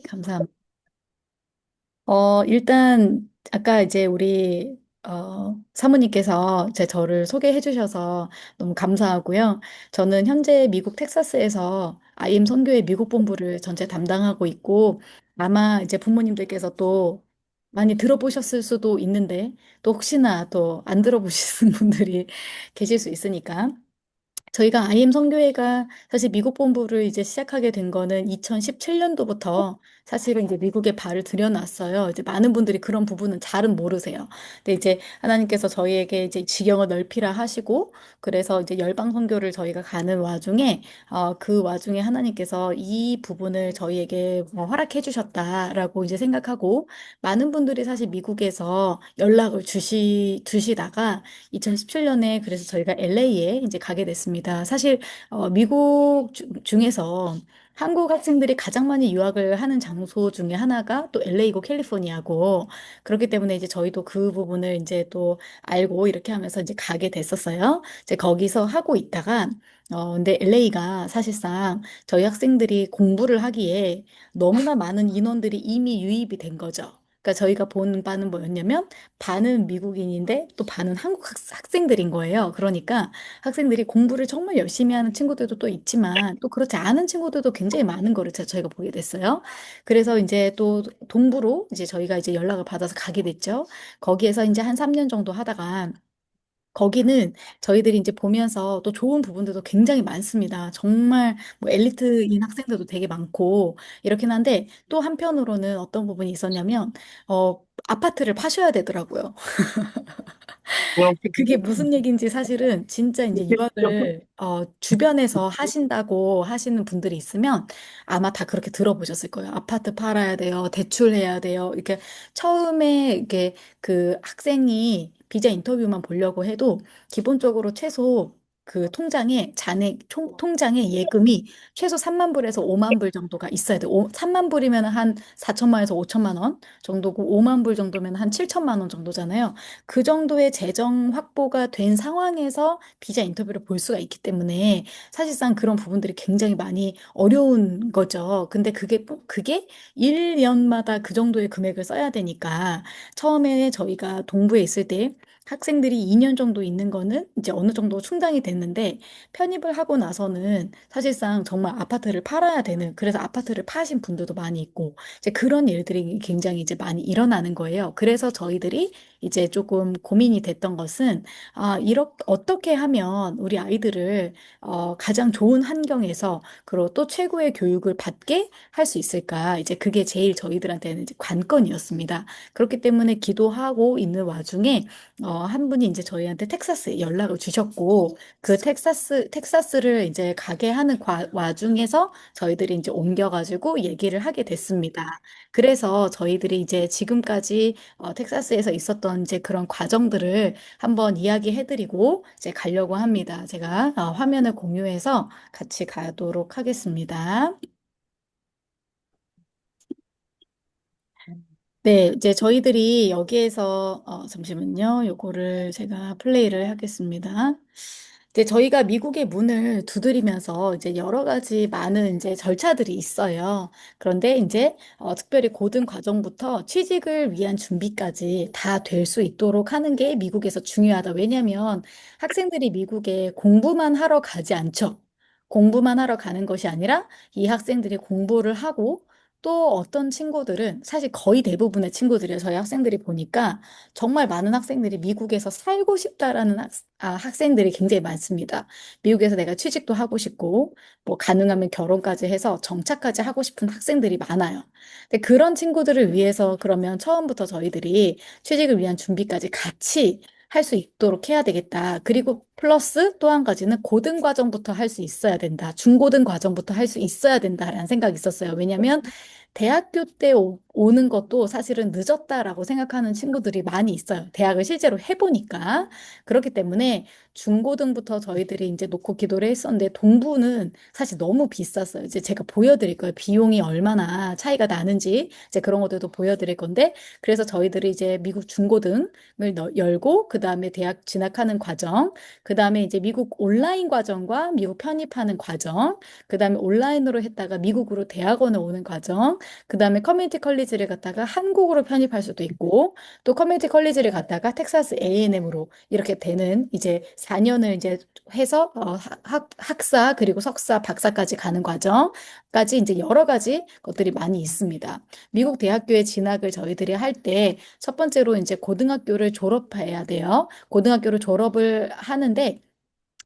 감사합니다. 일단, 아까 이제 우리, 사모님께서 저를 소개해 주셔서 너무 감사하고요. 저는 현재 미국 텍사스에서 IM 선교회 미국 본부를 전체 담당하고 있고, 아마 이제 부모님들께서 또 많이 들어보셨을 수도 있는데, 또 혹시나 또 안 들어보시는 분들이 계실 수 있으니까. 저희가 IM 선교회가 사실 미국 본부를 이제 시작하게 된 거는 2017년도부터 사실은 이제 미국에 발을 들여놨어요. 이제 많은 분들이 그런 부분은 잘은 모르세요. 근데 이제 하나님께서 저희에게 이제 지경을 넓히라 하시고, 그래서 이제 열방 선교를 저희가 가는 와중에, 그 와중에 하나님께서 이 부분을 저희에게 허락해 주셨다라고 이제 생각하고, 많은 분들이 사실 미국에서 연락을 주시다가 2017년에 그래서 저희가 LA에 이제 가게 됐습니다. 사실 미국 중에서 한국 학생들이 가장 많이 유학을 하는 장소 중에 하나가 또 LA고 캘리포니아고 그렇기 때문에 이제 저희도 그 부분을 이제 또 알고 이렇게 하면서 이제 가게 됐었어요. 이제 거기서 하고 있다가 근데 LA가 사실상 저희 학생들이 공부를 하기에 너무나 많은 인원들이 이미 유입이 된 거죠. 그러니까 저희가 본 바는 뭐였냐면 반은 미국인인데 또 반은 한국 학생들인 거예요. 그러니까 학생들이 공부를 정말 열심히 하는 친구들도 또 있지만 또 그렇지 않은 친구들도 굉장히 많은 거를 저희가 보게 됐어요. 그래서 이제 또 동부로 이제 저희가 이제 연락을 받아서 가게 됐죠. 거기에서 이제 한 3년 정도 하다가 거기는 저희들이 이제 보면서 또 좋은 부분들도 굉장히 많습니다. 정말 뭐 엘리트인 학생들도 되게 많고 이렇긴 한데 또 한편으로는 어떤 부분이 있었냐면 아파트를 파셔야 되더라고요. 그게 무슨 얘기인지 사실은 진짜 이제 유학을 주변에서 하신다고 하시는 분들이 있으면 아마 다 그렇게 들어보셨을 거예요. 아파트 팔아야 돼요. 대출해야 돼요. 이렇게 처음에 이게 그 학생이 비자 인터뷰만 보려고 해도 기본적으로 최소 그 통장에 통장에 예금이 최소 3만 불에서 5만 불 정도가 있어야 돼요. 3만 불이면 한 4천만 에서 5천만 원 정도고 5만 불 정도면 한 7천만 원 정도잖아요. 그 정도의 재정 확보가 된 상황에서 비자 인터뷰를 볼 수가 있기 때문에 사실상 그런 부분들이 굉장히 많이 어려운 거죠. 근데 그게 1년마다 그 정도의 금액을 써야 되니까 처음에 저희가 동부에 있을 때 학생들이 2년 정도 있는 거는 이제 어느 정도 충당이 됐는데 편입을 하고 나서는 사실상 정말 아파트를 팔아야 되는 그래서 아파트를 파신 분들도 많이 있고 이제 그런 일들이 굉장히 이제 많이 일어나는 거예요. 그래서 저희들이 이제 조금 고민이 됐던 것은 이렇게 어떻게 하면 우리 아이들을 가장 좋은 환경에서 그리고 또 최고의 교육을 받게 할 수 있을까? 이제 그게 제일 저희들한테는 이제 관건이었습니다. 그렇기 때문에 기도하고 있는 와중에 한 분이 이제 저희한테 텍사스에 연락을 주셨고 그 텍사스를 이제 가게 하는 와중에서 저희들이 이제 옮겨가지고 얘기를 하게 됐습니다. 그래서 저희들이 이제 지금까지 텍사스에서 있었던 이제 그런 과정들을 한번 이야기해드리고 이제 가려고 합니다. 제가 화면을 공유해서 같이 가도록 하겠습니다. 네, 이제 저희들이 여기에서 잠시만요. 요거를 제가 플레이를 하겠습니다. 이제 저희가 미국의 문을 두드리면서 이제 여러 가지 많은 이제 절차들이 있어요. 그런데 이제 특별히 고등 과정부터 취직을 위한 준비까지 다 될 수 있도록 하는 게 미국에서 중요하다. 왜냐하면 학생들이 미국에 공부만 하러 가지 않죠. 공부만 하러 가는 것이 아니라 이 학생들이 공부를 하고 또 어떤 친구들은 사실 거의 대부분의 친구들이요. 저희 학생들이 보니까 정말 많은 학생들이 미국에서 살고 싶다라는 학생들이 굉장히 많습니다. 미국에서 내가 취직도 하고 싶고, 뭐 가능하면 결혼까지 해서 정착까지 하고 싶은 학생들이 많아요. 근데 그런 친구들을 위해서 그러면 처음부터 저희들이 취직을 위한 준비까지 같이 할 수 있도록 해야 되겠다. 그리고 플러스 또 한 가지는 고등 과정부터 할 수 있어야 된다. 중고등 과정부터 할 수 있어야 된다라는 생각이 있었어요. 왜냐하면 대학교 때 오는 것도 사실은 늦었다라고 생각하는 친구들이 많이 있어요. 대학을 실제로 해보니까. 그렇기 때문에 중고등부터 저희들이 이제 놓고 기도를 했었는데 동부는 사실 너무 비쌌어요. 이제 제가 보여드릴 거예요. 비용이 얼마나 차이가 나는지 이제 그런 것들도 보여드릴 건데 그래서 저희들이 이제 미국 중고등을 열고 그 다음에 대학 진학하는 과정, 그 다음에 이제 미국 온라인 과정과 미국 편입하는 과정, 그 다음에 온라인으로 했다가 미국으로 대학원에 오는 과정, 그 다음에 커뮤니티 컬리지를 갔다가 한국으로 편입할 수도 있고 또 커뮤니티 컬리지를 갔다가 텍사스 A&M으로 이렇게 되는 이제 4년을 이제 해서 학사 그리고 석사 박사까지 가는 과정까지 이제 여러 가지 것들이 많이 있습니다. 미국 대학교에 진학을 저희들이 할 때 첫 번째로 이제 고등학교를 졸업해야 돼요. 고등학교를 졸업을 하는데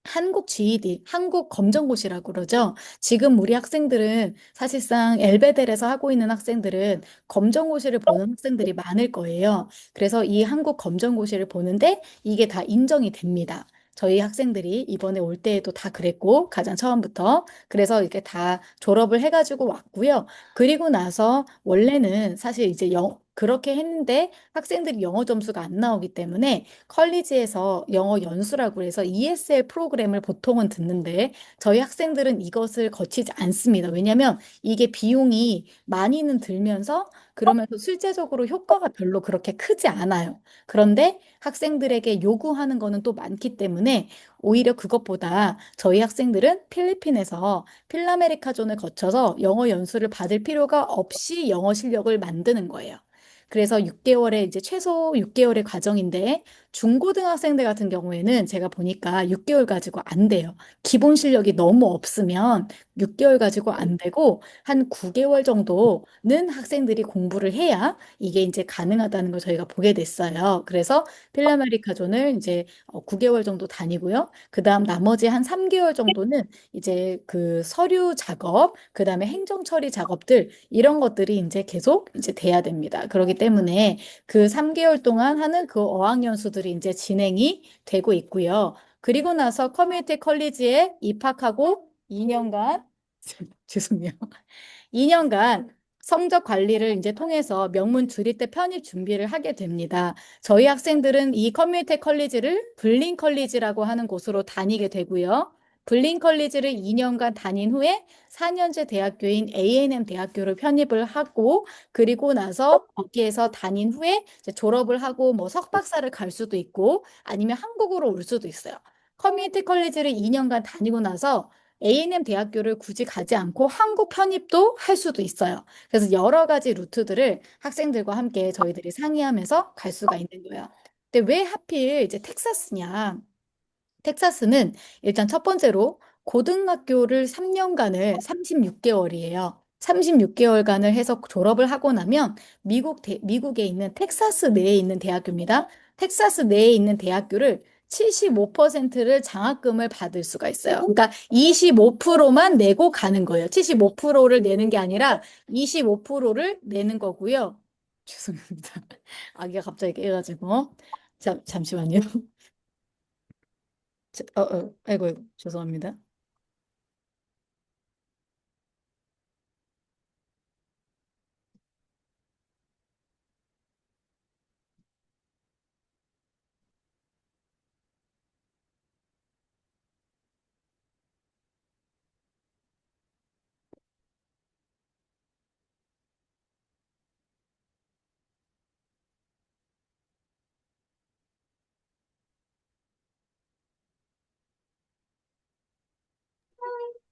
한국 GED, 한국 검정고시라고 그러죠. 지금 우리 학생들은 사실상 엘베델에서 하고 있는 학생들은 검정고시를 보는 학생들이 많을 거예요. 그래서 이 한국 검정고시를 보는데 이게 다 인정이 됩니다. 저희 학생들이 이번에 올 때에도 다 그랬고, 가장 처음부터. 그래서 이렇게 다 졸업을 해가지고 왔고요. 그리고 나서 원래는 사실 이제 그렇게 했는데 학생들이 영어 점수가 안 나오기 때문에 컬리지에서 영어 연수라고 해서 ESL 프로그램을 보통은 듣는데 저희 학생들은 이것을 거치지 않습니다. 왜냐하면 이게 비용이 많이는 들면서 그러면서 실제적으로 효과가 별로 그렇게 크지 않아요. 그런데 학생들에게 요구하는 거는 또 많기 때문에 오히려 그것보다 저희 학생들은 필리핀에서 필라메리카존을 거쳐서 영어 연수를 받을 필요가 없이 영어 실력을 만드는 거예요. 그래서 6개월에 이제 최소 6개월의 과정인데 중고등학생들 같은 경우에는 제가 보니까 6개월 가지고 안 돼요. 기본 실력이 너무 없으면 6개월 가지고 안 되고 한 9개월 정도는 학생들이 공부를 해야 이게 이제 가능하다는 걸 저희가 보게 됐어요. 그래서 필라메리카존을 이제 9개월 정도 다니고요. 그다음 나머지 한 3개월 정도는 이제 그 서류 작업, 그다음에 행정 처리 작업들 이런 것들이 이제 계속 이제 돼야 됩니다. 그렇기 때문에 그 3개월 동안 하는 그 어학연수들이 이제 진행이 되고 있고요. 그리고 나서 커뮤니티 컬리지에 입학하고 2년간 죄송해요. 2년간 성적 관리를 이제 통해서 명문 주립대 편입 준비를 하게 됩니다. 저희 학생들은 이 커뮤니티 컬리지를 블린 컬리지라고 하는 곳으로 다니게 되고요. 블린 컬리지를 2년간 다닌 후에 4년제 대학교인 A&M 대학교를 편입을 하고 그리고 나서 거기에서 다닌 후에 이제 졸업을 하고 뭐 석박사를 갈 수도 있고 아니면 한국으로 올 수도 있어요. 커뮤니티 컬리지를 2년간 다니고 나서 A&M 대학교를 굳이 가지 않고 한국 편입도 할 수도 있어요. 그래서 여러 가지 루트들을 학생들과 함께 저희들이 상의하면서 갈 수가 있는 거예요. 근데 왜 하필 이제 텍사스냐? 텍사스는 일단 첫 번째로 고등학교를 3년간을 36개월이에요. 36개월간을 해서 졸업을 하고 나면 미국에 있는 텍사스 내에 있는 대학교입니다. 텍사스 내에 있는 대학교를 75%를 장학금을 받을 수가 있어요. 그러니까 25%만 내고 가는 거예요. 75%를 내는 게 아니라 25%를 내는 거고요. 죄송합니다. 아기가 갑자기 깨가지고. 잠시만요. 아이고, 아이고, 죄송합니다.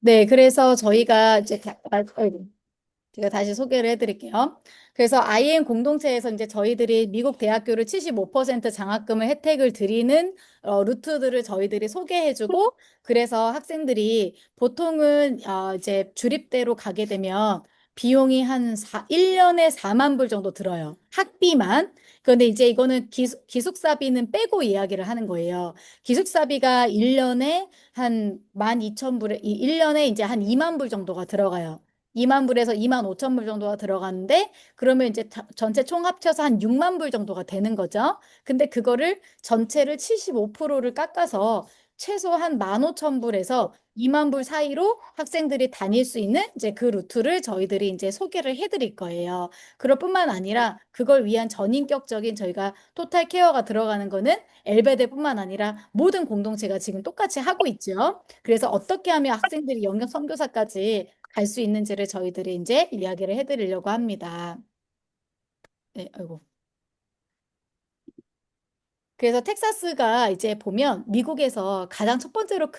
네, 그래서 저희가 이제 아이고, 제가 다시 소개를 해드릴게요. 그래서 IM 공동체에서 이제 저희들이 미국 대학교를 75% 장학금을 혜택을 드리는 루트들을 저희들이 소개해주고, 그래서 학생들이 보통은 이제 주립대로 가게 되면 비용이 한 1년에 4만 불 정도 들어요. 학비만. 그런데 이제 이거는 기숙사비는 빼고 이야기를 하는 거예요. 기숙사비가 1년에 한 12,000불에, 1년에 이제 한 2만 불 정도가 들어가요. 2만 불에서 2만 5천 불 정도가 들어가는데 그러면 이제 전체 총 합쳐서 한 6만 불 정도가 되는 거죠. 근데 그거를 전체를 75%를 깎아서 최소 한 15,000불에서 2만 불 사이로 학생들이 다닐 수 있는 이제 그 루트를 저희들이 이제 소개를 해드릴 거예요. 그럴 뿐만 아니라 그걸 위한 전인격적인 저희가 토탈 케어가 들어가는 거는 엘베데뿐만 아니라 모든 공동체가 지금 똑같이 하고 있죠. 그래서 어떻게 하면 학생들이 영역 선교사까지 갈 수 있는지를 저희들이 이제 이야기를 해드리려고 합니다. 네, 아이고. 그래서 텍사스가 이제 보면 미국에서 가장 첫 번째로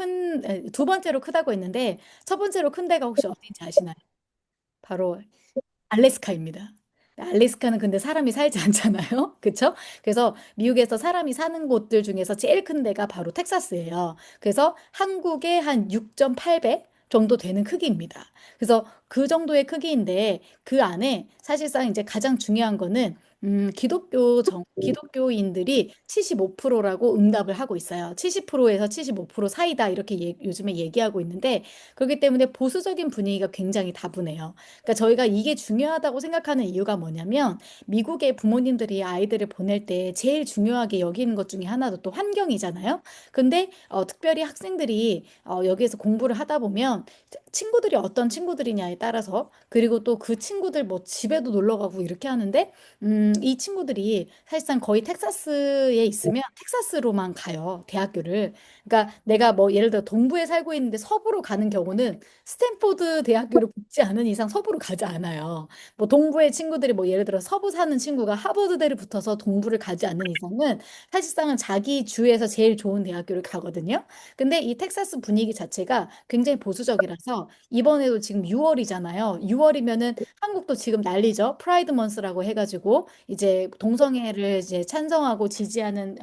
두 번째로 크다고 했는데 첫 번째로 큰 데가 혹시 어딘지 아시나요? 바로 알래스카입니다. 알래스카는 근데 사람이 살지 않잖아요. 그쵸? 그래서 미국에서 사람이 사는 곳들 중에서 제일 큰 데가 바로 텍사스예요. 그래서 한국의 한 6.8배 정도 되는 크기입니다. 그래서 그 정도의 크기인데 그 안에 사실상 이제 가장 중요한 거는 기독교인들이 75%라고 응답을 하고 있어요. 70%에서 75% 사이다 이렇게 요즘에 얘기하고 있는데 그렇기 때문에 보수적인 분위기가 굉장히 다분해요. 그러니까 저희가 이게 중요하다고 생각하는 이유가 뭐냐면 미국의 부모님들이 아이들을 보낼 때 제일 중요하게 여기는 것 중에 하나도 또 환경이잖아요. 근데 특별히 학생들이 여기에서 공부를 하다 보면 친구들이 어떤 친구들이냐에 따라서 그리고 또 그 친구들 뭐 집에도 놀러 가고 이렇게 하는데 이 친구들이 사실상 거의 텍사스에 있으면 텍사스로만 가요, 대학교를. 그러니까 내가 뭐 예를 들어 동부에 살고 있는데 서부로 가는 경우는 스탠포드 대학교를 붙지 않은 이상 서부로 가지 않아요. 뭐 동부의 친구들이 뭐 예를 들어 서부 사는 친구가 하버드대를 붙어서 동부를 가지 않는 이상은 사실상은 자기 주에서 제일 좋은 대학교를 가거든요. 근데 이 텍사스 분위기 자체가 굉장히 보수적이라서 이번에도 지금 6월이잖아요. 6월이면은 한국도 지금 난리죠. 프라이드 먼스라고 해가지고 이제 동성애를 이제 찬성하고 지지하는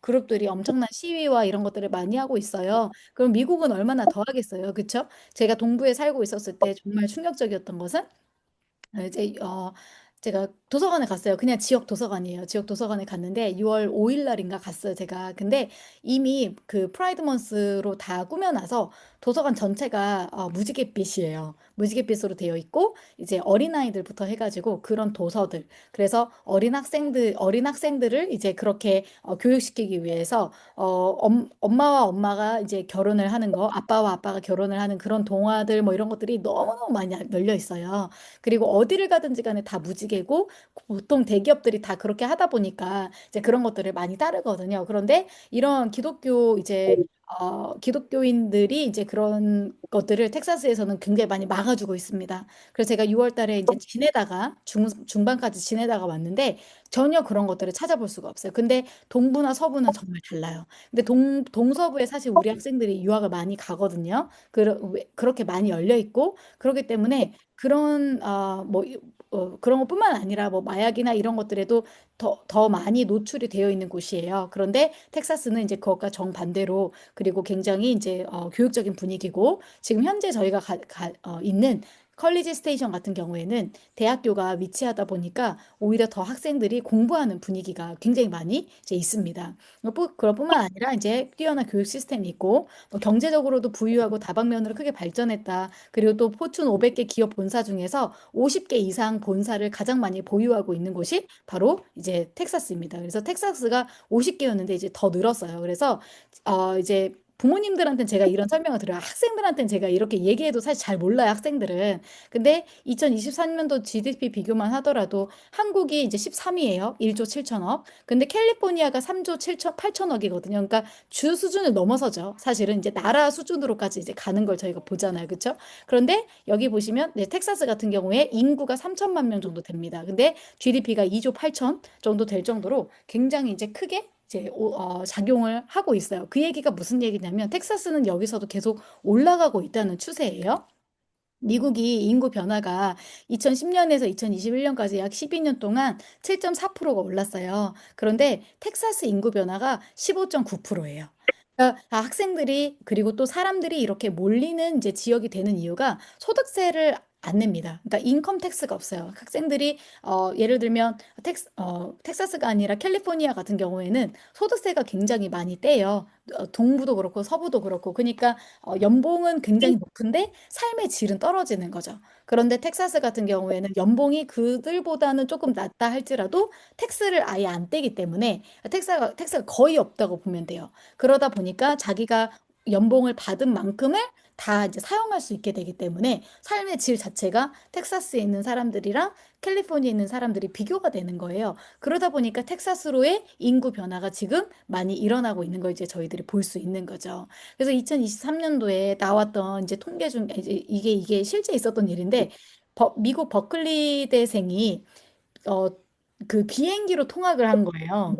그룹들이 엄청난 시위와 이런 것들을 많이 하고 있어요. 그럼 미국은 얼마나 더 하겠어요. 그쵸? 제가 동부에 살고 있었을 때 정말 충격적이었던 것은 이제 제가 도서관에 갔어요. 그냥 지역 도서관이에요. 지역 도서관에 갔는데 6월 5일 날인가 갔어요, 제가. 근데 이미 그 프라이드 먼스로 다 꾸며놔서 도서관 전체가 무지갯빛이에요. 무지갯빛으로 되어 있고 이제 어린아이들부터 해가지고 그런 도서들. 그래서 어린 학생들을 이제 그렇게 교육시키기 위해서 엄마와 엄마가 이제 결혼을 하는 거, 아빠와 아빠가 결혼을 하는 그런 동화들 뭐 이런 것들이 너무너무 많이 널려 있어요. 그리고 어디를 가든지 간에 다 무지개고 보통 대기업들이 다 그렇게 하다 보니까 이제 그런 것들을 많이 따르거든요. 그런데 이런 기독교인들이 이제 그런 것들을 텍사스에서는 굉장히 많이 막아주고 있습니다. 그래서 제가 6월 달에 이제 중반까지 지내다가 왔는데 전혀 그런 것들을 찾아볼 수가 없어요. 근데 동부나 서부는 정말 달라요. 근데 동서부에 사실 우리 학생들이 유학을 많이 가거든요. 그렇게 많이 열려 있고 그렇기 때문에 그런 것뿐만 아니라 뭐 마약이나 이런 것들에도 더 많이 노출이 되어 있는 곳이에요. 그런데 텍사스는 이제 그것과 정반대로 그리고 굉장히 이제 교육적인 분위기고 지금 현재 저희가 있는 컬리지 스테이션 같은 경우에는 대학교가 위치하다 보니까 오히려 더 학생들이 공부하는 분위기가 굉장히 많이 이제 있습니다. 그럴 뿐만 아니라 이제 뛰어난 교육 시스템이 있고 뭐 경제적으로도 부유하고 다방면으로 크게 발전했다. 그리고 또 포춘 500개 기업 본사 중에서 50개 이상 본사를 가장 많이 보유하고 있는 곳이 바로 이제 텍사스입니다. 그래서 텍사스가 50개였는데 이제 더 늘었어요. 그래서 이제 부모님들한테는 제가 이런 설명을 드려요. 학생들한테는 제가 이렇게 얘기해도 사실 잘 몰라요, 학생들은. 근데 2023년도 GDP 비교만 하더라도 한국이 이제 13위예요. 1조 7천억. 근데 캘리포니아가 3조 7천 8천억이거든요. 그러니까 주 수준을 넘어서죠. 사실은 이제 나라 수준으로까지 이제 가는 걸 저희가 보잖아요. 그렇죠? 그런데 여기 보시면 네, 텍사스 같은 경우에 인구가 3천만 명 정도 됩니다. 근데 GDP가 2조 8천 정도 될 정도로 굉장히 이제 크게 이제 작용을 하고 있어요. 그 얘기가 무슨 얘기냐면 텍사스는 여기서도 계속 올라가고 있다는 추세예요. 미국이 인구 변화가 2010년에서 2021년까지 약 12년 동안 7.4%가 올랐어요. 그런데 텍사스 인구 변화가 15.9%예요. 그러니까 학생들이 그리고 또 사람들이 이렇게 몰리는 이제 지역이 되는 이유가 소득세를 안 냅니다. 그러니까 인컴 텍스가 없어요. 학생들이 예를 들면 텍사스가 아니라 캘리포니아 같은 경우에는 소득세가 굉장히 많이 떼요. 동부도 그렇고 서부도 그렇고. 그러니까 연봉은 굉장히 높은데 삶의 질은 떨어지는 거죠. 그런데 텍사스 같은 경우에는 연봉이 그들보다는 조금 낮다 할지라도 텍스를 아예 안 떼기 때문에 텍스가 거의 없다고 보면 돼요. 그러다 보니까 자기가 연봉을 받은 만큼을 다 이제 사용할 수 있게 되기 때문에 삶의 질 자체가 텍사스에 있는 사람들이랑 캘리포니아에 있는 사람들이 비교가 되는 거예요. 그러다 보니까 텍사스로의 인구 변화가 지금 많이 일어나고 있는 걸 이제 저희들이 볼 수 있는 거죠. 그래서 2023년도에 나왔던 이제 통계 중 이게 실제 있었던 일인데 미국 버클리 대생이 어, 그 비행기로 통학을 한 거예요.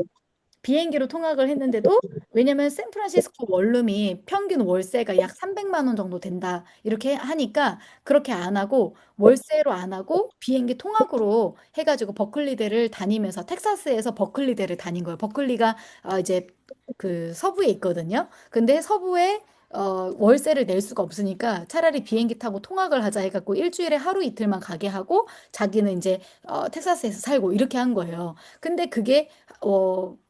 비행기로 통학을 했는데도 왜냐면 샌프란시스코 원룸이 평균 월세가 약 300만 원 정도 된다. 이렇게 하니까 그렇게 안 하고 월세로 안 하고 비행기 통학으로 해가지고 버클리대를 다니면서 텍사스에서 버클리대를 다닌 거예요. 버클리가 이제 그 서부에 있거든요. 근데 서부에 월세를 낼 수가 없으니까 차라리 비행기 타고 통학을 하자 해갖고 일주일에 하루 이틀만 가게 하고 자기는 이제 텍사스에서 살고 이렇게 한 거예요. 근데 그게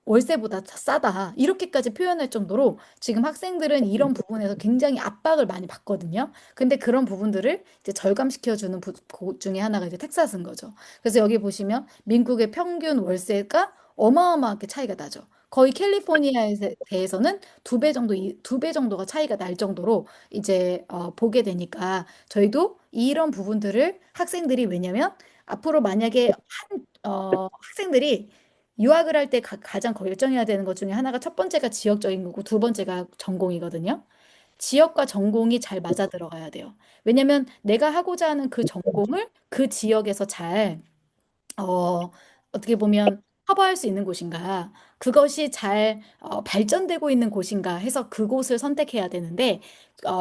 월세보다 싸다. 이렇게까지 표현할 정도로 지금 학생들은 이런 부분에서 굉장히 압박을 많이 받거든요. 근데 그런 부분들을 이제 절감시켜주는 곳 중에 하나가 이제 텍사스인 거죠. 그래서 여기 보시면 미국의 평균 월세가 어마어마하게 차이가 나죠. 거의 캘리포니아에 대해서는 두 배 정도가 차이가 날 정도로 이제 보게 되니까 저희도 이런 부분들을 학생들이 왜냐면 앞으로 만약에 학생들이 유학을 할 때 가장 결정해야 되는 것 중에 하나가 첫 번째가 지역적인 거고 두 번째가 전공이거든요. 지역과 전공이 잘 맞아 들어가야 돼요. 왜냐면 내가 하고자 하는 그 전공을 그 지역에서 잘 어떻게 보면 커버할 수 있는 곳인가, 그것이 잘 발전되고 있는 곳인가 해서 그곳을 선택해야 되는데,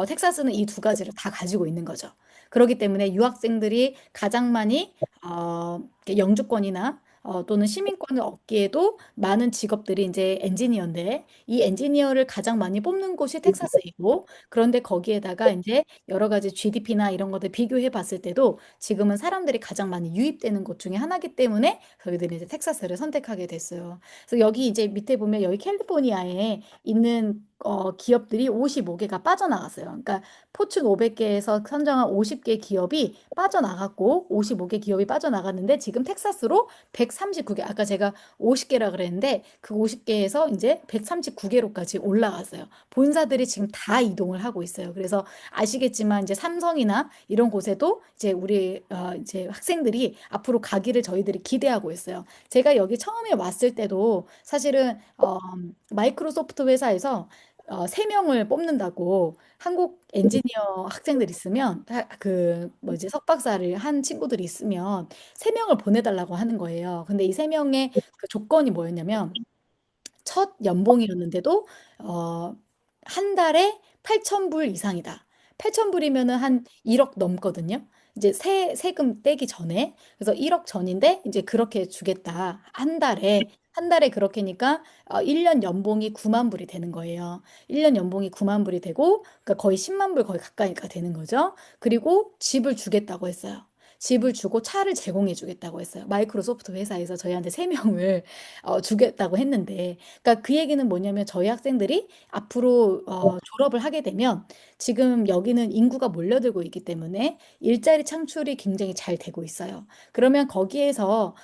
텍사스는 이 두 가지를 다 가지고 있는 거죠. 그렇기 때문에 유학생들이 가장 많이 이렇게 영주권이나 또는 시민권을 얻기에도 많은 직업들이 이제 엔지니어인데, 이 엔지니어를 가장 많이 뽑는 곳이 텍사스이고, 그런데 거기에다가 이제 여러 가지 GDP나 이런 것들 비교해 봤을 때도 지금은 사람들이 가장 많이 유입되는 곳 중에 하나이기 때문에 저희들이 이제 텍사스를 선택하게 됐어요. 그래서 여기 이제 밑에 보면 여기 캘리포니아에 있는 기업들이 55개가 빠져나갔어요. 그러니까 포춘 500개에서 선정한 50개 기업이 빠져나갔고 55개 기업이 빠져나갔는데 지금 텍사스로 139개 아까 제가 50개라 그랬는데 그 50개에서 이제 139개로까지 올라갔어요. 본사들이 지금 다 이동을 하고 있어요. 그래서 아시겠지만 이제 삼성이나 이런 곳에도 이제 우리 이제 학생들이 앞으로 가기를 저희들이 기대하고 있어요. 제가 여기 처음에 왔을 때도 사실은 마이크로소프트 회사에서 3명을 뽑는다고 한국 엔지니어 학생들 있으면 그 뭐지 석박사를 한 친구들이 있으면 3명을 보내달라고 하는 거예요. 근데 이 3명의 그 조건이 뭐였냐면 첫 연봉이었는데도 어, 한 달에 8,000불 이상이다. 8,000불이면은 한 1억 넘거든요. 이제 세금 떼기 전에. 그래서 1억 전인데 이제 그렇게 주겠다. 한 달에 그렇게니까 1년 연봉이 9만 불이 되는 거예요. 1년 연봉이 9만 불이 되고 그러니까 거의 10만 불 거의 가까이가 되는 거죠. 그리고 집을 주겠다고 했어요. 집을 주고 차를 제공해 주겠다고 했어요. 마이크로소프트 회사에서 저희한테 3명을 주겠다고 했는데 그러니까 그 얘기는 뭐냐면 저희 학생들이 앞으로 졸업을 하게 되면 지금 여기는 인구가 몰려들고 있기 때문에 일자리 창출이 굉장히 잘 되고 있어요. 그러면 거기에서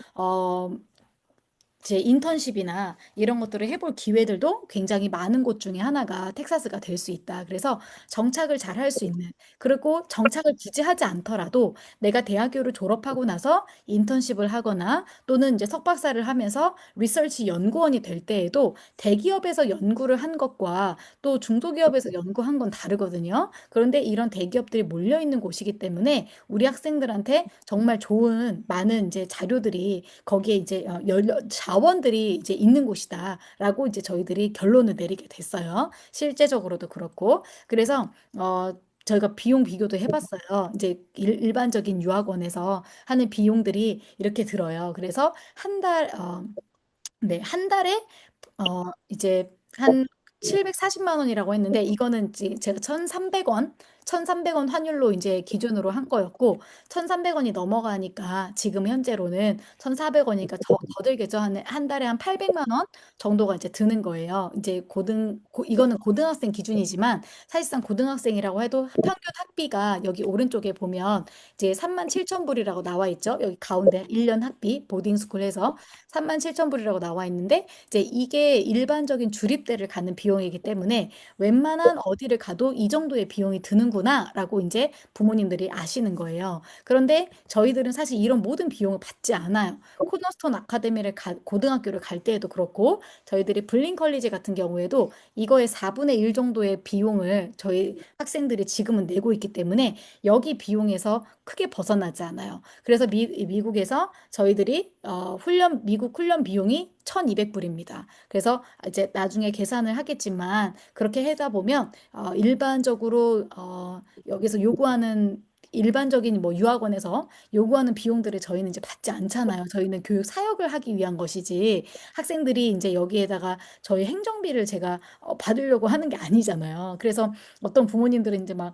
제 인턴십이나 이런 것들을 해볼 기회들도 굉장히 많은 곳 중에 하나가 텍사스가 될 수 있다. 그래서 정착을 잘 할 수 있는, 그리고 정착을 굳이 하지 않더라도 내가 대학교를 졸업하고 나서 인턴십을 하거나 또는 이제 석박사를 하면서 리서치 연구원이 될 때에도 대기업에서 연구를 한 것과 또 중소기업에서 연구한 건 다르거든요. 그런데 이런 대기업들이 몰려 있는 곳이기 때문에 우리 학생들한테 정말 좋은 많은 이제 자료들이 거기에 이제 자원들이 이제 있는 곳이다라고 이제 저희들이 결론을 내리게 됐어요. 실제적으로도 그렇고. 그래서 저희가 비용 비교도 해봤어요. 이제 일반적인 유학원에서 하는 비용들이 이렇게 들어요. 그래서 네, 한 달에 이제 한 740만 원이라고 했는데 이거는 제가 1,300원 1,300원 환율로 이제 기준으로 한 거였고 1,300원이 넘어가니까 지금 현재로는 1,400원이니까 더 들겠죠. 한 달에 한 800만 원 정도가 이제 드는 거예요. 이제 이거는 고등학생 기준이지만 사실상 고등학생이라고 해도 평균 학비가 여기 오른쪽에 보면 이제 37,000불이라고 나와 있죠. 여기 가운데 1년 학비 보딩스쿨 해서 37,000불이라고 나와 있는데 이제 이게 일반적인 주립대를 가는 비용이기 때문에 웬만한 어디를 가도 이 정도의 비용이 드는구나라고 이제 부모님들이 아시는 거예요. 그런데 저희들은 사실 이런 모든 비용을 받지 않아요. 코너스톤 아카데미를 고등학교를 갈 때에도 그렇고 저희들이 블린 컬리지 같은 경우에도 이거의 4분의 1 정도의 비용을 저희 학생들이 지금은 내고 있기 때문에 여기 비용에서 크게 벗어나지 않아요. 그래서 미국에서 저희들이 미국 훈련 비용이 1,200불입니다. 그래서 이제 나중에 계산을 하겠지만 그렇게 하다 보면 일반적으로 여기서 요구하는 일반적인 뭐 유학원에서 요구하는 비용들을 저희는 이제 받지 않잖아요. 저희는 교육 사역을 하기 위한 것이지 학생들이 이제 여기에다가 저희 행정비를 제가 받으려고 하는 게 아니잖아요. 그래서 어떤 부모님들은 이제 막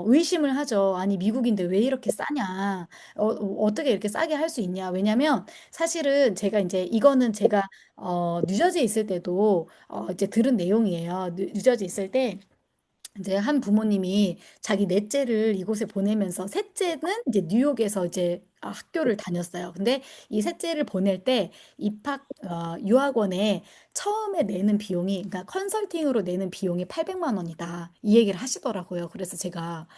의심을 하죠. 아니 미국인데 왜 이렇게 싸냐? 어떻게 이렇게 싸게 할 수 있냐? 왜냐면 사실은 제가 이제 이거는 제가 뉴저지에 있을 때도 이제 들은 내용이에요. 뉴저지 있을 때 이제 한 부모님이 자기 넷째를 이곳에 보내면서 셋째는 이제 뉴욕에서 이제 학교를 다녔어요. 근데 이 셋째를 보낼 때 유학원에 처음에 내는 비용이 그러니까 컨설팅으로 내는 비용이 800만 원이다. 이 얘기를 하시더라고요. 그래서 제가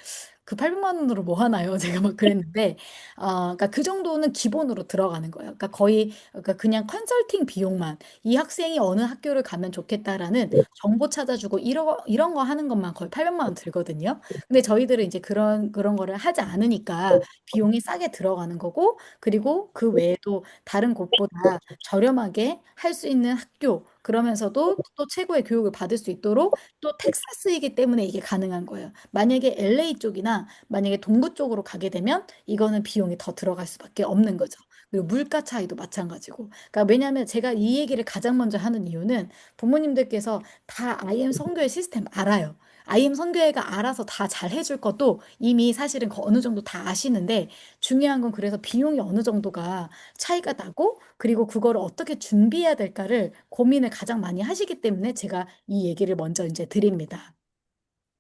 그 800만 원으로 뭐 하나요? 제가 막 그랬는데, 그러니까 그 정도는 기본으로 들어가는 거예요. 그러니까 거의, 그러니까 그냥 컨설팅 비용만, 이 학생이 어느 학교를 가면 좋겠다라는 정보 찾아주고 이런 거 하는 것만 거의 800만 원 들거든요. 근데 저희들은 이제 그런 거를 하지 않으니까 비용이 싸게 들어가는 거고, 그리고 그 외에도 다른 곳보다 저렴하게 할 수 있는 학교, 그러면서도 또 최고의 교육을 받을 수 있도록 또 텍사스이기 때문에 이게 가능한 거예요. 만약에 LA 쪽이나 만약에 동부 쪽으로 가게 되면 이거는 비용이 더 들어갈 수밖에 없는 거죠. 그리고 물가 차이도 마찬가지고. 그러니까 왜냐하면 제가 이 얘기를 가장 먼저 하는 이유는 부모님들께서 다 IM 선교회 시스템 알아요. IM 선교회가 알아서 다 잘 해줄 것도 이미 사실은 어느 정도 다 아시는데 중요한 건 그래서 비용이 어느 정도가 차이가 나고 그리고 그거를 어떻게 준비해야 될까를 고민을 가장 많이 하시기 때문에 제가 이 얘기를 먼저 이제 드립니다.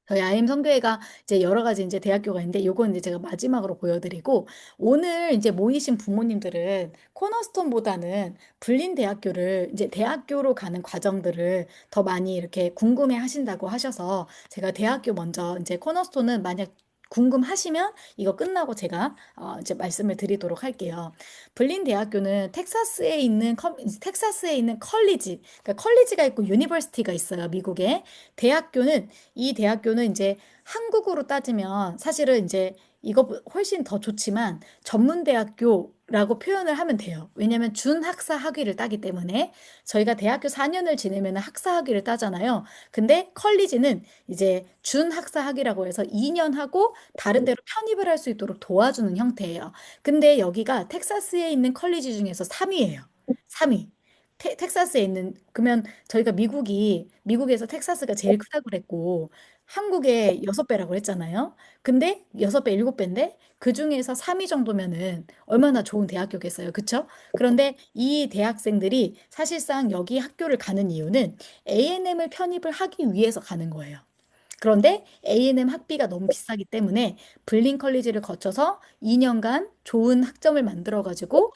저희 IM 선교회가 이제 여러 가지 이제 대학교가 있는데 요건 이제 제가 마지막으로 보여드리고 오늘 이제 모이신 부모님들은 코너스톤보다는 불린 대학교를 이제 대학교로 가는 과정들을 더 많이 이렇게 궁금해 하신다고 하셔서 제가 대학교 먼저 이제 코너스톤은 만약 궁금하시면 이거 끝나고 제가 이제 말씀을 드리도록 할게요. 불린 대학교는 텍사스에 있는 컬리지, 그러니까 컬리지가 있고 유니버시티가 있어요, 미국에. 대학교는 이 대학교는 이제 한국으로 따지면 사실은 이제 이거 훨씬 더 좋지만 전문대학교라고 표현을 하면 돼요. 왜냐하면 준학사 학위를 따기 때문에 저희가 대학교 4년을 지내면 학사 학위를 따잖아요. 근데 컬리지는 이제 준학사 학위라고 해서 2년 하고 다른 데로 편입을 할 수 있도록 도와주는 형태예요. 근데 여기가 텍사스에 있는 컬리지 중에서 3위예요. 3위. 텍사스에 있는 그러면 저희가 미국에서 텍사스가 제일 크다고 그랬고 한국의 6배라고 했잖아요. 근데 6배, 7배인데 그 중에서 3위 정도면은 얼마나 좋은 대학교겠어요. 그쵸? 그런데 이 대학생들이 사실상 여기 학교를 가는 이유는 A&M을 편입을 하기 위해서 가는 거예요. 그런데 A&M 학비가 너무 비싸기 때문에 블린 컬리지를 거쳐서 2년간 좋은 학점을 만들어 가지고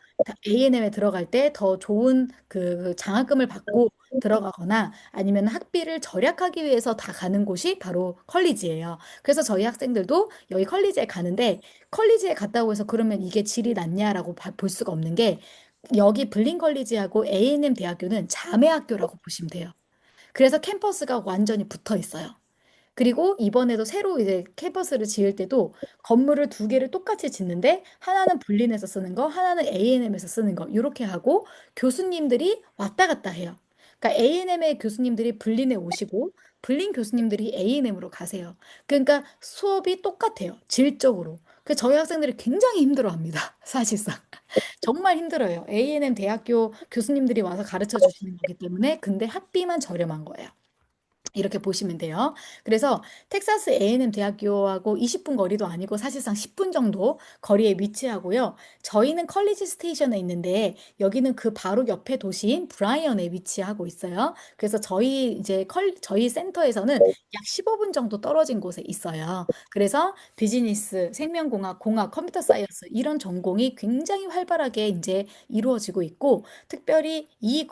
A&M에 들어갈 때 더 좋은 그 장학금을 받고 들어가거나 아니면 학비를 절약하기 위해서 다 가는 곳이 바로 컬리지예요. 그래서 저희 학생들도 여기 컬리지에 가는데 컬리지에 갔다고 해서 그러면 이게 질이 낮냐라고 볼 수가 없는 게 여기 블린 컬리지하고 A&M 대학교는 자매 학교라고 보시면 돼요. 그래서 캠퍼스가 완전히 붙어 있어요. 그리고 이번에도 새로 이제 캠퍼스를 지을 때도 건물을 두 개를 똑같이 짓는데 하나는 불린에서 쓰는 거, 하나는 A&M에서 쓰는 거 이렇게 하고 교수님들이 왔다 갔다 해요. 그러니까 A&M의 교수님들이 불린에 오시고 불린 교수님들이 A&M으로 가세요. 그러니까 수업이 똑같아요. 질적으로. 그 저희 학생들이 굉장히 힘들어합니다. 사실상. 정말 힘들어요. A&M 대학교 교수님들이 와서 가르쳐 주시는 거기 때문에 근데 학비만 저렴한 거예요. 이렇게 보시면 돼요. 그래서 텍사스 A&M 대학교하고 20분 거리도 아니고 사실상 10분 정도 거리에 위치하고요. 저희는 컬리지 스테이션에 있는데 여기는 그 바로 옆에 도시인 브라이언에 위치하고 있어요. 그래서 저희 센터에서는 약 15분 정도 떨어진 곳에 있어요. 그래서 비즈니스, 생명공학, 공학, 컴퓨터 사이언스 이런 전공이 굉장히 활발하게 이제 이루어지고 있고 특별히 이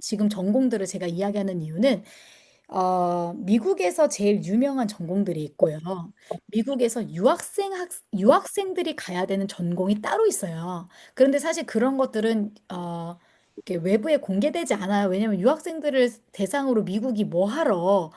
지금 전공들을 제가 이야기하는 이유는 미국에서 제일 유명한 전공들이 있고요. 미국에서 유학생들이 가야 되는 전공이 따로 있어요. 그런데 사실 그런 것들은, 이렇게 외부에 공개되지 않아요. 왜냐면 유학생들을 대상으로 미국이 뭐 하러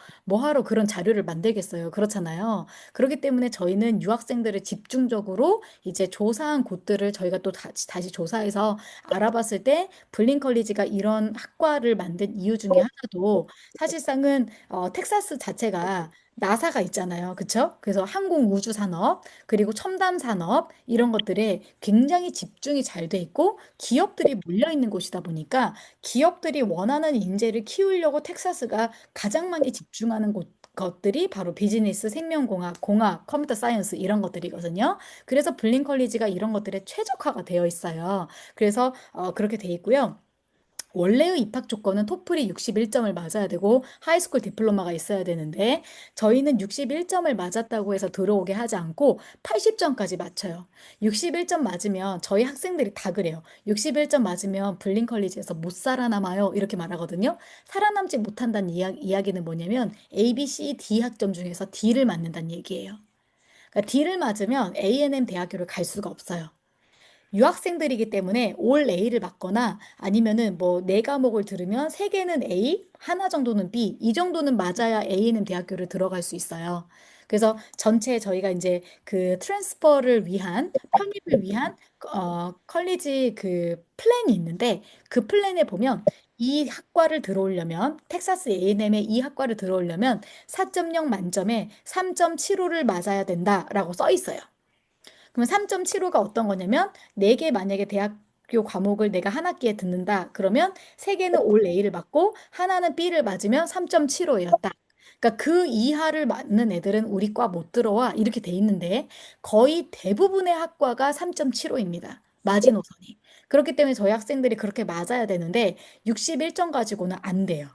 그런 자료를 만들겠어요. 그렇잖아요. 그렇기 때문에 저희는 유학생들을 집중적으로 이제 조사한 곳들을 저희가 또 다시 조사해서 알아봤을 때 블린 컬리지가 이런 학과를 만든 이유 중에 하나도 사실상은 텍사스 자체가 나사가 있잖아요. 그쵸? 그래서 항공우주산업, 그리고 첨단산업, 이런 것들에 굉장히 집중이 잘 돼 있고, 기업들이 몰려 있는 곳이다 보니까, 기업들이 원하는 인재를 키우려고 텍사스가 가장 많이 집중하는 것들이 바로 비즈니스, 생명공학, 공학, 컴퓨터 사이언스 이런 것들이거든요. 그래서 블린 컬리지가 이런 것들에 최적화가 되어 있어요. 그래서 그렇게 돼 있고요. 원래의 입학 조건은 토플이 61점을 맞아야 되고 하이스쿨 디플로마가 있어야 되는데 저희는 61점을 맞았다고 해서 들어오게 하지 않고 80점까지 맞춰요. 61점 맞으면 저희 학생들이 다 그래요. 61점 맞으면 블린 컬리지에서 못 살아남아요. 이렇게 말하거든요. 살아남지 못한다는 이야기는 뭐냐면 A, B, C, D 학점 중에서 D를 맞는다는 얘기예요. 그러니까 D를 맞으면 A&M 대학교를 갈 수가 없어요. 유학생들이기 때문에 올 A를 맞거나 아니면은 뭐 네 과목을 들으면 세 개는 A, 하나 정도는 B, 이 정도는 맞아야 A는 대학교를 들어갈 수 있어요. 그래서 전체 저희가 이제 그 트랜스퍼를 위한 편입을 위한 컬리지 그 플랜이 있는데 그 플랜에 보면 이 학과를 들어오려면 텍사스 A&M의 이 학과를 들어오려면 4.0 만점에 3.75를 맞아야 된다라고 써 있어요. 그러면 3.75가 어떤 거냐면 네 개 만약에 대학교 과목을 내가 한 학기에 듣는다. 그러면 세 개는 올 A를 맞고 하나는 B를 맞으면 3.75예요. 딱. 그러니까 그 이하를 맞는 애들은 우리 과 못 들어와. 이렇게 돼 있는데 거의 대부분의 학과가 3.75입니다. 마지노선이. 그렇기 때문에 저희 학생들이 그렇게 맞아야 되는데 61점 가지고는 안 돼요.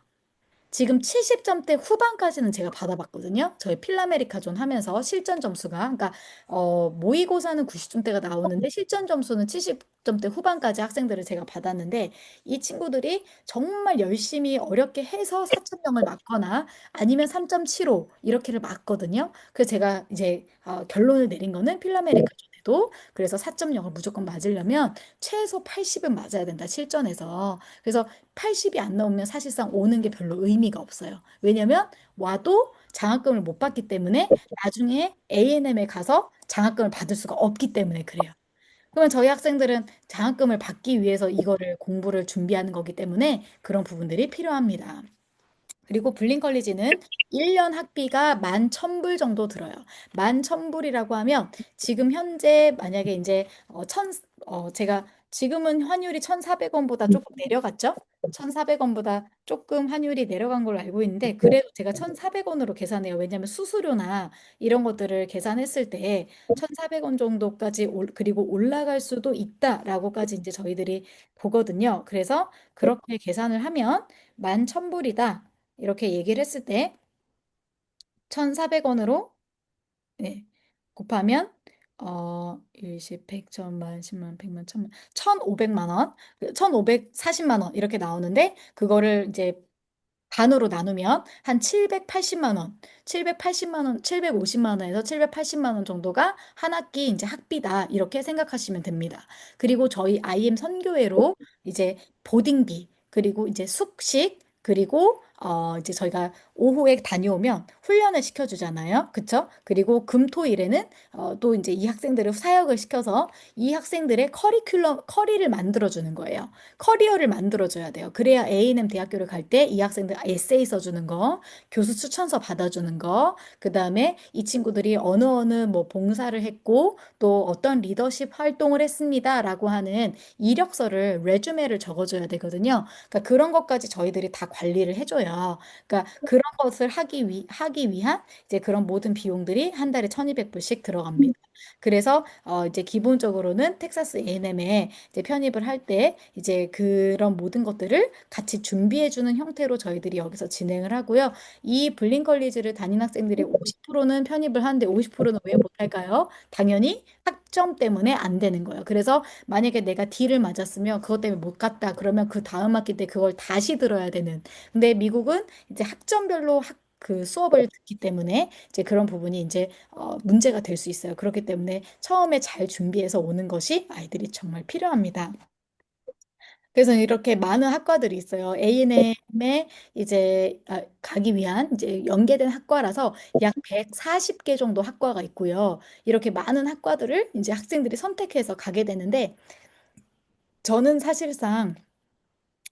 지금 70점대 후반까지는 제가 받아봤거든요. 저희 필라메리카존 하면서 실전 점수가. 그러니까, 모의고사는 90점대가 나오는데 실전 점수는 70점대 후반까지 학생들을 제가 받았는데 이 친구들이 정말 열심히 어렵게 해서 4.0을 맞거나 아니면 3.75 이렇게를 맞거든요. 그래서 제가 이제 결론을 내린 거는 필라메리카존에도 그래서 4.0을 무조건 맞으려면 최소 80은 맞아야 된다, 실전에서. 그래서 80이 안 나오면 사실상 오는 게 별로 의미가 없어요. 왜냐면 와도 장학금을 못 받기 때문에 나중에 A&M에 가서 장학금을 받을 수가 없기 때문에 그래요. 그러면 저희 학생들은 장학금을 받기 위해서 이거를 공부를 준비하는 거기 때문에 그런 부분들이 필요합니다. 그리고 블린 컬리지는 1년 학비가 11,000불 정도 들어요. 11,000불이라고 하면 지금 현재 만약에 이제 제가 지금은 환율이 1,400원보다 조금 내려갔죠? 1,400원보다 조금 환율이 내려간 걸로 알고 있는데 그래도 제가 1,400원으로 계산해요. 왜냐하면 수수료나 이런 것들을 계산했을 때 1,400원 정도까지 그리고 올라갈 수도 있다라고까지 이제 저희들이 보거든요. 그래서 그렇게 계산을 하면 11,000불이다. 이렇게 얘기를 했을 때 1,400원으로 네, 곱하면 10, 100, 1000만, 10만, 100만, 1000만, 1,500만 원, 1,540만 원 이렇게 나오는데 그거를 이제 반으로 나누면 한 780만 원, 780만 원, 750만 원에서 780만 원 정도가 한 학기 이제 학비다. 이렇게 생각하시면 됩니다. 그리고 저희 IM 선교회로 이제 보딩비, 그리고 이제 숙식, 그리고 이제 저희가 오후에 다녀오면 훈련을 시켜주잖아요. 그쵸? 그리고 금토일에는 또 이제 이 학생들을 사역을 시켜서 이 학생들의 커리를 만들어주는 거예요. 커리어를 만들어줘야 돼요. 그래야 A&M 대학교를 갈 때 이 학생들 에세이 써주는 거, 교수 추천서 받아주는 거, 그 다음에 이 친구들이 어느 뭐 봉사를 했고 또 어떤 리더십 활동을 했습니다라고 하는 이력서를 레주메를 적어줘야 되거든요. 그러니까 그런 것까지 저희들이 다 관리를 해줘요. 그러니까 그런 것을 하기 위한 이제 그런 모든 비용들이 한 달에 1,200불씩 들어갑니다. 그래서 이제 기본적으로는 텍사스 A&M에 이제 편입을 할 때 이제 그런 모든 것들을 같이 준비해 주는 형태로 저희들이 여기서 진행을 하고요. 이 블린 컬리지를 다닌 학생들의 50%는 편입을 하는데 50%는 왜 못할까요? 당연히 학점 때문에 안 되는 거예요. 그래서 만약에 내가 D를 맞았으면 그것 때문에 못 갔다. 그러면 그 다음 학기 때 그걸 다시 들어야 되는. 근데 미국은 이제 학점별로 그 수업을 듣기 때문에 이제 그런 부분이 이제 문제가 될 수 있어요. 그렇기 때문에 처음에 잘 준비해서 오는 것이 아이들이 정말 필요합니다. 그래서 이렇게 많은 학과들이 있어요. A&M에 이제 가기 위한 이제 연계된 학과라서 약 140개 정도 학과가 있고요. 이렇게 많은 학과들을 이제 학생들이 선택해서 가게 되는데 저는 사실상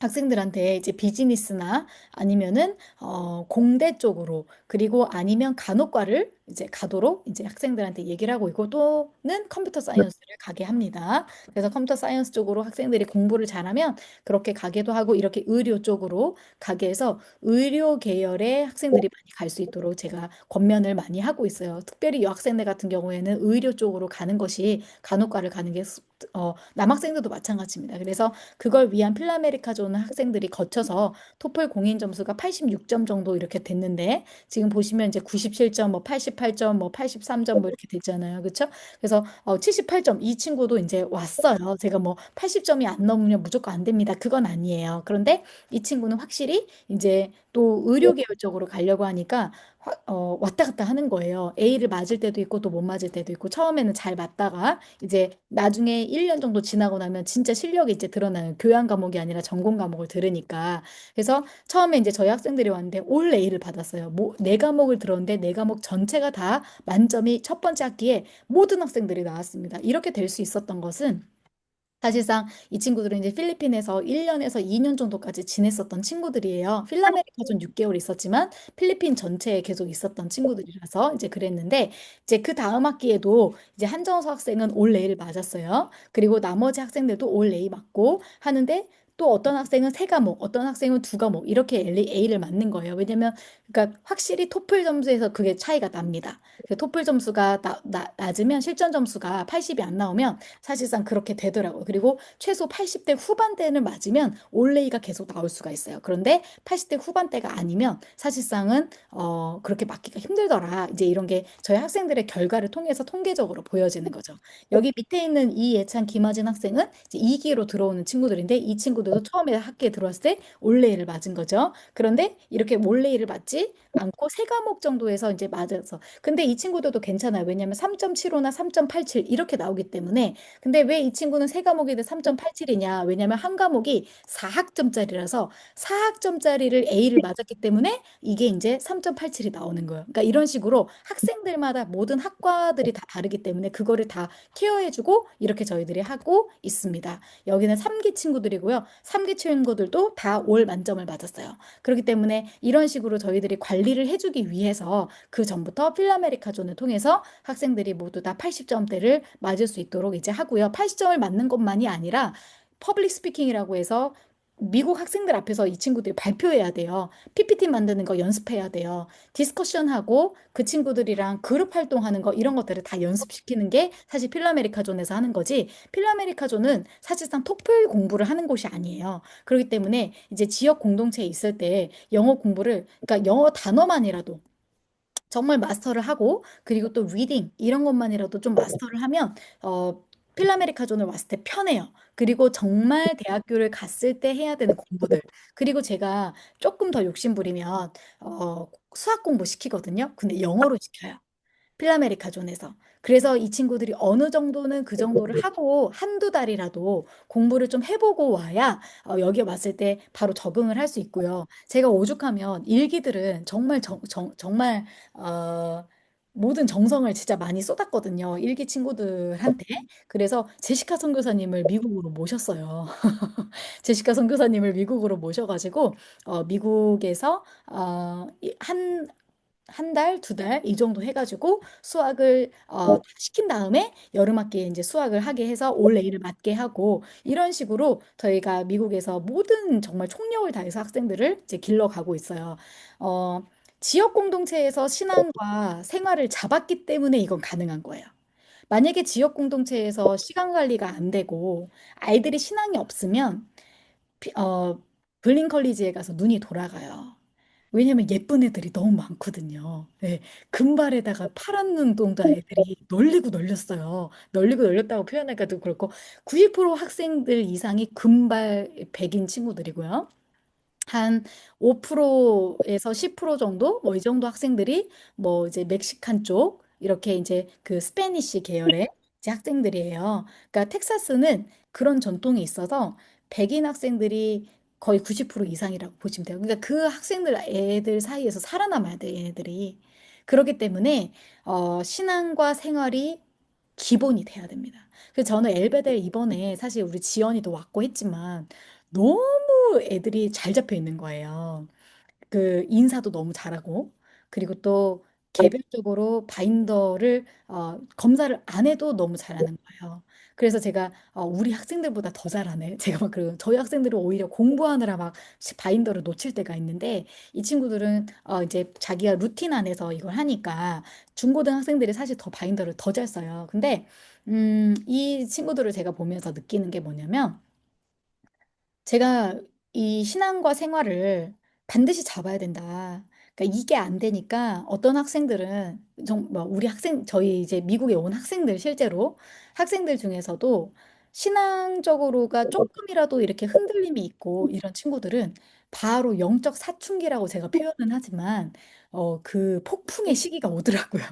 학생들한테 이제 비즈니스나 아니면은 공대 쪽으로 그리고 아니면 간호과를 이제 가도록 이제 학생들한테 얘기를 하고 있고 또는 컴퓨터 사이언스를 가게 합니다. 그래서 컴퓨터 사이언스 쪽으로 학생들이 공부를 잘하면 그렇게 가게도 하고 이렇게 의료 쪽으로 가게 해서 의료 계열의 학생들이 많이 갈 수 있도록 제가 권면을 많이 하고 있어요. 특별히 여학생들 같은 경우에는 의료 쪽으로 가는 것이 간호과를 가는 게 남학생들도 마찬가지입니다. 그래서 그걸 위한 필라메리카 존 학생들이 거쳐서 토플 공인 점수가 86점 정도 이렇게 됐는데 지금 보시면 이제 97점, 뭐 88점, 뭐 83점 뭐 이렇게 됐잖아요. 그렇죠? 그래서 78점 이 친구도 이제 왔어요. 제가 뭐 80점이 안 넘으면 무조건 안 됩니다. 그건 아니에요. 그런데 이 친구는 확실히 이제 또 의료 계열 쪽으로 가려고 하니까 왔다 갔다 하는 거예요. A를 맞을 때도 있고 또 못 맞을 때도 있고 처음에는 잘 맞다가 이제 나중에 1년 정도 지나고 나면 진짜 실력이 이제 드러나요. 교양 과목이 아니라 전공 과목을 들으니까. 그래서 처음에 이제 저희 학생들이 왔는데 올 A를 받았어요. 뭐, 네 과목을 들었는데 네 과목 전체가 다 만점이 첫 번째 학기에 모든 학생들이 나왔습니다. 이렇게 될 수 있었던 것은 사실상 이 친구들은 이제 필리핀에서 1년에서 2년 정도까지 지냈었던 친구들이에요. 필라메리카존 6개월 있었지만 필리핀 전체에 계속 있었던 친구들이라서 이제 그랬는데 이제 그 다음 학기에도 이제 한정서 학생은 올 A를 맞았어요. 그리고 나머지 학생들도 올 A 맞고 하는데 또 어떤 학생은 세 과목, 어떤 학생은 두 과목 이렇게 A를 맞는 거예요. 왜냐면 그러니까 확실히 토플 점수에서 그게 차이가 납니다. 그 토플 점수가 낮으면 실전 점수가 80이 안 나오면 사실상 그렇게 되더라고요. 그리고 최소 80대 후반대를 맞으면 올레이가 계속 나올 수가 있어요. 그런데 80대 후반대가 아니면 사실상은 그렇게 맞기가 힘들더라. 이제 이런 게 저희 학생들의 결과를 통해서 통계적으로 보여지는 거죠. 여기 밑에 있는 이예찬, 김하진 학생은 이제 2기로 들어오는 친구들인데 이 친구들도 처음에 학기에 들어왔을 때 올레이를 맞은 거죠. 그런데 이렇게 올레이를 맞지 않고 세 과목 정도에서 이제 맞아서 근데 이 친구들도 괜찮아요. 왜냐하면 3.75나 3.87 이렇게 나오기 때문에 근데 왜 이 친구는 세 과목인데 3.87이냐? 왜냐면 한 과목이 4학점짜리라서 4학점짜리를 A를 맞았기 때문에 이게 이제 3.87이 나오는 거예요. 그러니까 이런 식으로 학생들마다 모든 학과들이 다 다르기 때문에 그거를 다 케어해주고 이렇게 저희들이 하고 있습니다. 여기는 3기 친구들이고요. 3기 친구들도 다 올 만점을 맞았어요. 그렇기 때문에 이런 식으로 저희들이 관리를 해주기 위해서 그 전부터 필라메리카존을 통해서 학생들이 모두 다 80점대를 맞을 수 있도록 이제 하고요. 80점을 맞는 것만이 아니라 퍼블릭 스피킹이라고 해서 미국 학생들 앞에서 이 친구들이 발표해야 돼요. PPT 만드는 거 연습해야 돼요. 디스커션하고 그 친구들이랑 그룹 활동하는 거 이런 것들을 다 연습시키는 게 사실 필라메리카존에서 하는 거지. 필라메리카존은 사실상 토플 공부를 하는 곳이 아니에요. 그렇기 때문에 이제 지역 공동체에 있을 때 영어 공부를 그러니까 영어 단어만이라도 정말 마스터를 하고 그리고 또 리딩 이런 것만이라도 좀 마스터를 하면 필라메리카존을 왔을 때 편해요. 그리고 정말 대학교를 갔을 때 해야 되는 공부들. 그리고 제가 조금 더 욕심 부리면 수학 공부 시키거든요. 근데 영어로 시켜요. 필라메리카 존에서. 그래서 이 친구들이 어느 정도는 그 정도를 하고 한두 달이라도 공부를 좀 해보고 와야 여기 왔을 때 바로 적응을 할 수 있고요. 제가 오죽하면 일기들은 정말 어, 모든 정성을 진짜 많이 쏟았거든요. 일기 친구들한테. 그래서 제시카 선교사님을 미국으로 모셨어요. 제시카 선교사님을 미국으로 모셔가지고 미국에서 한 달, 두 달 이 정도 해가지고 수학을 다 시킨 다음에 여름 학기에 이제 수학을 하게 해서 올 A를 맞게 하고 이런 식으로 저희가 미국에서 모든 정말 총력을 다해서 학생들을 이제 길러가고 있어요. 어, 지역 공동체에서 신앙과 생활을 잡았기 때문에 이건 가능한 거예요. 만약에 지역 공동체에서 시간 관리가 안 되고 아이들이 신앙이 없으면 피- 어, 블린 컬리지에 가서 눈이 돌아가요. 왜냐면 예쁜 애들이 너무 많거든요. 네, 금발에다가 파란 눈동자 애들이 널리고 널렸어요. 널리고 널렸다고 표현하기도 그렇고 90% 학생들 이상이 금발 백인 친구들이고요. 한 5%에서 10% 정도 뭐 이 정도 학생들이 뭐 이제 멕시칸 쪽 이렇게 이제 그 스페니쉬 계열의 이제 학생들이에요. 그러니까 텍사스는 그런 전통이 있어서 백인 학생들이 거의 90% 이상이라고 보시면 돼요. 그러니까 그 학생들 애들 사이에서 살아남아야 돼, 얘네들이. 그렇기 때문에 신앙과 생활이 기본이 돼야 됩니다. 그래서 저는 엘베델 이번에 사실 우리 지연이도 왔고 했지만 너무 애들이 잘 잡혀 있는 거예요. 그 인사도 너무 잘하고 그리고 또 개별적으로 바인더를 검사를 안 해도 너무 잘하는 거예요. 그래서 제가 우리 학생들보다 더 잘하네. 제가 막 그래요. 저희 학생들은 오히려 공부하느라 막 바인더를 놓칠 때가 있는데 이 친구들은 이제 자기가 루틴 안에서 이걸 하니까 중고등학생들이 사실 더 바인더를 더 잘 써요. 근데 이 친구들을 제가 보면서 느끼는 게 뭐냐면 제가 이 신앙과 생활을 반드시 잡아야 된다. 그러니까 이게 안 되니까 어떤 학생들은 뭐 우리 학생 저희 이제 미국에 온 학생들 실제로 학생들 중에서도 신앙적으로가 조금이라도 이렇게 흔들림이 있고 이런 친구들은 바로 영적 사춘기라고 제가 표현은 하지만 그 폭풍의 시기가 오더라고요.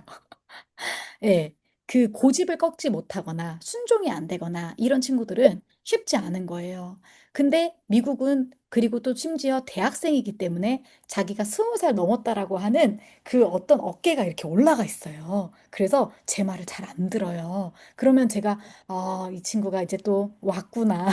예, 그 고집을 꺾지 못하거나 순종이 안 되거나 이런 친구들은 쉽지 않은 거예요. 근데 미국은 그리고 또 심지어 대학생이기 때문에 자기가 20살 넘었다라고 하는 그 어떤 어깨가 이렇게 올라가 있어요. 그래서 제 말을 잘 안 들어요. 그러면 제가 이 친구가 이제 또 왔구나.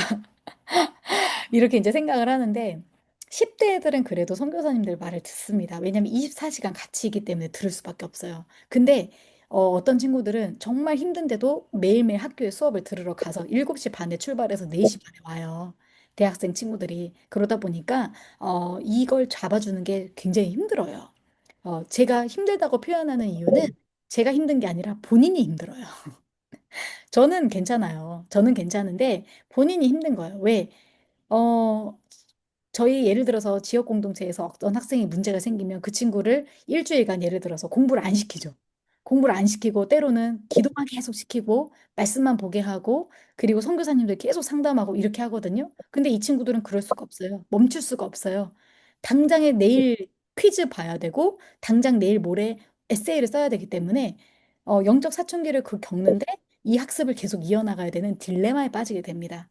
이렇게 이제 생각을 하는데 10대 애들은 그래도 선교사님들 말을 듣습니다. 왜냐면 24시간 같이 있기 때문에 들을 수밖에 없어요. 근데 어떤 친구들은 정말 힘든데도 매일매일 학교에 수업을 들으러 가서 7시 반에 출발해서 4시 반에 와요. 대학생 친구들이. 그러다 보니까 이걸 잡아주는 게 굉장히 힘들어요. 제가 힘들다고 표현하는 이유는 제가 힘든 게 아니라 본인이 힘들어요. 저는 괜찮아요. 저는 괜찮은데 본인이 힘든 거예요. 왜? 어, 저희 예를 들어서 지역 공동체에서 어떤 학생이 문제가 생기면 그 친구를 일주일간 예를 들어서 공부를 안 시키죠. 공부를 안 시키고 때로는 기도만 계속 시키고 말씀만 보게 하고 그리고 선교사님들 계속 상담하고 이렇게 하거든요. 근데 이 친구들은 그럴 수가 없어요. 멈출 수가 없어요. 당장에 내일 퀴즈 봐야 되고 당장 내일 모레 에세이를 써야 되기 때문에 영적 사춘기를 겪는데 이 학습을 계속 이어나가야 되는 딜레마에 빠지게 됩니다.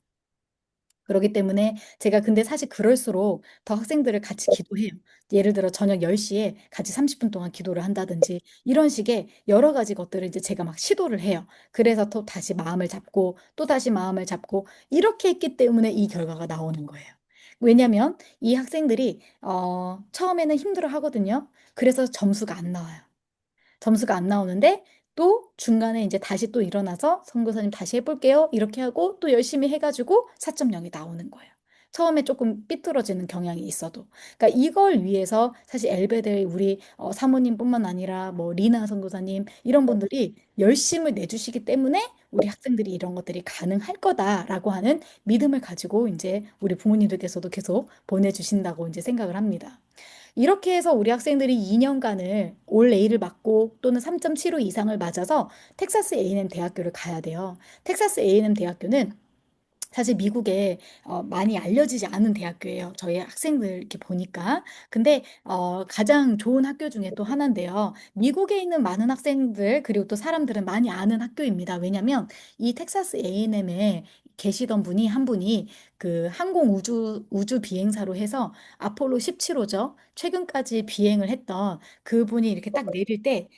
그렇기 때문에 제가 근데 사실 그럴수록 더 학생들을 같이 기도해요. 예를 들어 저녁 10시에 같이 30분 동안 기도를 한다든지 이런 식의 여러 가지 것들을 이제 제가 막 시도를 해요. 그래서 또 다시 마음을 잡고 또 다시 마음을 잡고 이렇게 했기 때문에 이 결과가 나오는 거예요. 왜냐면 이 학생들이 처음에는 힘들어 하거든요. 그래서 점수가 안 나와요. 점수가 안 나오는데 또 중간에 이제 다시 또 일어나서 선교사님 다시 해볼게요. 이렇게 하고 또 열심히 해가지고 4.0이 나오는 거예요. 처음에 조금 삐뚤어지는 경향이 있어도. 그러니까 이걸 위해서 사실 엘베델 우리 사모님뿐만 아니라 뭐 리나 선교사님 이런 분들이 열심을 내주시기 때문에 우리 학생들이 이런 것들이 가능할 거다라고 하는 믿음을 가지고 이제 우리 부모님들께서도 계속 보내주신다고 이제 생각을 합니다. 이렇게 해서 우리 학생들이 2년간을 올 A를 맞고 또는 3.75 이상을 맞아서 텍사스 A&M 대학교를 가야 돼요. 텍사스 A&M 대학교는 사실 미국에 많이 알려지지 않은 대학교예요. 저희 학생들 이렇게 보니까. 근데 가장 좋은 학교 중에 또 하나인데요. 미국에 있는 많은 학생들 그리고 또 사람들은 많이 아는 학교입니다. 왜냐하면 이 텍사스 A&M에 계시던 분이 한 분이 그 항공 우주 비행사로 해서 아폴로 17호죠. 최근까지 비행을 했던 그분이 이렇게 딱 내릴 때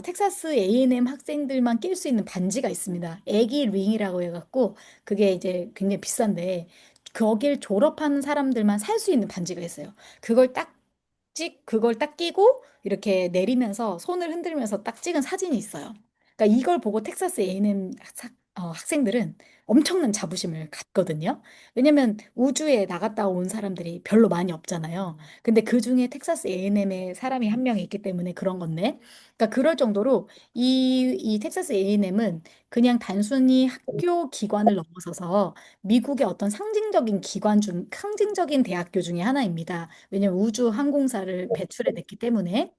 텍사스 A&M 학생들만 낄 수 있는 반지가 있습니다. 애기 링이라고 해갖고 그게 이제 굉장히 비싼데 거길 졸업한 사람들만 살 수 있는 반지가 있어요. 그걸 딱 끼고 이렇게 내리면서 손을 흔들면서 딱 찍은 사진이 있어요. 그러니까 이걸 보고 텍사스 A&M 학생들은 엄청난 자부심을 갖거든요. 왜냐면 우주에 나갔다 온 사람들이 별로 많이 없잖아요. 근데 그 중에 텍사스 A&M에 사람이 한 명이 있기 때문에 그런 건데. 그러니까 그럴 정도로 이 텍사스 A&M은 그냥 단순히 학교 기관을 넘어서서 미국의 어떤 상징적인 대학교 중에 하나입니다. 왜냐면 우주 항공사를 배출해냈기 때문에.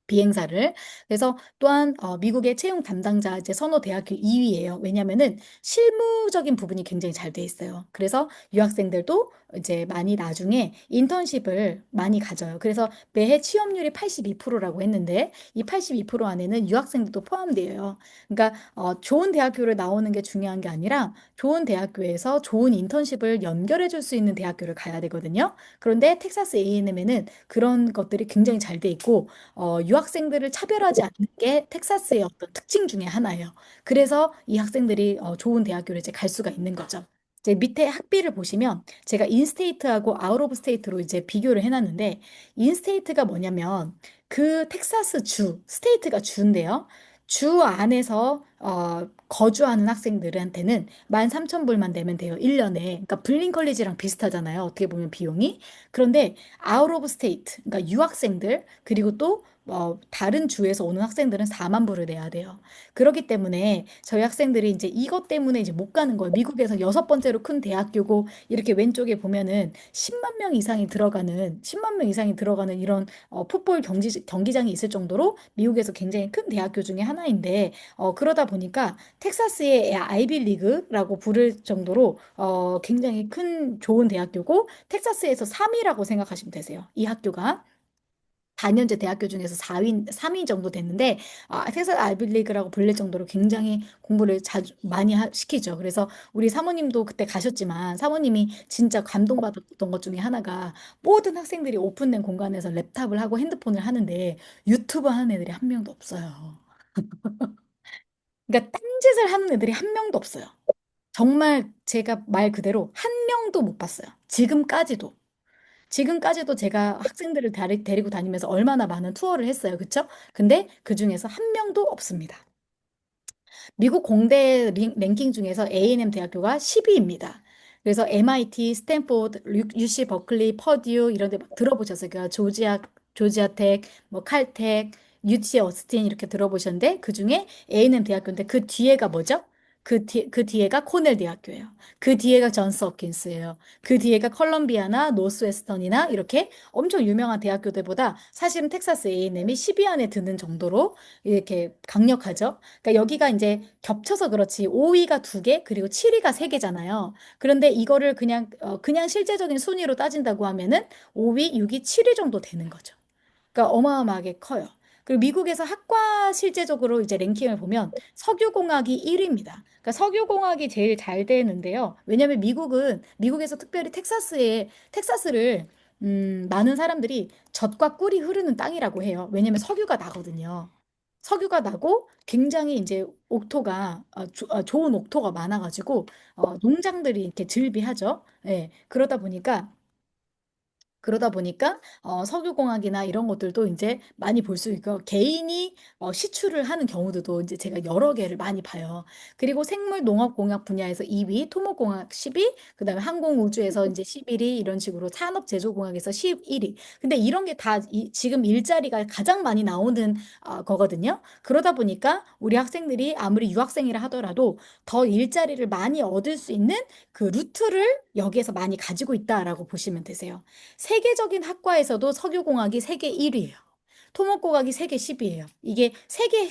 비행사를. 그래서 또한 미국의 채용 담당자 이제 선호 대학교 2위예요. 왜냐면은 실무적인 부분이 굉장히 잘 돼 있어요. 그래서 유학생들도 이제 많이 나중에 인턴십을 많이 가져요. 그래서 매해 취업률이 82%라고 했는데 이 82% 안에는 유학생들도 포함돼요. 그러니까 좋은 대학교를 나오는 게 중요한 게 아니라 좋은 대학교에서 좋은 인턴십을 연결해 줄 수 있는 대학교를 가야 되거든요. 그런데 텍사스 A&M에는 그런 것들이 굉장히 잘 돼 있고 유학생들을 차별하지 않는 게 텍사스의 어떤 특징 중에 하나예요. 그래서 이 학생들이 좋은 대학교를 이제 갈 수가 있는 거죠. 이제 밑에 학비를 보시면 제가 인스테이트하고 아웃 오브 스테이트로 이제 비교를 해놨는데 인스테이트가 뭐냐면 그 텍사스 스테이트가 주인데요. 주 안에서 거주하는 학생들한테는 13,000불만 내면 돼요. 1년에. 그러니까 블린 컬리지랑 비슷하잖아요. 어떻게 보면 비용이. 그런데 아웃 오브 스테이트, 그러니까 유학생들 그리고 또 다른 주에서 오는 학생들은 4만 불을 내야 돼요. 그렇기 때문에 저희 학생들이 이제 이것 때문에 이제 못 가는 거예요. 미국에서 여섯 번째로 큰 대학교고 이렇게 왼쪽에 보면은 10만 명 이상이 들어가는 이런 풋볼 경기장이 있을 정도로 미국에서 굉장히 큰 대학교 중에 하나인데 그러다 보니까 텍사스의 아이비리그라고 부를 정도로 굉장히 큰 좋은 대학교고 텍사스에서 3위라고 생각하시면 되세요. 이 학교가. 4년제 대학교 중에서 4위, 3위 정도 됐는데, 텍사스 아이비리그라고 불릴 정도로 굉장히 공부를 자주 많이 시키죠. 그래서 우리 사모님도 그때 가셨지만, 사모님이 진짜 감동받았던 것 중에 하나가 모든 학생들이 오픈된 공간에서 랩탑을 하고 핸드폰을 하는데 유튜브 하는 애들이 한 명도 없어요. 그러니까 딴짓을 하는 애들이 한 명도 없어요. 정말 제가 말 그대로 한 명도 못 봤어요. 지금까지도. 지금까지도 제가 학생들을 데리고 다니면서 얼마나 많은 투어를 했어요. 그쵸? 근데 그 중에서 한 명도 없습니다. 미국 공대 랭킹 중에서 A&M 대학교가 10위입니다. 그래서 MIT, 스탠포드, UC 버클리, 퍼듀 이런 데 막 들어보셨어요. 그러니까 조지아텍, 뭐 칼텍, UT 어스틴 이렇게 들어보셨는데 그 중에 A&M 대학교인데 그 뒤에가 뭐죠? 그 뒤에가 코넬 대학교예요. 그 뒤에가 존스 홉킨스예요. 그 뒤에가 컬럼비아나 노스웨스턴이나 이렇게 엄청 유명한 대학교들보다 사실은 텍사스 A&M이 10위 안에 드는 정도로 이렇게 강력하죠. 그러니까 여기가 이제 겹쳐서 그렇지 5위가 두 개, 그리고 7위가 세 개잖아요. 그런데 이거를 그냥 실제적인 순위로 따진다고 하면은 5위, 6위, 7위 정도 되는 거죠. 그러니까 어마어마하게 커요. 그리고 미국에서 학과 실제적으로 이제 랭킹을 보면 석유공학이 1위입니다. 그러니까 석유공학이 제일 잘 되는데요. 왜냐하면 미국에서 특별히 텍사스를 많은 사람들이 젖과 꿀이 흐르는 땅이라고 해요. 왜냐하면 석유가 나거든요. 석유가 나고 굉장히 이제 좋은 옥토가 많아가지고 농장들이 이렇게 즐비하죠. 예, 그러다 보니까 석유공학이나 이런 것들도 이제 많이 볼 수 있고 개인이 시추를 하는 경우도 이제 제가 여러 개를 많이 봐요. 그리고 생물농업공학 분야에서 2위, 토목공학 10위, 그다음에 항공우주에서 이제 11위 이런 식으로 산업제조공학에서 11위. 근데 이런 게 다 지금 일자리가 가장 많이 나오는 거거든요. 그러다 보니까 우리 학생들이 아무리 유학생이라 하더라도 더 일자리를 많이 얻을 수 있는 그 루트를 여기에서 많이 가지고 있다라고 보시면 되세요. 세계적인 학과에서도 석유공학이 세계 1위예요. 토목공학이 세계 10위예요. 이게 세계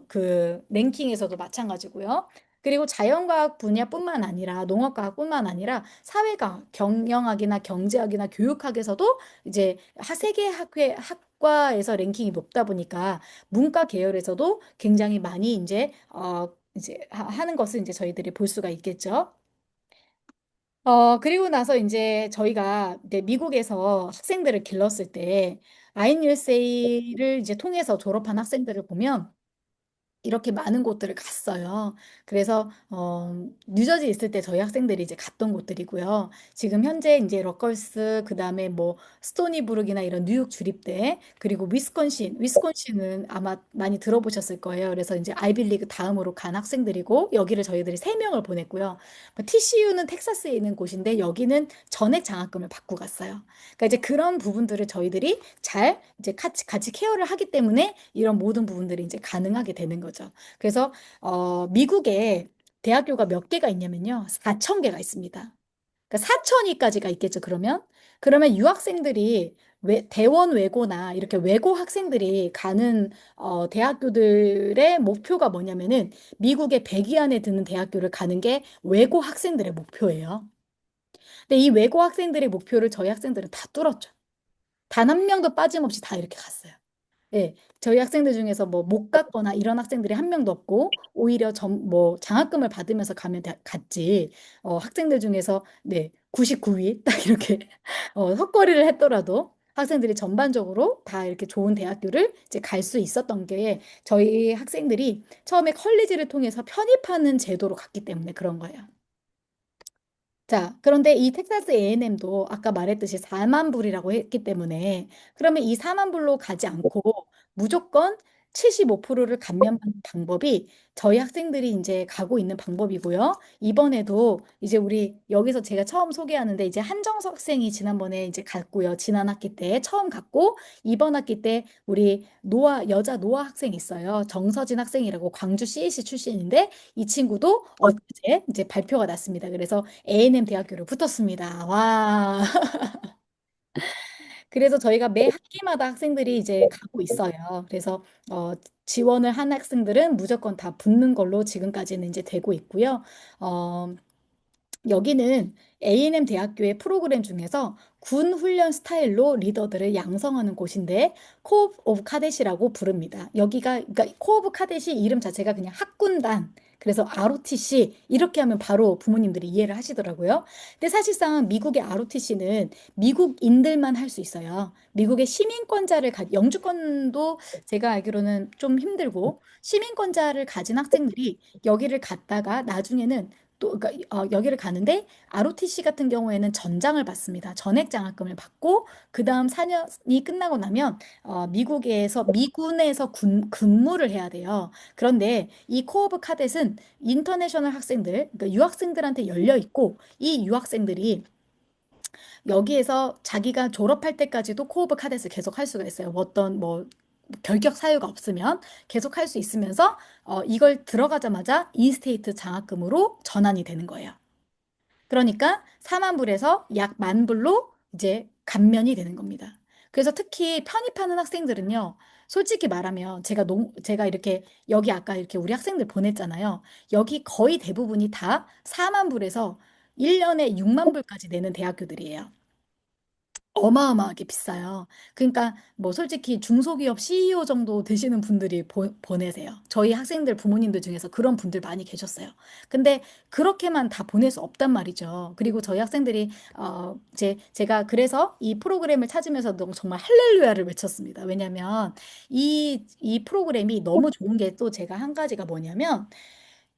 그 랭킹에서도 마찬가지고요. 그리고 자연과학 분야뿐만 아니라 농업과학뿐만 아니라 사회과학, 경영학이나 경제학이나 교육학에서도 이제 세계 학과에서 랭킹이 높다 보니까 문과 계열에서도 굉장히 많이 이제 하는 것을 이제 저희들이 볼 수가 있겠죠. 그리고 나서 이제 저희가 이제 미국에서 학생들을 길렀을 때 INUSA를 이제 통해서 졸업한 학생들을 보면 이렇게 많은 곳들을 갔어요. 그래서 뉴저지 있을 때 저희 학생들이 이제 갔던 곳들이고요. 지금 현재 이제 러컬스 그다음에 뭐 스토니브룩이나 이런 뉴욕 주립대 그리고 위스콘신은 아마 많이 들어보셨을 거예요. 그래서 이제 아이빌리그 다음으로 간 학생들이고 여기를 저희들이 세 명을 보냈고요. TCU는 텍사스에 있는 곳인데 여기는 전액 장학금을 받고 갔어요. 그러니까 이제 그런 부분들을 저희들이 잘 이제 같이 케어를 하기 때문에 이런 모든 부분들이 이제 가능하게 되는 거죠. 그래서 미국에 대학교가 몇 개가 있냐면요. 4천 개가 있습니다. 그러니까 4천위까지가 있겠죠, 그러면 유학생들이 대원 외고나 이렇게 외고 학생들이 가는 대학교들의 목표가 뭐냐면은 미국의 100위 안에 드는 대학교를 가는 게 외고 학생들의 목표예요. 근데 이 외고 학생들의 목표를 저희 학생들은 다 뚫었죠. 단 한 명도 빠짐없이 다 이렇게 갔어요. 예, 저희 학생들 중에서 뭐 못 갔거나 이런 학생들이 한 명도 없고 오히려 뭐 장학금을 받으면서 갔지. 학생들 중에서 네 99위 딱 이렇게 헛거리를 했더라도 학생들이 전반적으로 다 이렇게 좋은 대학교를 이제 갈 수 있었던 게 저희 학생들이 처음에 컬리지를 통해서 편입하는 제도로 갔기 때문에 그런 거예요. 자, 그런데 이 텍사스 A&M도 아까 말했듯이 4만 불이라고 했기 때문에 그러면 이 4만 불로 가지 않고 무조건 75%를 감면받는 방법이 저희 학생들이 이제 가고 있는 방법이고요. 이번에도 이제 우리 여기서 제가 처음 소개하는데 이제 한정석 학생이 지난번에 이제 갔고요. 지난 학기 때 처음 갔고 이번 학기 때 우리 여자 노아 학생 있어요. 정서진 학생이라고 광주 CAC 출신인데 이 친구도 어제 이제 발표가 났습니다. 그래서 A&M 대학교를 붙었습니다. 와. 그래서 저희가 매 학기마다 학생들이 이제 가고 있어요. 그래서 어, 지원을 한 학생들은 무조건 다 붙는 걸로 지금까지는 이제 되고 있고요. 어, 여기는 A&M 대학교의 프로그램 중에서 군 훈련 스타일로 리더들을 양성하는 곳인데 코업 오브 카데시라고 부릅니다. 여기가 그러니까 코업 오브 카데시 이름 자체가 그냥 학군단 그래서 ROTC 이렇게 하면 바로 부모님들이 이해를 하시더라고요. 근데 사실상 미국의 ROTC는 미국인들만 할 수 있어요. 미국의 영주권도 제가 알기로는 좀 힘들고 시민권자를 가진 학생들이 여기를 갔다가 나중에는 또 그러니까 여기를 가는데 ROTC 같은 경우에는 전장을 받습니다. 전액 장학금을 받고 그다음 4년이 끝나고 나면 미국에서 미군에서 근무를 해야 돼요. 그런데 이 코어브 카뎃은 인터내셔널 학생들, 그러니까 유학생들한테 열려 있고 이 유학생들이 여기에서 자기가 졸업할 때까지도 코어브 카뎃을 계속 할 수가 있어요. 어떤 뭐 결격 사유가 없으면 계속 할 수 있으면서 이걸 들어가자마자 인스테이트 장학금으로 전환이 되는 거예요. 그러니까 4만 불에서 약 만 불로 이제 감면이 되는 겁니다. 그래서 특히 편입하는 학생들은요, 솔직히 말하면 제가 이렇게 여기 아까 이렇게 우리 학생들 보냈잖아요. 여기 거의 대부분이 다 4만 불에서 1년에 6만 불까지 내는 대학교들이에요. 어마어마하게 비싸요. 그러니까 뭐 솔직히 중소기업 CEO 정도 되시는 분들이 보내세요. 저희 학생들 부모님들 중에서 그런 분들 많이 계셨어요. 근데 그렇게만 다 보낼 수 없단 말이죠. 그리고 저희 학생들이 제가 그래서 이 프로그램을 찾으면서 정말 할렐루야를 외쳤습니다. 왜냐면 이 프로그램이 너무 좋은 게 또 제가 한 가지가 뭐냐면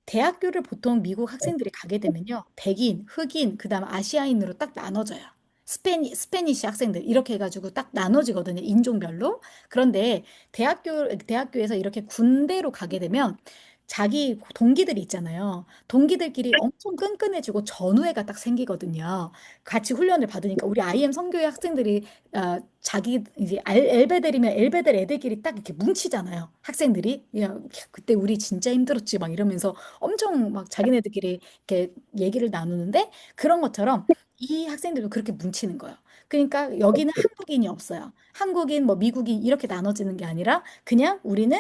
대학교를 보통 미국 학생들이 가게 되면요. 백인, 흑인, 그다음 아시아인으로 딱 나눠져요. 스페니시 학생들 이렇게 해가지고 딱 나눠지거든요. 인종별로. 그런데 대학교에서 이렇게 군대로 가게 되면 자기 동기들이 있잖아요. 동기들끼리 엄청 끈끈해지고 전우애가 딱 생기거든요. 같이 훈련을 받으니까 우리 IM 성교회 학생들이 자기 이제 엘베델이면 엘베델 애들끼리 딱 이렇게 뭉치잖아요. 학생들이 야, 그때 우리 진짜 힘들었지 막 이러면서 엄청 막 자기네들끼리 이렇게 얘기를 나누는데 그런 것처럼 이 학생들도 그렇게 뭉치는 거예요. 그러니까 여기는 한국인이 없어요. 한국인, 뭐 미국인 이렇게 나눠지는 게 아니라 그냥 우리는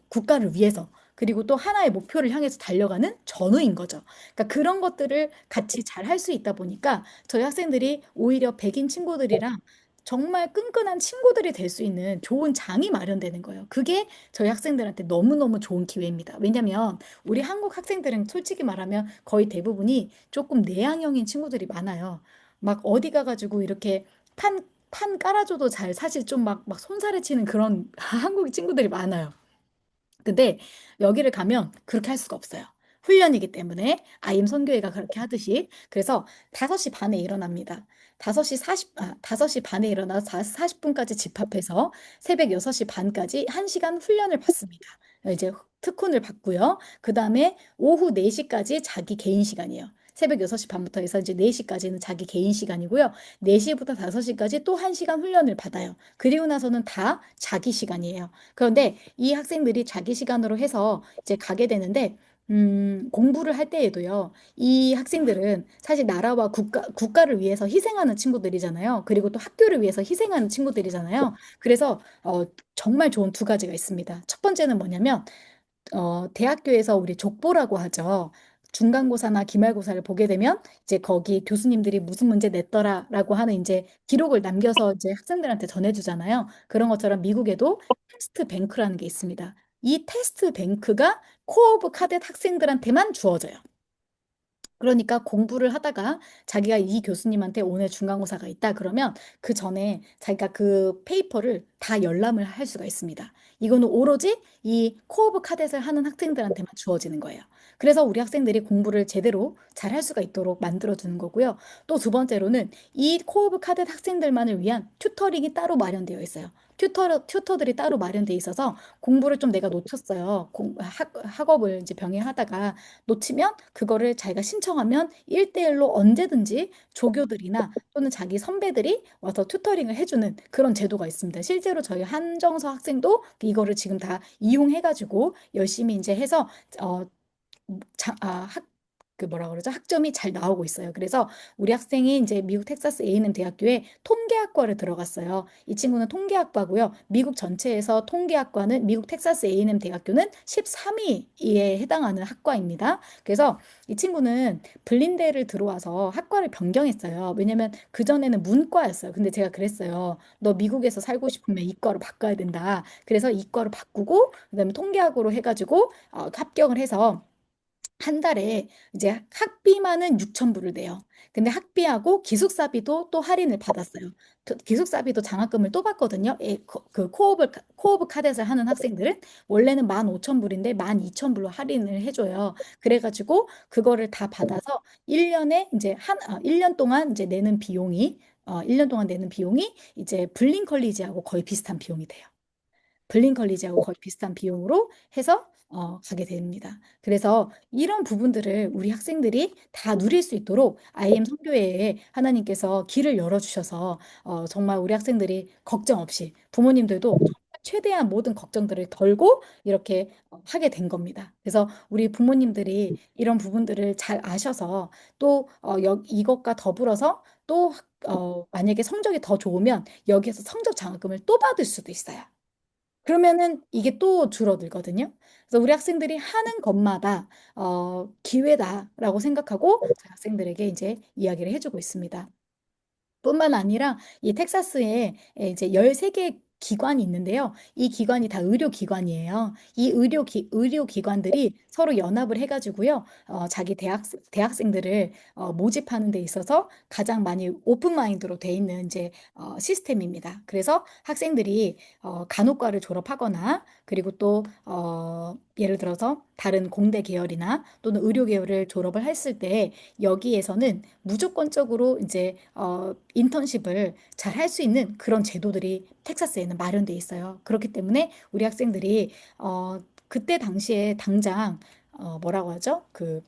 국가를 위해서 그리고 또 하나의 목표를 향해서 달려가는 전우인 거죠. 그러니까 그런 것들을 같이 잘 할 수 있다 보니까 저희 학생들이 오히려 백인 친구들이랑 정말 끈끈한 친구들이 될 수 있는 좋은 장이 마련되는 거예요. 그게 저희 학생들한테 너무너무 좋은 기회입니다. 왜냐면 우리 한국 학생들은 솔직히 말하면 거의 대부분이 조금 내향형인 친구들이 많아요. 막 어디 가가지고 이렇게 판 깔아줘도 잘 사실 좀 막 손살에 치는 그런 한국 친구들이 많아요. 근데 여기를 가면 그렇게 할 수가 없어요. 훈련이기 때문에 아임 선교회가 그렇게 하듯이 그래서 5시 반에 일어납니다. 5시 반에 일어나서 40분까지 집합해서 새벽 6시 반까지 1시간 훈련을 받습니다. 이제 특훈을 받고요. 그다음에 오후 4시까지 자기 개인 시간이에요. 새벽 6시 반부터 해서 이제 4시까지는 자기 개인 시간이고요. 4시부터 5시까지 또 1시간 훈련을 받아요. 그리고 나서는 다 자기 시간이에요. 그런데 이 학생들이 자기 시간으로 해서 이제 가게 되는데, 공부를 할 때에도요, 이 학생들은 사실 나라와 국가를 위해서 희생하는 친구들이잖아요. 그리고 또 학교를 위해서 희생하는 친구들이잖아요. 그래서, 정말 좋은 두 가지가 있습니다. 첫 번째는 뭐냐면, 대학교에서 우리 족보라고 하죠. 중간고사나 기말고사를 보게 되면 이제 거기 교수님들이 무슨 문제 냈더라라고 하는 이제 기록을 남겨서 이제 학생들한테 전해주잖아요. 그런 것처럼 미국에도 테스트 뱅크라는 게 있습니다. 이 테스트 뱅크가 코어 오브 카뎃 학생들한테만 주어져요. 그러니까 공부를 하다가 자기가 이 교수님한테 오늘 중간고사가 있다 그러면 그 전에 자기가 그 페이퍼를 다 열람을 할 수가 있습니다. 이거는 오로지 이 코어브 카댓을 하는 학생들한테만 주어지는 거예요. 그래서 우리 학생들이 공부를 제대로 잘 할 수가 있도록 만들어주는 거고요. 또 두 번째로는 이 코어브 카댓 학생들만을 위한 튜터링이 따로 마련되어 있어요. 튜터들이 따로 마련되어 있어서 공부를 좀 내가 놓쳤어요. 학업을 이제 병행하다가 놓치면 그거를 자기가 신청하면 1대1로 언제든지 조교들이나 또는 자기 선배들이 와서 튜터링을 해주는 그런 제도가 있습니다. 실제로 저희 한정서 학생도 이거를 지금 다 이용해가지고 열심히 이제 해서 어, 그 뭐라 그러죠? 학점이 잘 나오고 있어요. 그래서 우리 학생이 이제 미국 텍사스 A&M 대학교에 통계학과를 들어갔어요. 이 친구는 통계학과고요. 미국 전체에서 통계학과는 미국 텍사스 A&M 대학교는 13위에 해당하는 학과입니다. 그래서 이 친구는 블린대를 들어와서 학과를 변경했어요. 왜냐면 그전에는 문과였어요. 근데 제가 그랬어요. 너 미국에서 살고 싶으면 이과로 바꿔야 된다. 그래서 이과로 바꾸고 그다음에 통계학으로 해가지고 합격을 해서 한 달에 이제 학비만은 6,000불을 내요. 근데 학비하고 기숙사비도 또 할인을 받았어요. 기숙사비도 장학금을 또 받거든요. 그 코오브 카댓을 하는 학생들은 원래는 15,000불인데 12,000불로 할인을 해줘요. 그래가지고 그거를 다 받아서 1년에 이제 1년 동안 이제 내는 비용이 1년 동안 내는 비용이 이제 블린 컬리지하고 거의 비슷한 비용이 돼요. 블린 컬리지하고 거의 비슷한 비용으로 해서 가게 됩니다. 그래서 이런 부분들을 우리 학생들이 다 누릴 수 있도록 IM 선교회에 하나님께서 길을 열어주셔서 정말 우리 학생들이 걱정 없이 부모님들도 정말 최대한 모든 걱정들을 덜고 이렇게 하게 된 겁니다. 그래서 우리 부모님들이 이런 부분들을 잘 아셔서 또 이것과 더불어서 또 만약에 성적이 더 좋으면 여기에서 성적 장학금을 또 받을 수도 있어요. 그러면은 이게 또 줄어들거든요. 그래서 우리 학생들이 하는 것마다 기회다라고 생각하고 저희 학생들에게 이제 이야기를 해주고 있습니다. 뿐만 아니라 이 텍사스에 이제 13개 기관이 있는데요. 이 기관이 다 의료 기관이에요. 이 의료 기관들이 서로 연합을 해가지고요. 자기 대학생들을 모집하는 데 있어서 가장 많이 오픈 마인드로 돼 있는 이제 시스템입니다. 그래서 학생들이 간호과를 졸업하거나 그리고 또 예를 들어서 다른 공대 계열이나 또는 의료 계열을 졸업을 했을 때 여기에서는 무조건적으로 이제 인턴십을 잘 할 수 있는 그런 제도들이 텍사스에는 마련돼 있어요. 그렇기 때문에 우리 학생들이 그때 당시에 당장 뭐라고 하죠? 그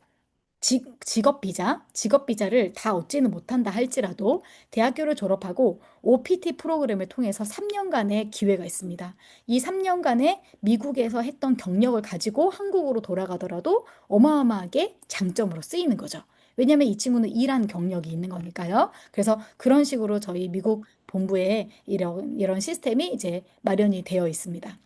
직업 비자를 다 얻지는 못한다 할지라도 대학교를 졸업하고 OPT 프로그램을 통해서 3년간의 기회가 있습니다. 이 3년간의 미국에서 했던 경력을 가지고 한국으로 돌아가더라도 어마어마하게 장점으로 쓰이는 거죠. 왜냐하면 이 친구는 일한 경력이 있는 거니까요. 그래서 그런 식으로 저희 미국 본부에 이런 시스템이 이제 마련이 되어 있습니다.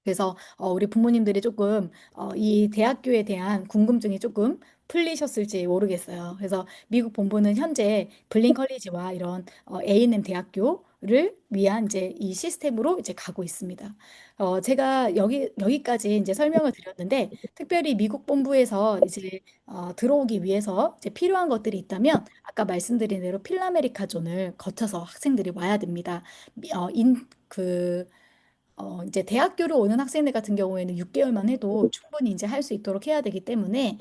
그래서 우리 부모님들이 조금 이 대학교에 대한 궁금증이 조금 풀리셨을지 모르겠어요. 그래서 미국 본부는 현재 블린 컬리지와 이런 A&M 대학교를 위한 이제 이 시스템으로 이제 가고 있습니다. 제가 여기까지 이제 설명을 드렸는데 특별히 미국 본부에서 이제 들어오기 위해서 이제 필요한 것들이 있다면 아까 말씀드린 대로 필라메리카존을 거쳐서 학생들이 와야 됩니다. 미- 어, 인, 그 이제 대학교를 오는 학생들 같은 경우에는 6개월만 해도 충분히 이제 할 수 있도록 해야 되기 때문에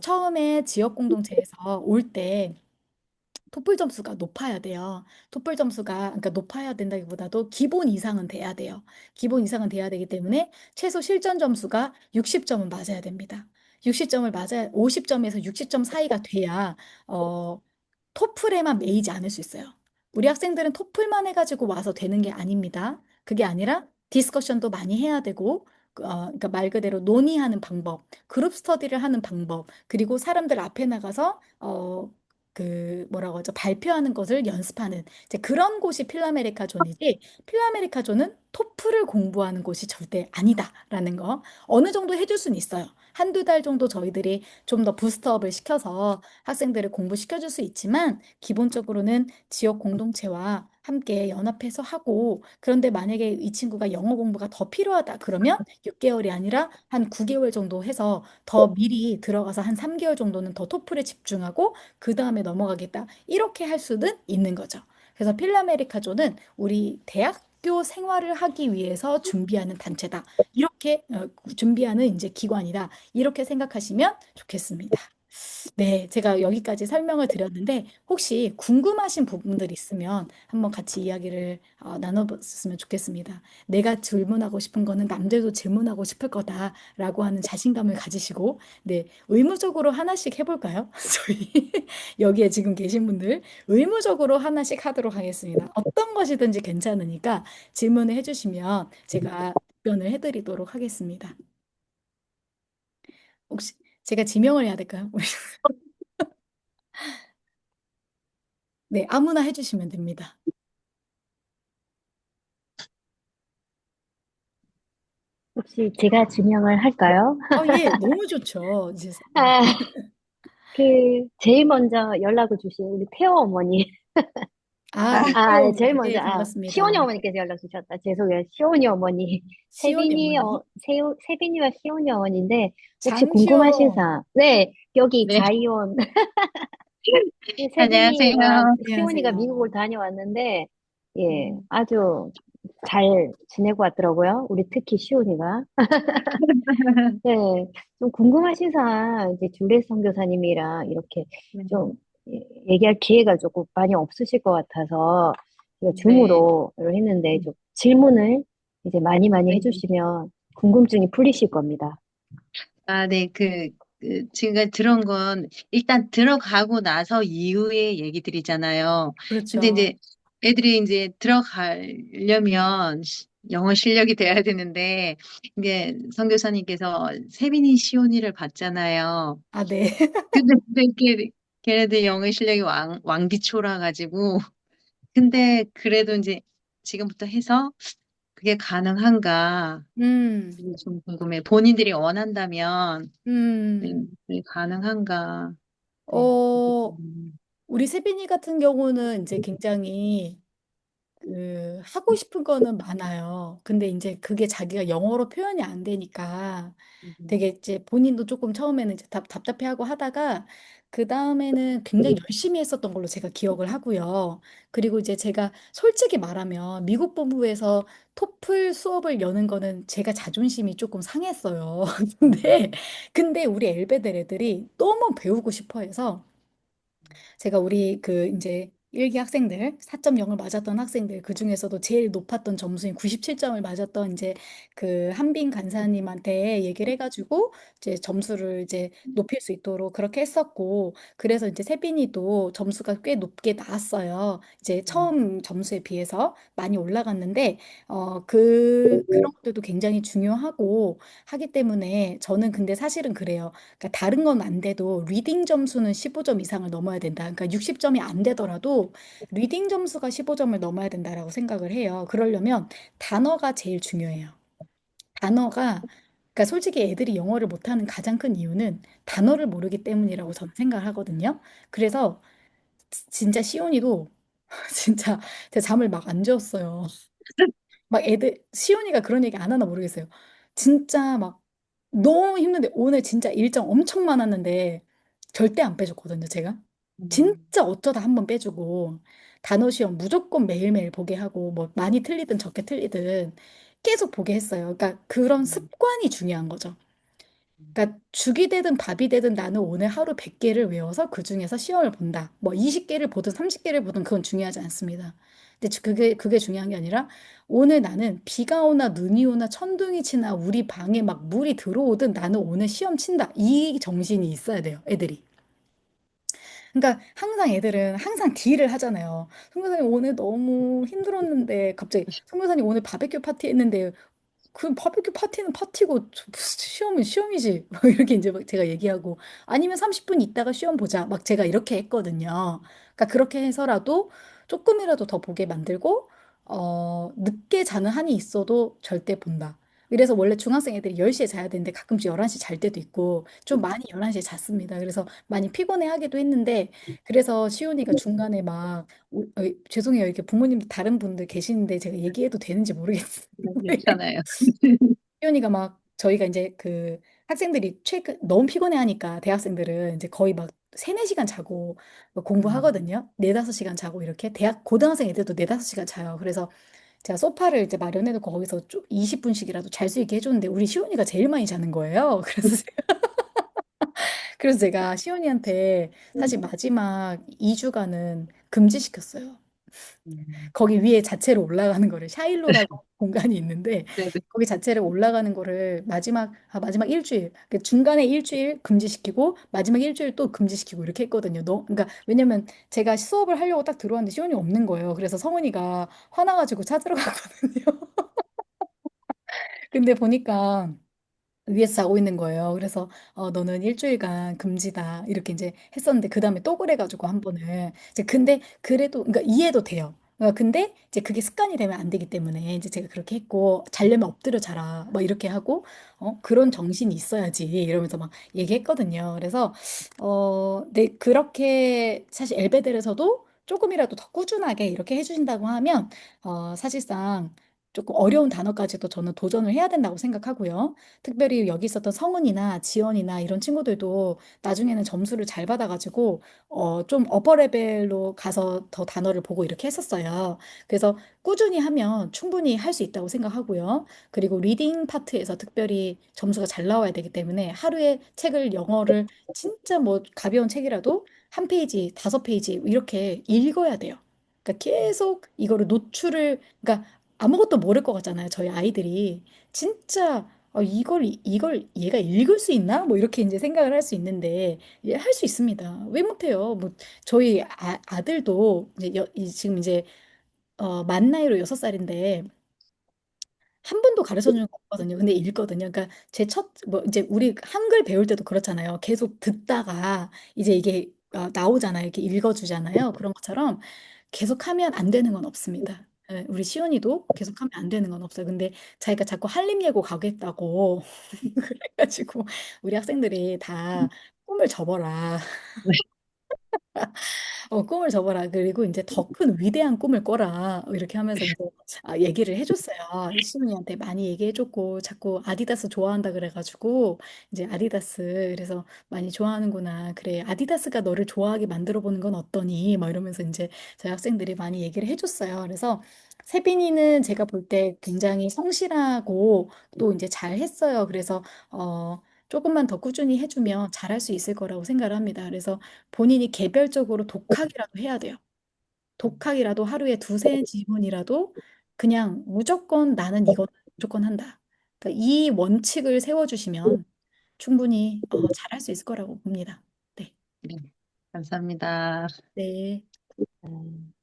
처음에 지역 공동체에서 올 때 토플 점수가 높아야 돼요. 토플 점수가 그러니까 높아야 된다기보다도 기본 이상은 돼야 돼요. 기본 이상은 돼야 되기 때문에 최소 실전 점수가 60점은 맞아야 됩니다. 60점을 맞아야 50점에서 60점 사이가 돼야 어, 토플에만 매이지 않을 수 있어요. 우리 학생들은 토플만 해가지고 와서 되는 게 아닙니다. 그게 아니라 디스커션도 많이 해야 되고, 그러니까 말 그대로 논의하는 방법, 그룹 스터디를 하는 방법, 그리고 사람들 앞에 나가서 뭐라고 하죠? 발표하는 것을 연습하는 이제 그런 곳이 필라메리카 존이지 필라메리카 존은 토플을 공부하는 곳이 절대 아니다라는 거 어느 정도 해줄 수는 있어요. 한두 달 정도 저희들이 좀 더 부스트업을 시켜서 학생들을 공부시켜줄 수 있지만 기본적으로는 지역 공동체와 함께 연합해서 하고 그런데 만약에 이 친구가 영어 공부가 더 필요하다 그러면 6개월이 아니라 한 9개월 정도 해서 더 미리 들어가서 한 3개월 정도는 더 토플에 집중하고 그 다음에 넘어가겠다 이렇게 할 수는 있는 거죠. 그래서 필라메리카조는 우리 대학교 생활을 하기 위해서 준비하는 단체다. 이렇게 준비하는 이제 기관이다. 이렇게 생각하시면 좋겠습니다. 네, 제가 여기까지 설명을 드렸는데 혹시 궁금하신 부분들 있으면 한번 같이 이야기를 나눠봤으면 좋겠습니다. 내가 질문하고 싶은 거는 남들도 질문하고 싶을 거다라고 하는 자신감을 가지시고 네, 의무적으로 하나씩 해볼까요? 저희 여기에 지금 계신 분들 의무적으로 하나씩 하도록 하겠습니다. 어떤 것이든지 괜찮으니까 질문을 해주시면 제가 답변을 해드리도록 하겠습니다. 혹시 제가 지명을 해야 될까요? 네, 아무나 해주시면 됩니다. 혹시 제가 지명을 할까요? 예, 너무 좋죠. 이제, 아, 제일 먼저 연락을 주신 우리 태호 어머니. 네, 태호 네, 제일 어머니. 네, 먼저, 반갑습니다. 시온이 어머니께서 연락 주셨다. 죄송해요. 시온이 어머니. 시온이 어머니. 세빈이와 시온이 어머니인데, 혹시 궁금하신 잠시요. 사항? 네, 여기 네, 자이온. 안녕하세요. 세빈이와 시온이가 미국을 안녕하세요. 다녀왔는데, 예, 음, 아주 잘 지내고 왔더라고요. 우리 특히 시온이가. 네, 좀 궁금하신 사항, 이제 줄리엣 선교사님이랑 이렇게 네, 좀 얘기할 기회가 조금 많이 없으실 것 같아서, 제가 네, 줌으로 했는데, 좀 질문을 이제 많이 많이 네. 해주시면 궁금증이 풀리실 겁니다. 네, 지금 들은 건 일단 들어가고 나서 이후의 얘기들이잖아요. 근데 그렇죠. 이제 애들이 이제 들어가려면 영어 실력이 돼야 되는데, 이게 선교사님께서 세빈이 시온이를 봤잖아요. 네. 근데 걔네들 영어 실력이 왕비초라 가지고, 근데 그래도 이제 지금부터 해서 그게 가능한가? 음, 그게 좀 궁금해. 본인들이 원한다면, 네, 음. 네, 가능한가? 네, 그게 어, 좀, 우리 세빈이 같은 경우는 이제 굉장히 하고 싶은 거는 많아요. 근데 이제 그게 자기가 영어로 표현이 안 되니까 음, 되게 이제 본인도 조금 처음에는 이제 답답해하고 하다가 그 다음에는 굉장히 열심히 했었던 걸로 제가 기억을 하고요. 그리고 이제 제가 솔직히 말하면 미국 본부에서 토플 수업을 여는 거는 제가 자존심이 조금 상했어요. 근데 우리 엘베델 애들이 너무 배우고 싶어 해서 제가 우리 이제 일기 학생들 4.0을 맞았던 학생들 그중에서도 제일 높았던 점수인 97점을 맞았던 이제 그 한빈 간사님한테 얘기를 해가지고 이제 점수를 이제 높일 수 있도록 그렇게 했었고 그래서 이제 세빈이도 점수가 꽤 높게 나왔어요. 이제 처음 점수에 비해서 많이 올라갔는데 그런 것들도 굉장히 중요하고 하기 때문에 저는 근데 사실은 그래요. 그러니까 다른 건 안 돼도 리딩 점수는 15점 이상을 넘어야 된다. 그러니까 60점이 안 되더라도 리딩 점수가 15점을 넘어야 된다라고 생각을 해요. 그러려면 단어가 제일 중요해요. 단어가, 그러니까 솔직히 애들이 영어를 못하는 가장 큰 이유는 단어를 모르기 때문이라고 저는 생각을 하거든요. 그래서 진짜 시온이도 진짜 제가 잠을 막 안 재웠어요. 막 시온이가 그런 얘기 안 하나 모르겠어요. 진짜 막 너무 힘든데 오늘 진짜 일정 엄청 많았는데 절대 안 빼줬거든요, 제가. 음, 진짜 어쩌다 한 번 빼주고 단어 시험 무조건 매일매일 보게 하고 뭐 많이 틀리든 적게 틀리든 계속 보게 했어요. 그러니까 그런 음, 습관이 중요한 거죠. 음, 그러니까 죽이 되든 밥이 되든 나는 오늘 하루 100개를 외워서 그중에서 시험을 본다. 뭐 20개를 보든 30개를 보든 그건 중요하지 않습니다. 근데 그게 중요한 게 아니라 오늘 나는 비가 오나 눈이 오나 천둥이 치나 우리 방에 막 물이 들어오든 나는 오늘 시험 친다. 이 정신이 있어야 돼요, 애들이. 그러니까 항상 애들은 항상 딜을 하잖아요. 송교사님 오늘 너무 힘들었는데 갑자기 송교사님 오늘 바베큐 파티 했는데 그 바베큐 파티는 파티고 무슨 시험은 시험이지. 막 이렇게 이제 막 제가 얘기하고 아니면 30분 있다가 시험 보자. 막 제가 이렇게 했거든요. 그러니까 그렇게 해서라도 조금이라도 더 보게 만들고 늦게 자는 한이 있어도 절대 본다. 그래서 원래 중학생 애들이 10시에 자야 되는데 가끔씩 11시 잘 때도 있고 좀 많이 11시에 잤습니다. 그래서 많이 피곤해 하기도 했는데 그래서 시온이가 중간에 막 죄송해요. 이렇게 부모님 다른 분들 계시는데 제가 얘기해도 되는지 모르겠어요. 괜찮아요. 시온이가 막 저희가 이제 그 학생들이 최근 너무 피곤해 하니까 대학생들은 이제 거의 막 3, 4시간 자고 뭐 음, 공부하거든요. 4, 5시간 자고 이렇게 고등학생 애들도 4, 5시간 자요. 그래서 제가 소파를 이제 마련해 놓고 거기서 좀 20분씩이라도 잘 수 있게 해줬는데 우리 시온이가 제일 많이 자는 거예요. 그래서 제가 시온이한테 사실 마지막 2주간은 금지시켰어요. 음, 거기 위에 자체로 올라가는 거를 샤일로라고 공간이 있는데 네네. 거기 자체를 올라가는 거를 마지막 일주일 그 중간에 일주일 금지시키고 마지막 일주일 또 금지시키고 이렇게 했거든요. 그러니까 왜냐면 제가 수업을 하려고 딱 들어왔는데 시온이 없는 거예요. 그래서 성은이가 화나가지고 찾으러 갔거든요. 근데 보니까 위에서 자고 있는 거예요. 그래서 너는 일주일간 금지다 이렇게 이제 했었는데 그 다음에 또 그래가지고 한 번을 이제 근데 그래도 그러니까 이해도 돼요. 근데 이제 그게 습관이 되면 안 되기 때문에 이제 제가 그렇게 했고 자려면 엎드려 자라 막 이렇게 하고 그런 정신이 있어야지 이러면서 막 얘기했거든요. 그래서 네 그렇게 사실 엘베델에서도 조금이라도 더 꾸준하게 이렇게 해주신다고 하면 사실상 조금 어려운 단어까지도 저는 도전을 해야 된다고 생각하고요. 특별히 여기 있었던 성은이나 지원이나 이런 친구들도 나중에는 점수를 잘 받아가지고 좀 어퍼 레벨로 가서 더 단어를 보고 이렇게 했었어요. 그래서 꾸준히 하면 충분히 할 수 있다고 생각하고요. 그리고 리딩 파트에서 특별히 점수가 잘 나와야 되기 때문에 하루에 책을 영어를 진짜 뭐 가벼운 책이라도 한 페이지, 5페이지 이렇게 읽어야 돼요. 그러니까 계속 이거를 그러니까 아무것도 모를 것 같잖아요. 저희 아이들이 진짜 이걸 얘가 읽을 수 있나? 뭐 이렇게 이제 생각을 할 수 있는데 할 수 있습니다. 왜 못해요? 뭐 저희 아들도 이제 지금 이제 만 나이로 6살인데 한 번도 가르쳐 준 거 없거든요. 근데 읽거든요. 그러니까 뭐 이제 우리 한글 배울 때도 그렇잖아요. 계속 듣다가 이제 이게 나오잖아요. 이렇게 읽어주잖아요. 그런 것처럼 계속하면 안 되는 건 없습니다. 예, 우리 시온이도 계속하면 안 되는 건 없어요. 근데 자기가 자꾸 한림예고 가겠다고 그래가지고 우리 학생들이 다 꿈을 접어라. 꿈을 접어라. 그리고 이제 더 큰 위대한 꿈을 꿔라. 이렇게 하면서 이제 얘기를 해줬어요. 시문이한테 많이 얘기해줬고 자꾸 아디다스 좋아한다 그래가지고 이제 아디다스 그래서 많이 좋아하는구나. 그래 아디다스가 너를 좋아하게 만들어 보는 건 어떠니? 막 이러면서 이제 저희 학생들이 많이 얘기를 해줬어요. 그래서 세빈이는 제가 볼 때 굉장히 성실하고 또 이제 잘했어요. 그래서 조금만 더 꾸준히 해주면 잘할 수 있을 거라고 생각을 합니다. 그래서 본인이 개별적으로 독학이라도 해야 돼요. 독학이라도 하루에 두세 지문이라도 그냥 무조건 나는 이거 무조건 한다. 그러니까 이 원칙을 세워주시면 충분히 잘할 수 있을 거라고 봅니다. 네. 네, 감사합니다. 네. 음,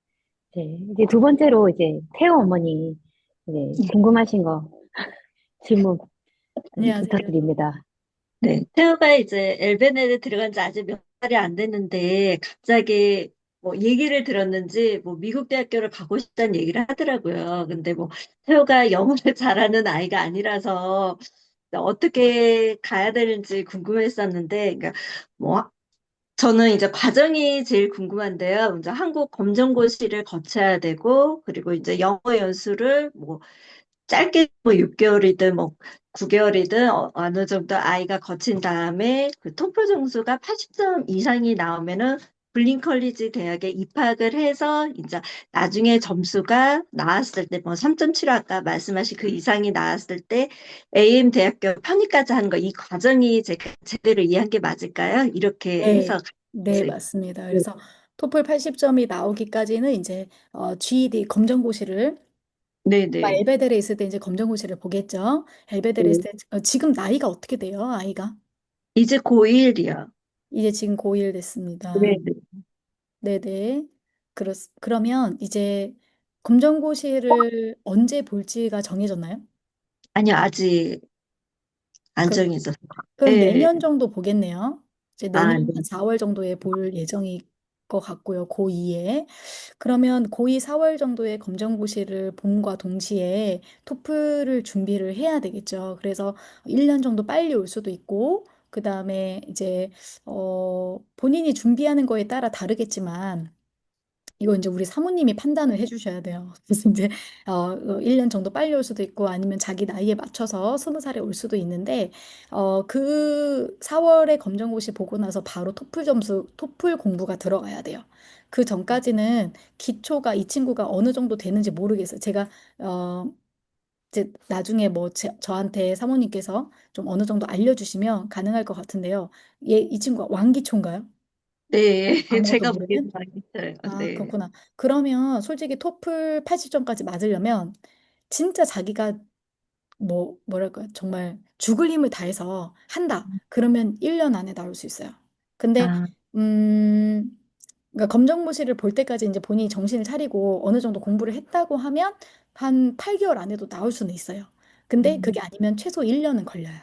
네. 이제 두 번째로 이제 태호 어머니 이제 궁금하신 거 질문 안녕하세요. 부탁드립니다. 네, 태우가 이제 엘베네에 들어간 지 아직 몇 달이 안 됐는데 갑자기 뭐 얘기를 들었는지 뭐 미국 대학교를 가고 싶다는 얘기를 하더라고요. 근데 뭐 태호가 영어를 잘하는 아이가 아니라서 어떻게 가야 되는지 궁금했었는데, 그러니까 뭐 저는 이제 과정이 제일 궁금한데요. 이제 한국 검정고시를 거쳐야 되고, 그리고 이제 영어 연수를 뭐 짧게 뭐 6개월이든 뭐 9개월이든 어느 정도 아이가 거친 다음에 그 토플 점수가 80점 이상이 나오면은 블린 컬리지 대학에 입학을 해서 이제 나중에 점수가 나왔을 때 뭐 3.75 아까 말씀하신 그 이상이 나왔을 때 AM 대학교 편입까지 하는 거 이 과정이 제가 제대로 이해한 게 맞을까요? 이렇게 해서 네, 네, 맞습니다. 그래서 토플 80점이 나오기까지는 이제 GED 검정고시를 네네. 엘베델에 있을 때 이제 검정고시를 보겠죠. 엘베델에 있을 때 지금 나이가 어떻게 돼요, 아이가? 이제 고1이요. 이제 지금 고1 됐습니다. 네네. 네네. 그러면 이제 검정고시를 언제 볼지가 정해졌나요? 아니요, 아직 안 그럼, 정해졌어요. 그럼 예. 내년 정도 보겠네요. 이제 아, 내년 한 네. 4월 정도에 볼 예정일 것 같고요. 고2에. 그러면 고2 4월 정도에 검정고시를 봄과 동시에 토플을 준비를 해야 되겠죠. 그래서 1년 정도 빨리 올 수도 있고, 그 다음에 이제, 본인이 준비하는 거에 따라 다르겠지만, 이거 이제 우리 사모님이 판단을 해주셔야 돼요. 그래서 이제 1년 정도 빨리 올 수도 있고 아니면 자기 나이에 맞춰서 20살에 올 수도 있는데 그 4월에 검정고시 보고 나서 바로 토플 공부가 들어가야 돼요. 그 전까지는 기초가 이 친구가 어느 정도 되는지 모르겠어요. 제가 어, 이제 나중에 뭐 저한테 사모님께서 좀 어느 정도 알려주시면 가능할 것 같은데요. 이 친구가 왕기초인가요? 네, 아무것도 제가 모르는? 보기에는 알겠어요. 아, 네. 그렇구나. 그러면 솔직히 토플 80점까지 맞으려면 진짜 자기가 뭐랄까, 정말 죽을 힘을 다해서 한다. 그러면 1년 안에 나올 수 있어요. 근데, 아, 음, 그러니까 검정고시를 볼 때까지 이제 본인이 정신을 차리고 어느 정도 공부를 했다고 하면 한 8개월 안에도 나올 수는 있어요. 근데 그게 음, 아니면 최소 1년은 걸려요.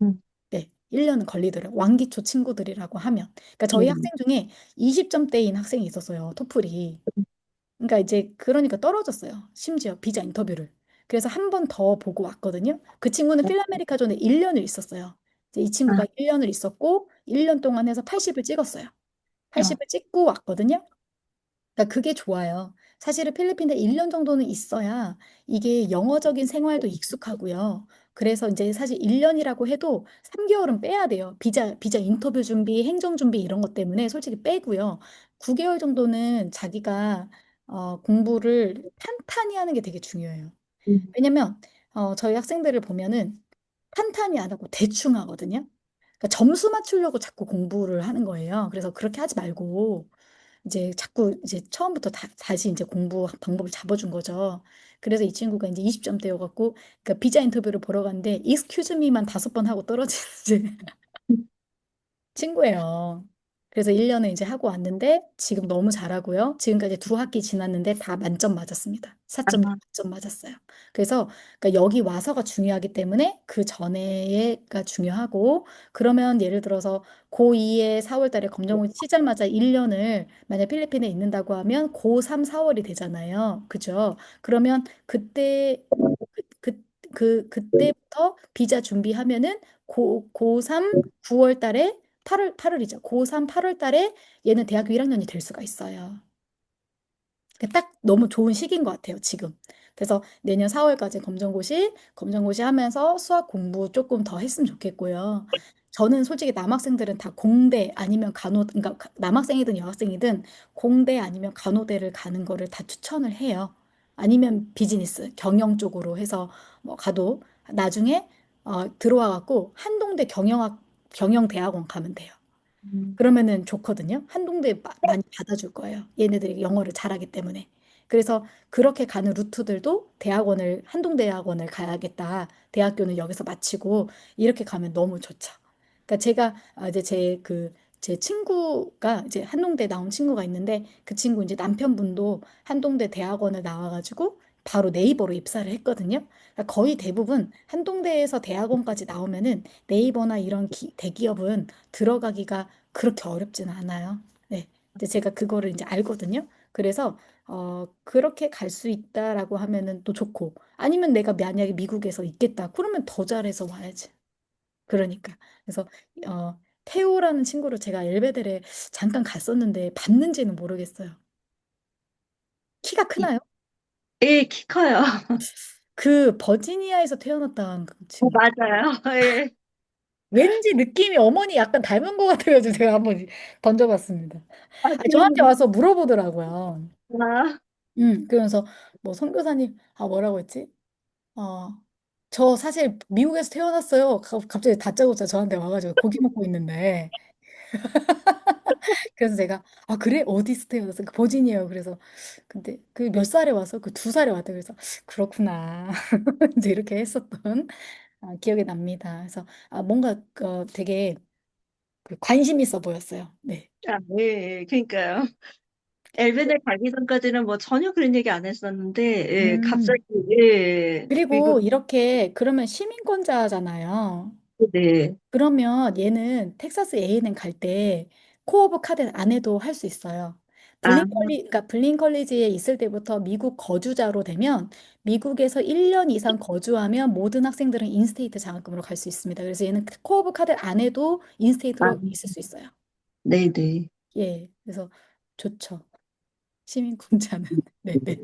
음, 네, 1년은 걸리더라고요. 왕기초 친구들이라고 하면. 그러니까 저희 음, 학생 중에 20점대인 학생이 있었어요. 토플이. 그러니까 이제 그러니까 떨어졌어요. 심지어 비자 인터뷰를. 그래서 한 번 더 보고 왔거든요. 그 친구는 필라메리카존에 1년을 있었어요. 이제 이 아, 친구가 1년을 있었고 1년 동안 해서 80을 찍었어요. 어, 80을 찍고 왔거든요. 그러니까 그게 좋아요. 사실은 필리핀에 1년 정도는 있어야 이게 영어적인 생활도 익숙하고요. 그래서 이제 사실 1년이라고 해도 3개월은 빼야 돼요. 비자 인터뷰 준비, 행정 준비 이런 것 때문에 솔직히 빼고요. 9개월 정도는 자기가 공부를 탄탄히 하는 게 되게 중요해요. 음, 왜냐면 저희 학생들을 보면은 탄탄히 안 하고 대충 하거든요. 그러니까 점수 맞추려고 자꾸 공부를 하는 거예요. 그래서 그렇게 하지 말고 이제 자꾸 이제 처음부터 다시 이제 공부 방법을 잡아준 거죠. 그래서 이 친구가 이제 20점대여 갖고 그러니까 비자 인터뷰를 보러 갔는데 excuse me만 5번 하고 떨어지는 친구예요. 그래서 1년을 이제 하고 왔는데 지금 너무 잘하고요. 지금까지 두 학기 지났는데 다 만점 맞았습니다. 아, 4점 만점 맞았어요. 그래서 그러니까 여기 와서가 중요하기 때문에 그 전에가 중요하고 그러면 예를 들어서 고2에 4월 달에 검정고시 치자마자 1년을 만약 필리핀에 있는다고 하면 고3 4월이 되잖아요. 그죠? 그러면 그, 그때부터 비자 준비하면은 고3 9월 달에 8월이죠. 고3 8월 달에 얘는 대학교 1학년이 될 수가 있어요. 딱 너무 좋은 시기인 것 같아요, 지금. 그래서 내년 4월까지 검정고시 하면서 수학 공부 조금 더 했으면 좋겠고요. 저는 솔직히 남학생들은 다 공대 아니면 그러니까 남학생이든 여학생이든 공대 아니면 간호대를 가는 거를 다 추천을 해요. 아니면 비즈니스, 경영 쪽으로 해서 뭐 가도 나중에 들어와 갖고 한동대 경영대학원 가면 돼요. 음, 그러면은 좋거든요. 한동대 많이 받아줄 거예요. 얘네들이 영어를 잘하기 때문에. 그래서 그렇게 가는 루트들도 한동대학원을 가야겠다. 대학교는 여기서 마치고 이렇게 가면 너무 좋죠. 그러니까 제가 이제 제 친구가 이제 한동대 나온 친구가 있는데 그 친구 이제 남편분도 한동대 대학원을 나와가지고 바로 네이버로 입사를 했거든요. 그러니까 거의 대부분 한동대에서 대학원까지 나오면은 네이버나 이런 대기업은 들어가기가 그렇게 어렵지는 않아요. 네. 이제 제가 그거를 이제 알거든요. 그래서 그렇게 갈 수 있다라고 하면은 또 좋고, 아니면 내가 만약에 미국에서 있겠다. 그러면 더 잘해서 와야지. 그러니까. 그래서 테오라는 친구를 제가 엘베델에 잠깐 갔었는데 봤는지는 모르겠어요. 키가 이- 크나요? 예, 키 커요. 그 버지니아에서 태어났다는 그 친구. 맞아요. 예. 왠지 느낌이 어머니 약간 닮은 것 같아가지고 제가 한번 던져봤습니다. 아, 아니, 저한테 와서 물어보더라고요. 그러구나. 그러면서 뭐 선교사님, 뭐라고 했지? 어, 저 사실 미국에서 태어났어요. 갑자기 다짜고짜 저한테 와가지고 고기 먹고 있는데. 그래서 제가, 그래? 어디서 태어났어? 그 버지니아요. 그래서, 근데 그 몇 살에 와서? 그 2살에 왔다. 그래서, 그렇구나. 이제 이렇게 했었던 기억이 납니다. 그래서, 뭔가 되게 그 관심 있어 보였어요. 네. 아, 예, 예. 그러니까요. 엘베델 가기 전까지는 뭐 전혀 그런 얘기 안 했었는데, 예, 음. 갑자기, 예, 미국, 그리고 이렇게, 그러면 시민권자잖아요. 네. 그러면 얘는 텍사스 A&M 갈 때 코오브 카드 안 해도 할 수 있어요. 아, 그러니까 블린 컬리지에 있을 때부터 미국 거주자로 되면 미국에서 1년 이상 거주하면 모든 학생들은 인스테이트 장학금으로 갈 수 있습니다. 그래서 얘는 코오브 카드 안 해도 아, 인스테이트로 있을 수 있어요. 네네. 예. 그래서 좋죠. 시민권자는. 네네.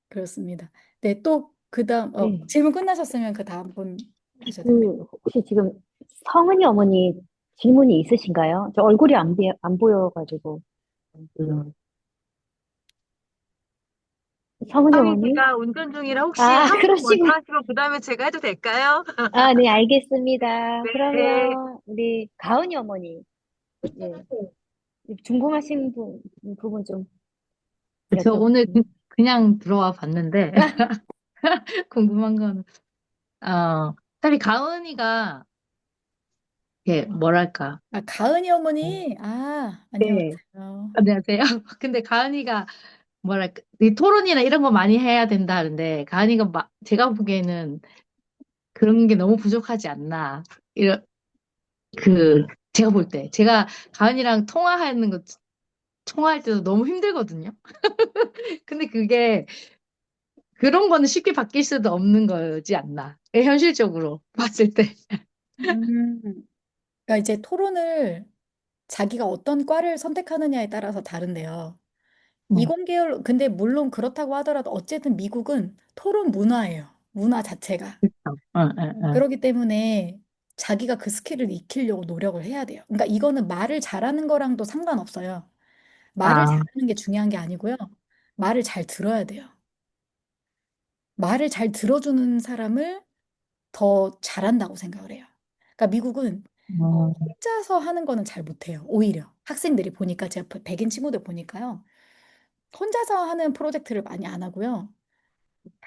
그렇습니다. 네, 또 그다음 네. 질문 끝나셨으면 그 다음 분 하셔도 됩니다. 혹시 지금 성은이 어머니 질문이 있으신가요? 저 얼굴이 안 보여가지고. 음. 성은이 아니, 어머니? 제가 운전 중이라 혹시 아, 한 분 먼저 그러시구나. 하시고 그다음에 제가 해도 될까요? 아, 네, 알겠습니다. 네. 그러면 우리 가은이 어머니, 예, 궁금하신 부분 좀 저 오늘 여쭤보세요. 그냥 들어와 봤는데 궁금한 건 사실 가은이가 이게 뭐랄까. 가은이 어, 어머니, 네. 안녕하세요. 안녕하세요. 근데 가은이가 뭐랄까 이 토론이나 이런 거 많이 해야 된다 하는데 가은이가 제가 보기에는 그런 게 너무 부족하지 않나. 이런 제가 볼 때 제가 가은이랑 통화할 때도 너무 힘들거든요. 근데 그런 거는 쉽게 바뀔 수도 없는 거지 않나. 현실적으로 봤을 때. 음, 그러니까 이제 토론을 자기가 어떤 과를 선택하느냐에 따라서 다른데요. 네. 이공계열, 근데 물론 그렇다고 하더라도 어쨌든 미국은 토론 문화예요. 문화 자체가. 그렇죠. 어. 그렇기 때문에 자기가 그 스킬을 익히려고 노력을 해야 돼요. 그러니까 이거는 말을 잘하는 거랑도 상관없어요. 말을 아, 잘하는 게 중요한 게 아니고요. 말을 잘 들어야 돼요. 말을 잘 들어주는 사람을 더 잘한다고 생각을 해요. 그러니까 미국은 어, 혼자서 하는 거는 잘 못해요. 오히려 학생들이 보니까 제가 백인 친구들 보니까요. 혼자서 하는 프로젝트를 많이 안 하고요.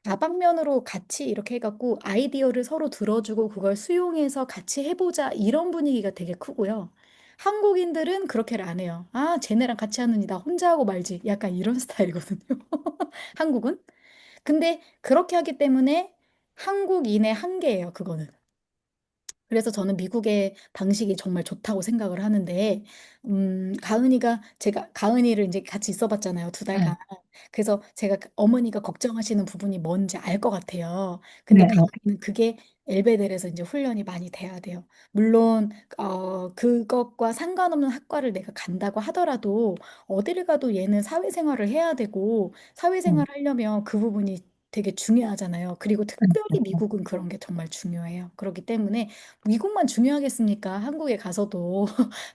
다방면으로 같이 이렇게 해갖고 아이디어를 서로 들어주고 그걸 수용해서 같이 해보자 이런 분위기가 되게 크고요. 한국인들은 그렇게를 안 해요. 쟤네랑 같이 하느니 나 혼자 하고 말지. 약간 이런 스타일이거든요. 한국은. 근데 그렇게 하기 때문에 한국인의 한계예요, 그거는. 그래서 저는 미국의 방식이 정말 좋다고 생각을 하는데, 제가 가은이를 이제 같이 있어 봤잖아요, 2달간. 네, 그래서 제가 어머니가 걱정하시는 부분이 뭔지 알 것 같아요. 근데 네, 가은이는 그게 엘베델에서 이제 훈련이 많이 돼야 돼요. 물론, 그것과 상관없는 학과를 내가 간다고 하더라도, 어디를 가도 얘는 사회생활을 해야 되고, 네, 사회생활 하려면 그 부분이 되게 중요하잖아요. 그리고 특별히 미국은 그런 게 정말 중요해요. 그렇기 때문에 미국만 중요하겠습니까? 한국에 가서도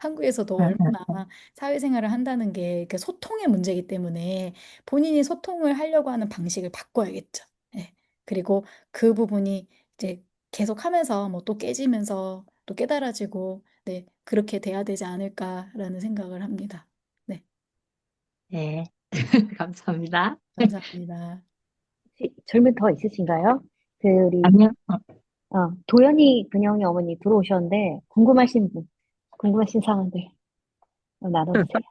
한국에서도 네, 얼마나 사회생활을 한다는 게 그 소통의 문제이기 때문에 본인이 소통을 하려고 하는 방식을 바꿔야겠죠. 네. 그리고 그 부분이 이제 계속 하면서 뭐 또 깨지면서 또 깨달아지고 네, 그렇게 돼야 되지 않을까라는 생각을 합니다. 네, 네. 감사합니다. 감사합니다. 혹시 질문 더 있으신가요? 우리, 아니요. 도연이 근영이 어머니 들어오셨는데, 궁금하신 사항들 나눠주세요.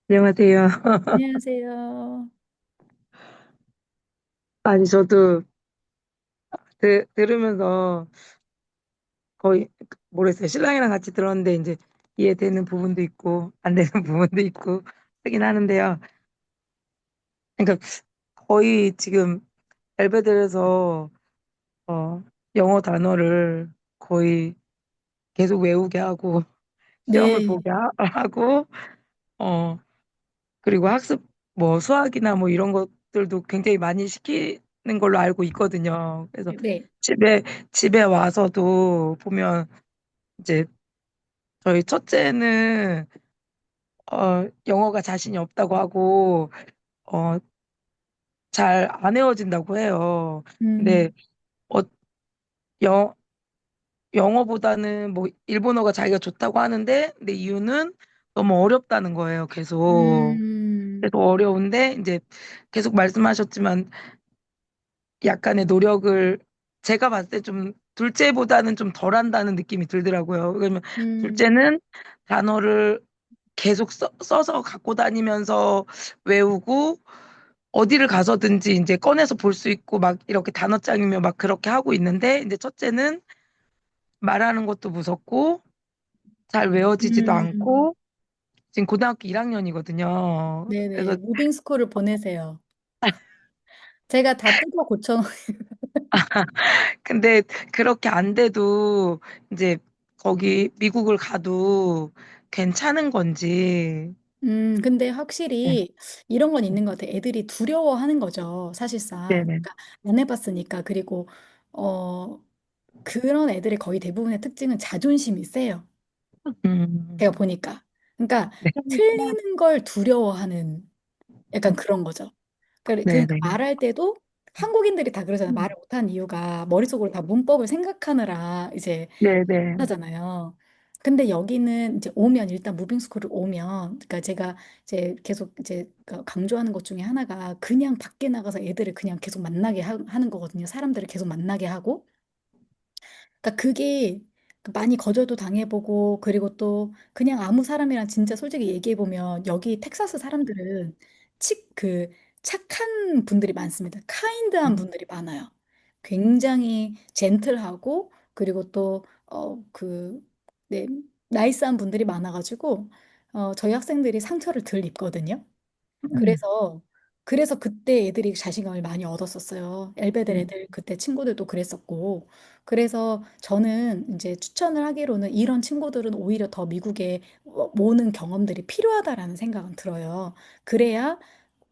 안녕하세요. 안녕하세요. 아니, 저도 들으면서 거의 모르겠어요. 신랑이랑 같이 들었는데, 이제 이해되는 부분도 있고, 안 되는 부분도 있고, 하긴 하는데요. 그러니까 거의 지금 엘베델에서 영어 단어를 거의 계속 외우게 하고, 시험을 네, 보게 하고, 어, 그리고 학습, 뭐 수학이나 뭐 이런 것들도 굉장히 많이 시키는 걸로 알고 있거든요. 그래서 네, 집에, 집에 와서도 보면 이제 저희 첫째는 영어가 자신이 없다고 하고, 어, 잘 안 외워진다고 해요. 근데, 음, 어, 영, 영어보다는 뭐, 일본어가 자기가 좋다고 하는데, 근데 이유는 너무 어렵다는 거예요, 계속. 음, 계속 어려운데, 이제 계속 말씀하셨지만, 약간의 노력을, 제가 봤을 때 좀, 둘째보다는 좀 덜 한다는 느낌이 들더라고요. 왜냐면, 음, 둘째는 단어를 계속 써서 갖고 다니면서 외우고, 어디를 가서든지 이제 꺼내서 볼 수 있고 막 이렇게 단어장이며 막 그렇게 하고 있는데 이제 첫째는 말하는 것도 무섭고 잘 외워지지도 음, 않고 지금 고등학교 1학년이거든요. 네네. 그래서 무빙 스쿨을 보내세요. 제가 다 뜯어 고쳐. 근데 그렇게 안 돼도 이제 거기 미국을 가도 괜찮은 건지. 근데 네, 확실히 이런 건 있는 것 같아요. 애들이 두려워하는 거죠, 사실상. 네네. 그러니까 안 해봤으니까. 그리고, 어, 그런 애들의 거의 대부분의 특징은 자존심이 세요. 음, 제가 보니까. 그러니까 네, 틀리는 걸 두려워하는 약간 그런 거죠. 그러니까 네네. 말할 때도 한국인들이 다 그러잖아요. 말을 못하는 이유가 머릿속으로 다 문법을 생각하느라 이제 네네. 하잖아요. 근데 여기는 이제 오면 일단 무빙스쿨을 오면 그러니까 제가 이제 계속 이제 그 강조하는 것 중에 하나가 그냥 밖에 나가서 애들을 그냥 계속 만나게 하는 거거든요. 사람들을 계속 만나게 하고 그러니까 그게 그 많이 거절도 당해보고 그리고 또 그냥 아무 사람이랑 진짜 솔직히 얘기해보면 여기 텍사스 사람들은 그 착한 분들이 많습니다. 카인드한 분들이 많아요. 굉장히 젠틀하고 그리고 또 네, 나이스한 분들이 많아가지고 저희 학생들이 상처를 덜 입거든요. 음, 그래서 그때 애들이 자신감을 많이 얻었었어요. 엘베델 애들 그때 친구들도 그랬었고. 그래서 저는 이제 추천을 하기로는 이런 친구들은 오히려 더 미국에 모는 경험들이 필요하다라는 생각은 들어요. 그래야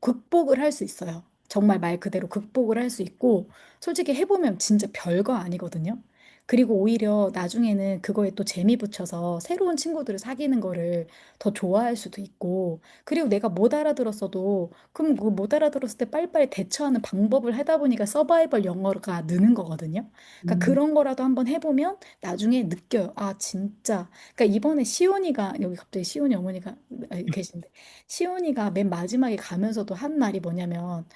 극복을 할 수 있어요. 정말 말 그대로 극복을 할 수 있고, 솔직히 해보면 진짜 별거 아니거든요. 그리고 오히려 나중에는 그거에 또 재미 붙여서 새로운 친구들을 사귀는 거를 더 좋아할 수도 있고, 그리고 내가 못 알아들었어도, 그럼 그 못 알아들었을 때 빨리빨리 대처하는 방법을 하다 보니까 서바이벌 영어가 느는 거거든요. 그러니까 음, 그런 거라도 한번 해보면 나중에 느껴요. 아, 진짜. 그러니까 이번에 시온이가, 여기 갑자기 시온이 어머니가 계신데, 시온이가 맨 마지막에 가면서도 한 말이 뭐냐면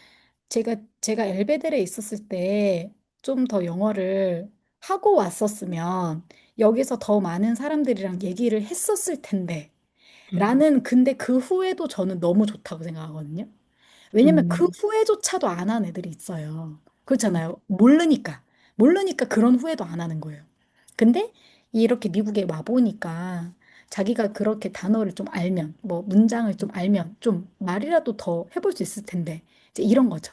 제가 엘베델에 있었을 때 좀 더 영어를 하고 왔었으면 여기서 더 많은 사람들이랑 얘기를 했었을 텐데 라는 근데 그 후에도 저는 너무 좋다고 생각하거든요. 왜냐면 그 음, 후회조차도 안 한 애들이 있어요. 그렇잖아요. 모르니까 그런 후회도 안 하는 거예요. 근데 이렇게 미국에 와 보니까 자기가 그렇게 단어를 좀 알면, 뭐 문장을 좀 알면 좀 말이라도 더 해볼 수 있을 텐데 이제 이런 거죠.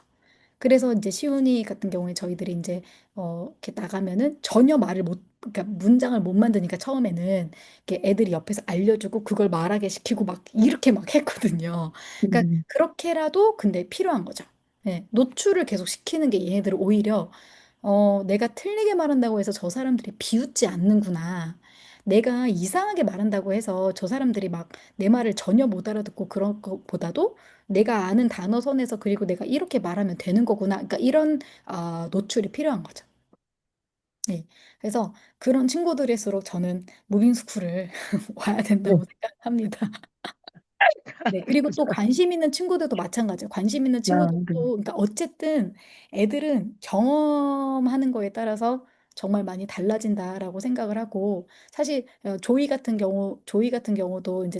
그래서 이제 시우니 같은 경우에 저희들이 이제 이렇게 나가면은 전혀 말을 못 그러니까 문장을 못 만드니까 처음에는 이렇게 애들이 옆에서 알려주고 그걸 말하게 시키고 막 이렇게 막 했거든요. 그러니까 음, 그렇게라도 근데 필요한 거죠. 네, 노출을 계속 시키는 게 얘네들을 오히려 내가 틀리게 말한다고 해서 저 사람들이 비웃지 않는구나. 내가 이상하게 말한다고 해서 저 사람들이 막 내 말을 전혀 못 알아듣고 그런 것보다도 내가 아는 단어 선에서 그리고 내가 이렇게 말하면 되는 거구나. 그러니까 이런 노출이 필요한 거죠. 네. 그래서 그런 친구들일수록 저는 무빙 스쿨을 와야 네. 된다고 생각합니다. 네, 그리고 또 관심 있는 친구들도 마찬가지예요. 관심 있는 아, 네. 친구들도, 그러니까 어쨌든 애들은 경험하는 거에 따라서 정말 많이 달라진다라고 생각을 하고, 사실 조이 같은 경우도 이제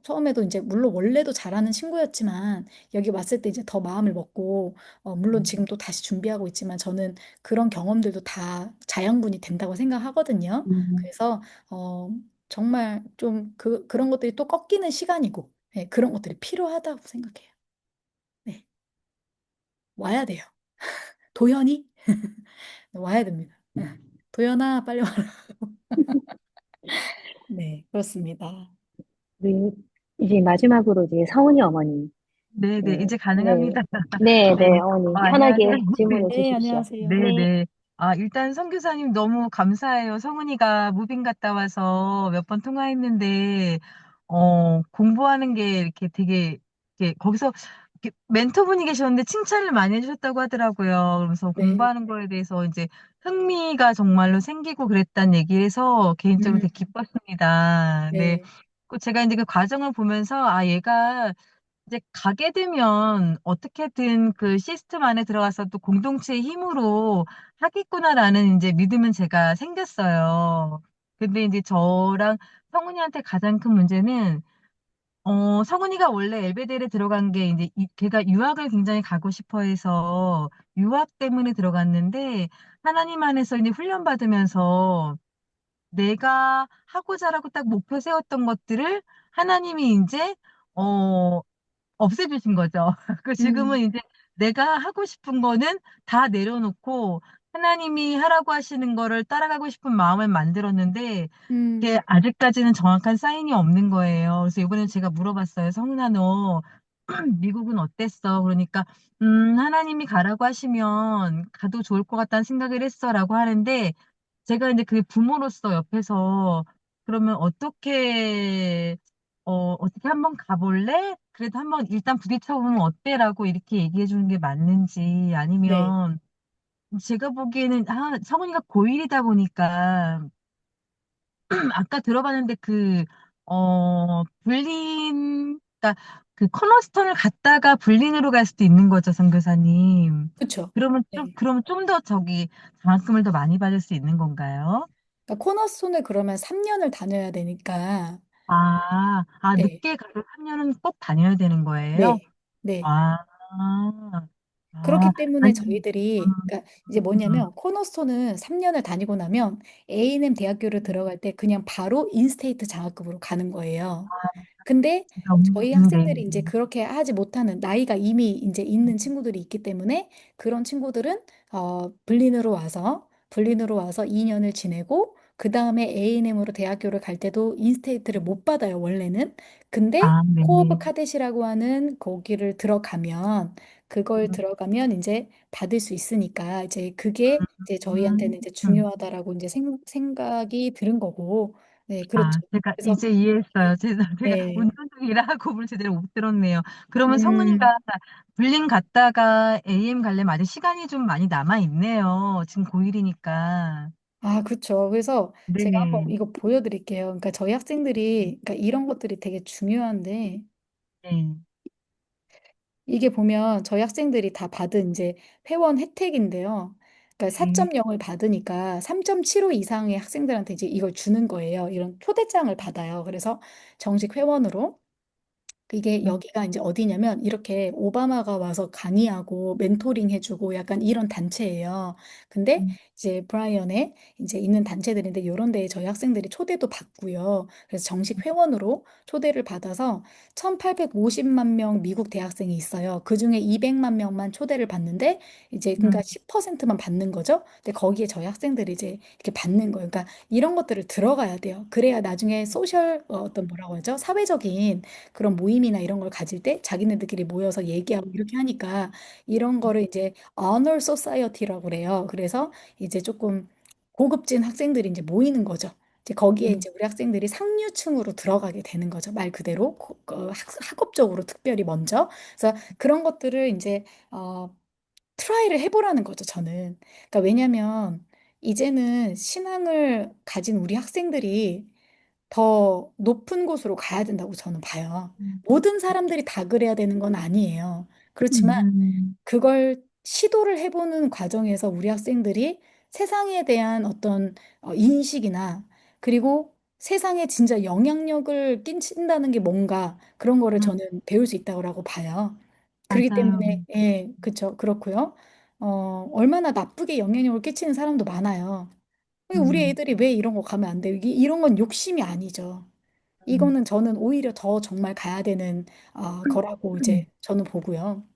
처음에도 이제 물론 원래도 잘하는 친구였지만 여기 왔을 때 이제 더 마음을 먹고, 물론 지금 또 다시 준비하고 있지만 저는 그런 경험들도 다 자양분이 된다고 생각하거든요. 음, 그래서 어, 정말 좀 그런 것들이 또 꺾이는 시간이고, 네, 그런 것들이 필요하다고 생각해요. 네, 와야 돼요. 도연이 와야 됩니다. 네. 도연아, 빨리 와라. 네, 그렇습니다. 우리 이제 마지막으로 이제 성은이 어머니. 네네, 네, 이제 네, 가능합니다. 네, 네. 네, 어머니 안녕하세요. 편하게 질문해 네, 주십시오. 안녕하세요. 네, 네네. 일단 선교사님 너무 감사해요. 성은이가 무빙 갔다 와서 몇 번 통화했는데, 공부하는 게 이렇게 되게, 이렇게 거기서 이렇게 멘토분이 계셨는데 칭찬을 많이 해주셨다고 하더라고요. 그래서 네, 공부하는 거에 대해서 이제 흥미가 정말로 생기고 그랬다는 얘기를 해서 개인적으로 음, 되게 기뻤습니다. 네. 네, 제가 이제 그 과정을 보면서, 얘가 이제 가게 되면 어떻게든 그 시스템 안에 들어가서 또 공동체의 힘으로 하겠구나라는 이제 믿음은 제가 생겼어요. 근데 이제 저랑 성훈이한테 가장 큰 문제는, 성훈이가 원래 엘베델에 들어간 게 이제 걔가 유학을 굉장히 가고 싶어 해서 유학 때문에 들어갔는데 하나님 안에서 이제 훈련받으면서 내가 하고자라고 딱 목표 세웠던 것들을 하나님이 이제 어, 없애주신 거죠. 지금은 음, 이제 내가 하고 싶은 거는 다 내려놓고 하나님이 하라고 하시는 거를 따라가고 싶은 마음을 만들었는데 음, 그게 아직까지는 정확한 사인이 없는 거예요. 그래서 이번에 제가 물어봤어요. 성은아, 너 미국은 어땠어? 그러니까 하나님이 가라고 하시면 가도 좋을 것 같다는 생각을 했어라고 하는데 제가 이제 그 부모로서 옆에서 그러면 어떻게 한번 가볼래? 그래도 한번 일단 부딪혀보면 어때라고 이렇게 얘기해 주는 게 맞는지 네, 아니면 제가 보기에는 성은이가 고1이다 보니까 아까 들어봤는데 그러니까 그 커너스턴을 갔다가 불린으로 갈 수도 있는 거죠, 선교사님. 그쵸. 네. 그러면 좀 더 장학금을 더 많이 받을 수 있는 건가요? 그러니까 코너스톤을 그러면 3년을 다녀야 되니까, 네, 늦게 가도 3년은 꼭 다녀야 되는 거예요? 네, 네. 아, 그렇기 때문에 아니, 저희들이, 그러니까 이제 음, 뭐냐면, 코너스톤은 3년을 다니고 나면 A&M 대학교를 들어갈 때 그냥 바로 인스테이트 장학금으로 가는 거예요. 근데 저희 네. 학생들이 이제 그렇게 하지 못하는 나이가 이미 이제 있는 친구들이 있기 때문에 그런 친구들은 불린으로 와서 2년을 지내고 그 다음에 A&M으로 대학교를 갈 때도 인스테이트를 못 받아요, 원래는. 근데 네. 코어브 카데시라고 하는 거기를 들어가면 그걸 들어가면 이제 받을 수 있으니까 이제 그게 이제 음, 저희한테는 이제 음. 중요하다라고 이제 생각이 드는 거고. 네, 그렇죠. 제가 그래서 이제 이해했어요. 제가 네. 운전 중이라 곡을 제대로 못 들었네요. 그러면 음, 성훈이가 불림 갔다가 AM 가려면 아직 시간이 좀 많이 남아 있네요. 지금 고1이니까. 그쵸. 그래서 제가 한번 네, 이거 보여드릴게요. 그러니까 저희 학생들이, 그러니까 이런 것들이 되게 중요한데, 네, 이게 보면 저희 학생들이 다 받은 이제 회원 혜택인데요. 그러니까 네. 4.0을 받으니까 3.75 이상의 학생들한테 이제 이걸 주는 거예요. 이런 초대장을 받아요. 그래서 정식 회원으로. 이게 여기가 이제 어디냐면 이렇게 오바마가 와서 강의하고 멘토링 해주고 약간 이런 단체예요. 근데 음, 이제 브라이언에 이제 있는 단체들인데 이런 데에 저희 학생들이 초대도 받고요. 그래서 정식 회원으로 초대를 받아서 1,850만 명 미국 대학생이 있어요. 그중에 200만 명만 초대를 받는데 이제 그러니까 음, 10%만 받는 거죠. 근데 거기에 저희 학생들이 이제 이렇게 받는 거예요. 그러니까 이런 것들을 들어가야 돼요. 그래야 나중에 소셜 어떤 뭐라고 하죠? 사회적인 그런 모임이나 이런 걸 가질 때 자기네들끼리 모여서 얘기하고 이렇게 하니까 이런 거를 이제 honor society라고 그래요. 그래서 이제 조금 고급진 학생들이 이제 모이는 거죠. 이제 거기에 음. 이제 우리 학생들이 상류층으로 들어가게 되는 거죠. 말 그대로 학업적으로 특별히 먼저. 그래서 그런 것들을 이제 트라이를 해보라는 거죠, 저는. 그러니까 왜냐면 이제는 신앙을 가진 우리 학생들이 더 높은 곳으로 가야 된다고 저는 봐요. 음, 모든 사람들이 다 그래야 되는 건 아니에요. 그렇지만 음, 그걸 시도를 해보는 과정에서 우리 학생들이 세상에 대한 어떤 인식이나 그리고 세상에 진짜 영향력을 끼친다는 게 뭔가 그런 거를 음, 저는 배울 수 있다고 봐요. 그렇기 맞아요. 때문에, 예, 그쵸, 그렇고요. 얼마나 나쁘게 영향력을 끼치는 사람도 많아요. 우리 애들이 왜 이런 거 가면 안 돼요? 이런 건 욕심이 아니죠. 이거는 저는 오히려 더 정말 가야 되는 거라고 이제 저는 보고요.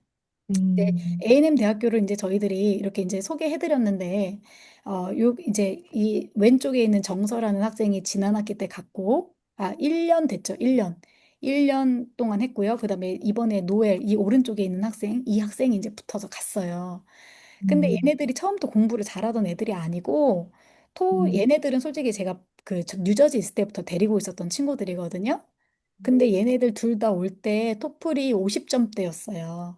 네, 음, A&M 대학교를 이제 저희들이 이렇게 이제 소개해드렸는데, 요 이제 이 왼쪽에 있는 정서라는 학생이 지난 학기 때 갔고, 1년 됐죠, 1년. 1년 동안 했고요. 그다음에 이번에 노엘, 이 오른쪽에 있는 학생, 이 학생이 이제 붙어서 갔어요. 근데 음, 얘네들이 처음부터 공부를 잘하던 애들이 아니고, 음, 얘네들은 솔직히 제가 뉴저지 있을 때부터 데리고 있었던 친구들이거든요. 근데 얘네들 둘 다 올 때 토플이 50점대였어요.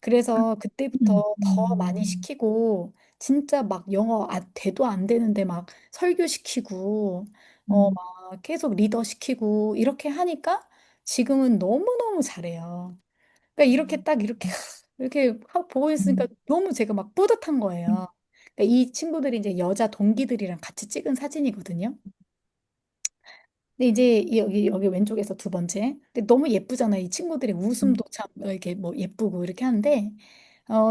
그래서 음, 그때부터 더 많이 음, 시키고 진짜 막 영어 돼도 안 되는데 막 설교시키고 음, 막 계속 리더 시키고 이렇게 하니까 지금은 너무너무 잘해요. 그러니까 이렇게 딱 이렇게 이렇게 보고 있으니까 음, 너무 제가 막 뿌듯한 거예요. 그러니까 이 친구들이 이제 여자 동기들이랑 같이 찍은 사진이거든요. 근데 이제 여기 왼쪽에서 두 번째. 근데 너무 예쁘잖아요. 이 친구들의 웃음도 참 이렇게 뭐 예쁘고 이렇게 하는데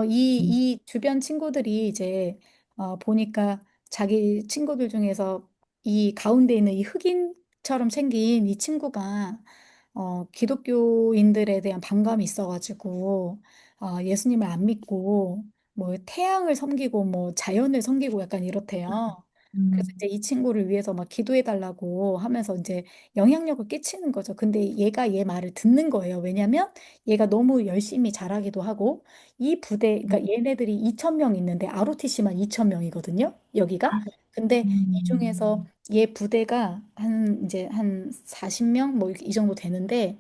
이 주변 친구들이 이제 보니까 자기 친구들 중에서 이 가운데 있는 이 흑인처럼 생긴 이 친구가 기독교인들에 대한 반감이 있어가지고 예수님을 안 믿고 뭐 태양을 섬기고 뭐 자연을 섬기고 약간 이렇대요. 그래서 음, 이제 이 친구를 위해서 막 기도해 달라고 하면서 이제 영향력을 끼치는 거죠. 근데 얘가 얘 말을 듣는 거예요. 왜냐면 얘가 너무 열심히 잘하기도 하고 이 부대, 그러니까 얘네들이 2천 명 있는데 ROTC만 2천 명이거든요. 여기가. 근데 이 중에서 얘 부대가 한 40명 뭐 이 정도 되는데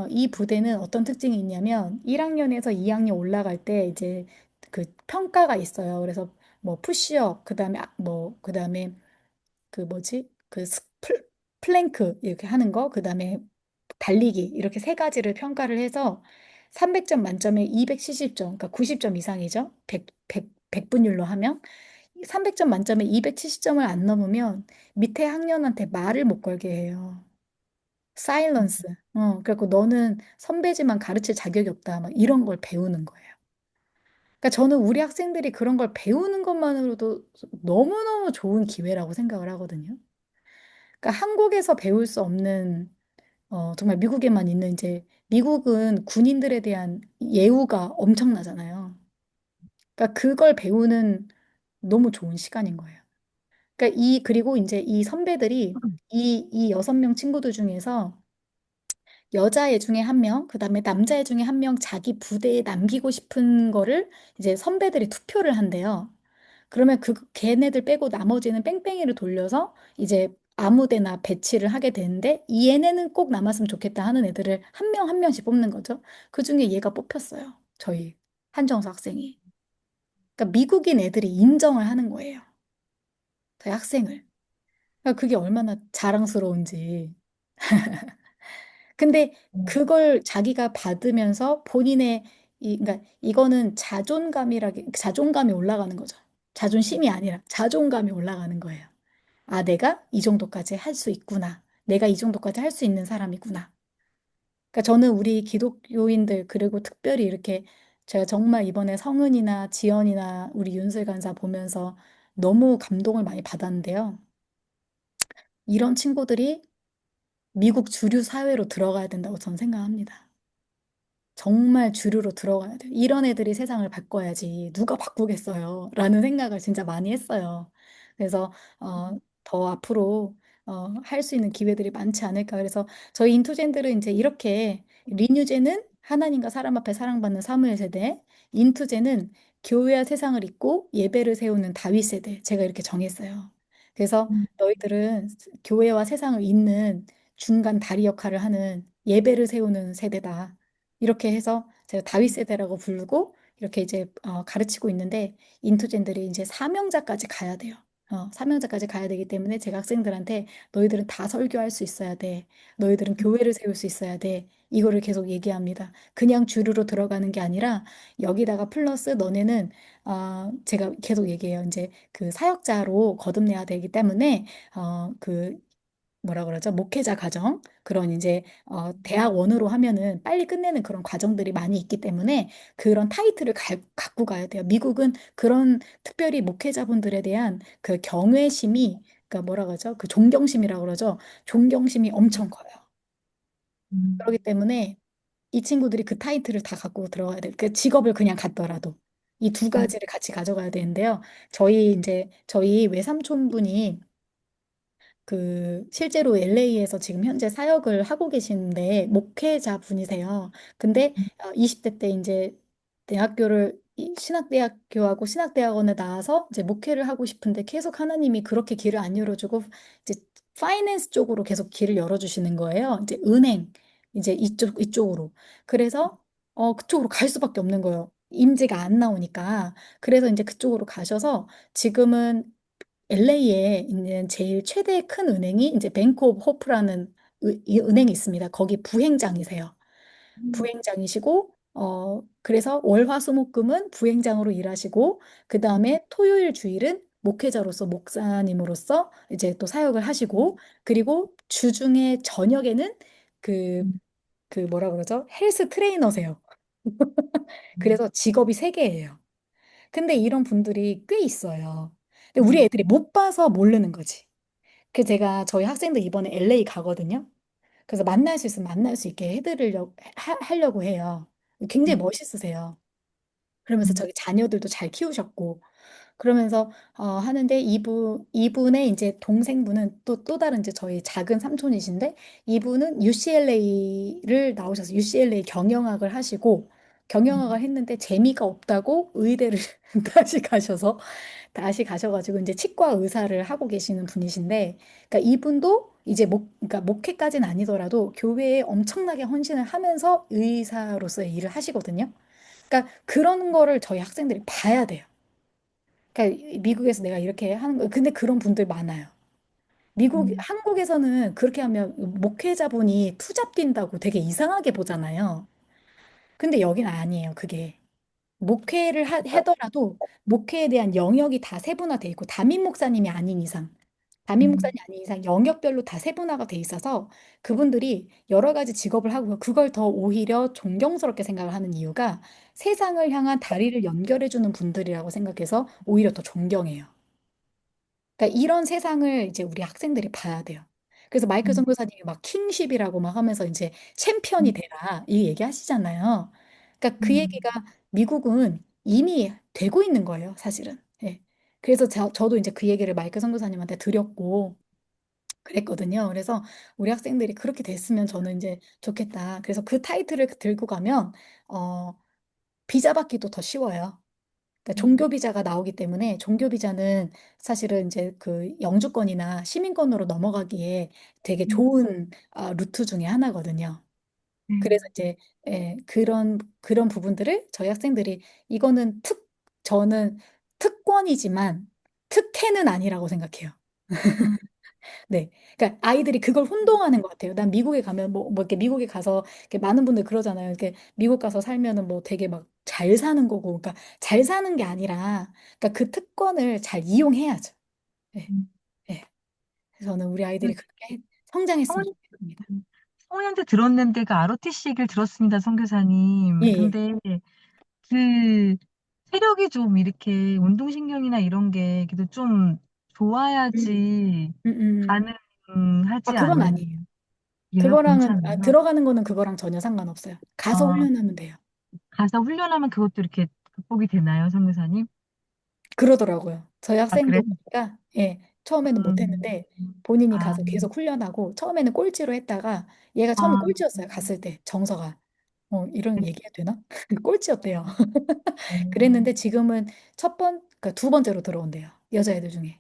이 부대는 어떤 특징이 있냐면 1학년에서 2학년 올라갈 때 이제 그 평가가 있어요. 그래서 뭐 푸시업 그다음에 그다음에 그 뭐지? 플랭크 이렇게 하는 거, 그다음에 달리기 이렇게 세 가지를 평가를 해서 300점 만점에 270점, 그러니까 90점 이상이죠. 100분율로 하면 300점 만점에 270점을 안 넘으면 밑에 학년한테 말을 못 걸게 해요. 사일런스. 그래갖고 너는 선배지만 가르칠 자격이 없다. 막 이런 걸 배우는 거예요. 그러니까 저는 우리 학생들이 그런 걸 배우는 것만으로도 너무너무 좋은 기회라고 생각을 하거든요. 그러니까 한국에서 배울 수 없는 정말 미국에만 있는 이제 미국은 군인들에 대한 예우가 엄청나잖아요. 그러니까 그걸 배우는 너무 좋은 시간인 거예요. 그러니까 그리고 이제 이 선배들이 이 6명 친구들 중에서 여자애 중에 한 명, 그다음에 남자애 중에 한 명 자기 부대에 남기고 싶은 거를 이제 선배들이 투표를 한대요. 그러면 걔네들 빼고 나머지는 뺑뺑이를 돌려서 이제 아무 데나 배치를 하게 되는데 이 얘네는 꼭 남았으면 좋겠다 하는 애들을 한 명 한 명씩 뽑는 거죠. 그중에 얘가 뽑혔어요. 저희 한정수 학생이. 그러니까 미국인 애들이 인정을 하는 거예요. 저희 학생을. 그러니까 그게 얼마나 자랑스러운지. 근데 그걸 자기가 받으면서 본인의 그러니까 이거는 자존감이 올라가는 거죠. 자존심이 아니라 자존감이 올라가는 거예요. 아, 내가 이 정도까지 할 수 있구나. 내가 이 정도까지 할 수 있는 사람이구나. 그러니까 저는 우리 기독교인들 그리고 특별히 이렇게 제가 정말 이번에 성은이나 지연이나 우리 윤슬 간사 보면서 너무 감동을 많이 받았는데요. 이런 친구들이 미국 주류 사회로 들어가야 된다고 저는 생각합니다. 정말 주류로 들어가야 돼요. 이런 애들이 세상을 바꿔야지 누가 바꾸겠어요? 라는 생각을 진짜 많이 했어요. 그래서 더 앞으로 할 수 있는 기회들이 많지 않을까. 그래서 저희 인투젠들은 이제 이렇게 리뉴제는 하나님과 사람 앞에 사랑받는 사무엘 세대, 인투제는 교회와 세상을 잇고 예배를 세우는 다윗 세대. 제가 이렇게 정했어요. 그래서 너희들은 교회와 세상을 잇는 중간 다리 역할을 하는 예배를 세우는 세대다. 이렇게 해서 제가 다윗 세대라고 부르고 이렇게 이제 가르치고 있는데 인투젠들이 이제 사명자까지 가야 돼요. 사명자까지 가야 되기 때문에 제가 학생들한테 너희들은 다 설교할 수 있어야 돼. 너희들은 교회를 세울 수 있어야 돼. 이거를 계속 얘기합니다. 그냥 주류로 들어가는 게 아니라 여기다가 플러스 너네는 제가 계속 얘기해요. 이제 그 사역자로 거듭내야 되기 때문에 그 뭐라 그러죠? 목회자 과정. 그런 이제 대학원으로 하면은 빨리 끝내는 그런 과정들이 많이 있기 때문에 그런 타이틀을 갖고 가야 돼요. 미국은 그런 특별히 목회자분들에 대한 그 경외심이 그러니까 뭐라 그러죠? 그 존경심이라고 그러죠. 존경심이 엄청 커요. 그렇기 때문에 이 친구들이 그 타이틀을 다 갖고 들어가야 돼. 그 직업을 그냥 갖더라도 이 두 가지를 같이 가져가야 되는데요. 저희 외삼촌분이 그 실제로 LA에서 지금 현재 사역을 하고 계시는데 목회자 분이세요. 근데 20대 때 이제 신학대학교하고 신학대학원에 나와서 이제 목회를 하고 싶은데 계속 하나님이 그렇게 길을 안 열어주고 이제 파이낸스 쪽으로 계속 길을 열어주시는 거예요. 이제 은행 이제 이쪽으로. 그래서 그쪽으로 갈 수밖에 없는 거예요. 임지가 안 나오니까. 그래서 이제 그쪽으로 가셔서 지금은 LA에 있는 제일 최대 큰 은행이 이제 뱅크 오브 호프라는 이 은행이 있습니다. 거기 부행장이세요. 부행장이시고 그래서 월화수목금은 부행장으로 일하시고 그다음에 토요일 주일은 목회자로서 목사님으로서 이제 또 사역을 하시고 그리고 주중에 저녁에는 그 그 뭐라 그러죠? 헬스 트레이너세요. 그래서 직업이 세 개예요. 근데 이런 분들이 꽤 있어요. 근데 우리 애들이 못 봐서 모르는 거지. 그래서 제가 저희 학생들 이번에 LA 가거든요. 그래서 만날 수 있으면 만날 수 있게 하려고 해요. 굉장히 멋있으세요. 그러면서 저기 자녀들도 잘 키우셨고, 그러면서 하는데 이분의 이제 동생분은 또 다른 이제 저희 작은 삼촌이신데 이분은 UCLA를 나오셔서 UCLA 경영학을 하시고 경영학을 했는데 재미가 없다고 의대를 다시 가셔가지고 이제 치과 의사를 하고 계시는 분이신데, 그러니까 이분도 이제 그러니까 목회까지는 아니더라도 교회에 엄청나게 헌신을 하면서 의사로서의 일을 하시거든요. 그러니까 그런 거를 저희 학생들이 봐야 돼요. 그러니까 미국에서 내가 이렇게 하는 거, 근데 그런 분들 많아요. 한국에서는 그렇게 하면 목회자분이 투잡 뛴다고 되게 이상하게 보잖아요. 근데 여긴 아니에요, 그게. 하더라도 목회에 대한 영역이 다 세분화돼 있고 담임 목사님이 아닌 이상 영역별로 다 세분화가 돼 있어서 그분들이 여러 가지 직업을 하고 그걸 더 오히려 존경스럽게 생각을 하는 이유가 세상을 향한 다리를 연결해 주는 분들이라고 생각해서 오히려 더 존경해요. 그러니까 이런 세상을 이제 우리 학생들이 봐야 돼요. 그래서 마이클 선교사님이 막 킹십이라고 막 하면서 이제 챔피언이 되라 이 얘기 하시잖아요. 그러니까 그 얘기가 미국은 이미 되고 있는 거예요, 사실은. 예. 그래서 저도 이제 그 얘기를 마이클 선교사님한테 드렸고 그랬거든요. 그래서 우리 학생들이 그렇게 됐으면 저는 이제 좋겠다. 그래서 그 타이틀을 들고 가면 어, 비자 받기도 더 쉬워요. 그러니까 종교 비자가 나오기 때문에 종교 비자는 사실은 이제 그 영주권이나 시민권으로 넘어가기에 되게 좋은 루트 중에 하나거든요. 그래서 이제 그런 부분들을 저희 학생들이 이거는 저는 특권이지만 특혜는 아니라고 생각해요. 네. 그러니까 아이들이 그걸 혼동하는 것 같아요. 난 미국에 가면 뭐 이렇게 미국에 가서 이렇게 많은 분들 그러잖아요. 이렇게 미국 가서 살면은 뭐 되게 막 잘 사는 거고. 그러니까 잘 사는 게 아니라 그러니까 그 특권을 잘 이용해야죠. 네. 네. 그래서 저는 우리 아이들이 그렇게 성장했으면 성원, 좋겠습니다. 성원한테 들었는데 그 ROTC 얘기를 들었습니다, 예, 선교사님. 예. 근데 그 체력이 좀 이렇게 운동신경이나 이런 게 그래도 좀 음, 좋아야지 음, 음. 가능하지 그건 아니에요. 않으세요? 괜찮아요? 들어가는 거는 그거랑 전혀 상관없어요. 가서 아, 훈련하면 돼요. 가서 훈련하면 그것도 이렇게 극복이 되나요, 선교사님? 그러더라고요. 저희 아, 그래? 학생도 보니까, 예, 처음에는 음, 못했는데, 본인이 아, 가서 계속 훈련하고, 처음에는 꼴찌로 했다가, 얘가 처음에 아, 꼴찌였어요. 갔을 때, 정서가. 이런 얘기가 되나? 꼴찌였대요. 음, 그랬는데 지금은 그러니까 두 번째로 들어온대요. 여자애들 중에.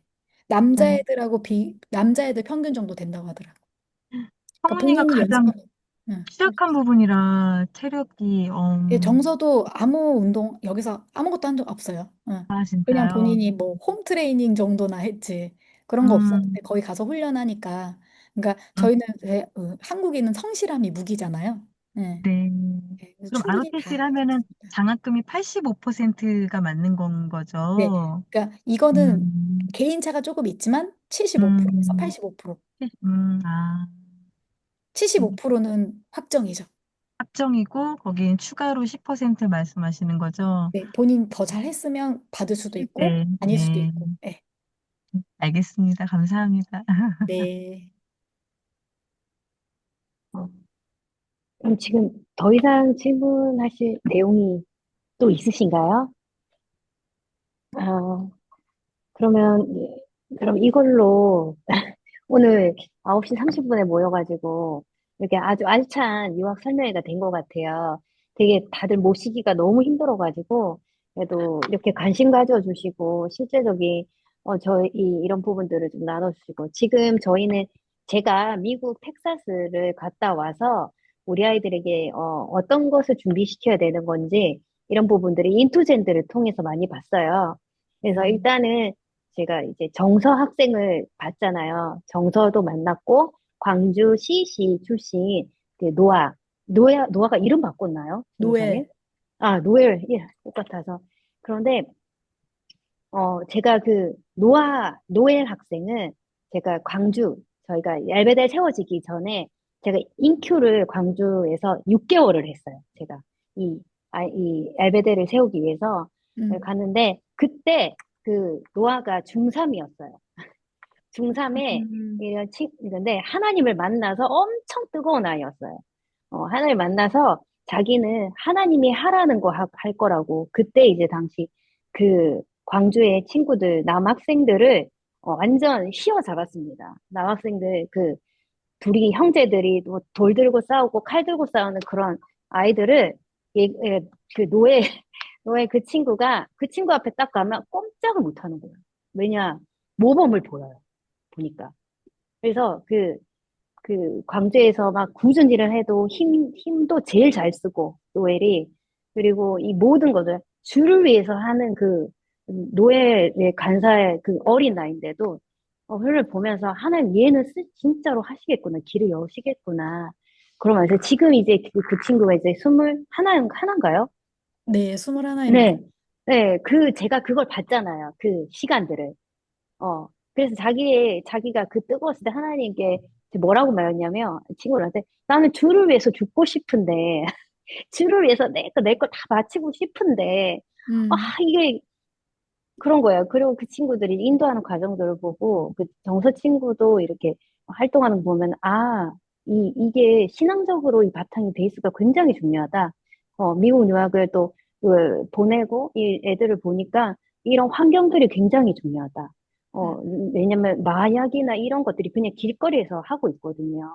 음. 남자애들 평균 정도 된다고 하더라고요. 그러니까 성은이가 본인이 가장 연습하면, 응. 취약한 부분이라 체력이, 예, 정서도 아무 운동 여기서 아무것도 한 적 없어요. 응. 아, 그냥 진짜요? 본인이 뭐 홈 트레이닝 정도나 했지 그런 거 음, 없었는데 거기 가서 훈련하니까 그러니까 음, 저희는 한국에는 성실함이 무기잖아요. 예. 네. 예, 그래서 그럼 충분히 다 ROTC를 할 수 하면은 있습니다. 장학금이 85%가 맞는 건 네, 거죠? 그러니까 이거는 음, 개인차가 조금 있지만 75%에서 음, 85%. 아, 음, 75%는 확정이죠. 확정이고, 거긴 추가로 10% 말씀하시는 거죠? 네, 본인 더 잘했으면 받을 수도 있고, 네, 아닐 수도 네. 있고. 네. 알겠습니다. 감사합니다. 네. 어, 그럼 지금 더 이상 질문하실 내용이 또 있으신가요? 아, 그러면, 그럼 이걸로 오늘 9시 30분에 모여가지고 이렇게 아주 알찬 유학 설명회가 된 것 같아요. 되게 다들 모시기가 너무 힘들어가지고 그래도 이렇게 관심 가져주시고 실제적인 저희 이런 부분들을 좀 나눠주시고 지금 저희는 제가 미국 텍사스를 갔다 와서 우리 아이들에게 어떤 것을 준비시켜야 되는 건지 이런 부분들을 인투젠들을 통해서 많이 봤어요. 그래서 음, 일단은 제가 이제 정서 학생을 봤잖아요. 정서도 만났고, 광주 CC 출신 그 노아가 이름 바꿨나요? 전도사님? 노엘. 아, 노엘, 예, 똑같아서. 그런데, 제가 노엘 학생은 제가 저희가 얄베델 세워지기 전에 제가 인큐를 광주에서 6개월을 했어요. 제가 이 얄베델을 세우기 위해서 음, 갔는데, 그때 노아가 중3이었어요. 중3에 음, 이런데 하나님을 만나서 엄청 뜨거운 아이였어요. 하나님을 만나서 자기는 하나님이 하라는 거 할 거라고 그때 이제 당시 광주의 친구들 남학생들을 완전 휘어잡았습니다. 남학생들 둘이 형제들이 뭐돌 들고 싸우고 칼 들고 싸우는 그런 아이들을 예, 그 노예 그 친구가 그 친구 앞에 딱 가면 꼼짝을 못 하는 거예요. 왜냐 모범을 보여요. 보니까. 그래서 광주에서 막 굳은 일을 해도 힘도 제일 잘 쓰고, 노엘이. 그리고 이 모든 것을 주를 위해서 하는 노엘의 간사의 그 어린 나이인데도, 그를 보면서 하나님 얘는 진짜로 하시겠구나. 길을 여시겠구나. 그러면서 지금 이제 그 친구가 이제 21인가요? 네, 21입니다. 네. 네, 제가 그걸 봤잖아요. 그 시간들을. 그래서 자기가 그 뜨거웠을 때 하나님께 뭐라고 말했냐면, 친구들한테, 나는 주를 위해서 죽고 싶은데, 주를 위해서 내 거 다 바치고 싶은데, 아, 음, 이게 그런 거예요. 그리고 그 친구들이 인도하는 과정들을 보고, 그 정서 친구도 이렇게 활동하는 거 보면, 이게 신앙적으로 이 바탕이 베이스가 굉장히 중요하다. 미국 유학을 또 보내고, 이 애들을 보니까 이런 환경들이 굉장히 중요하다. 음, 왜냐면 마약이나 이런 것들이 그냥 길거리에서 하고 있거든요. 음,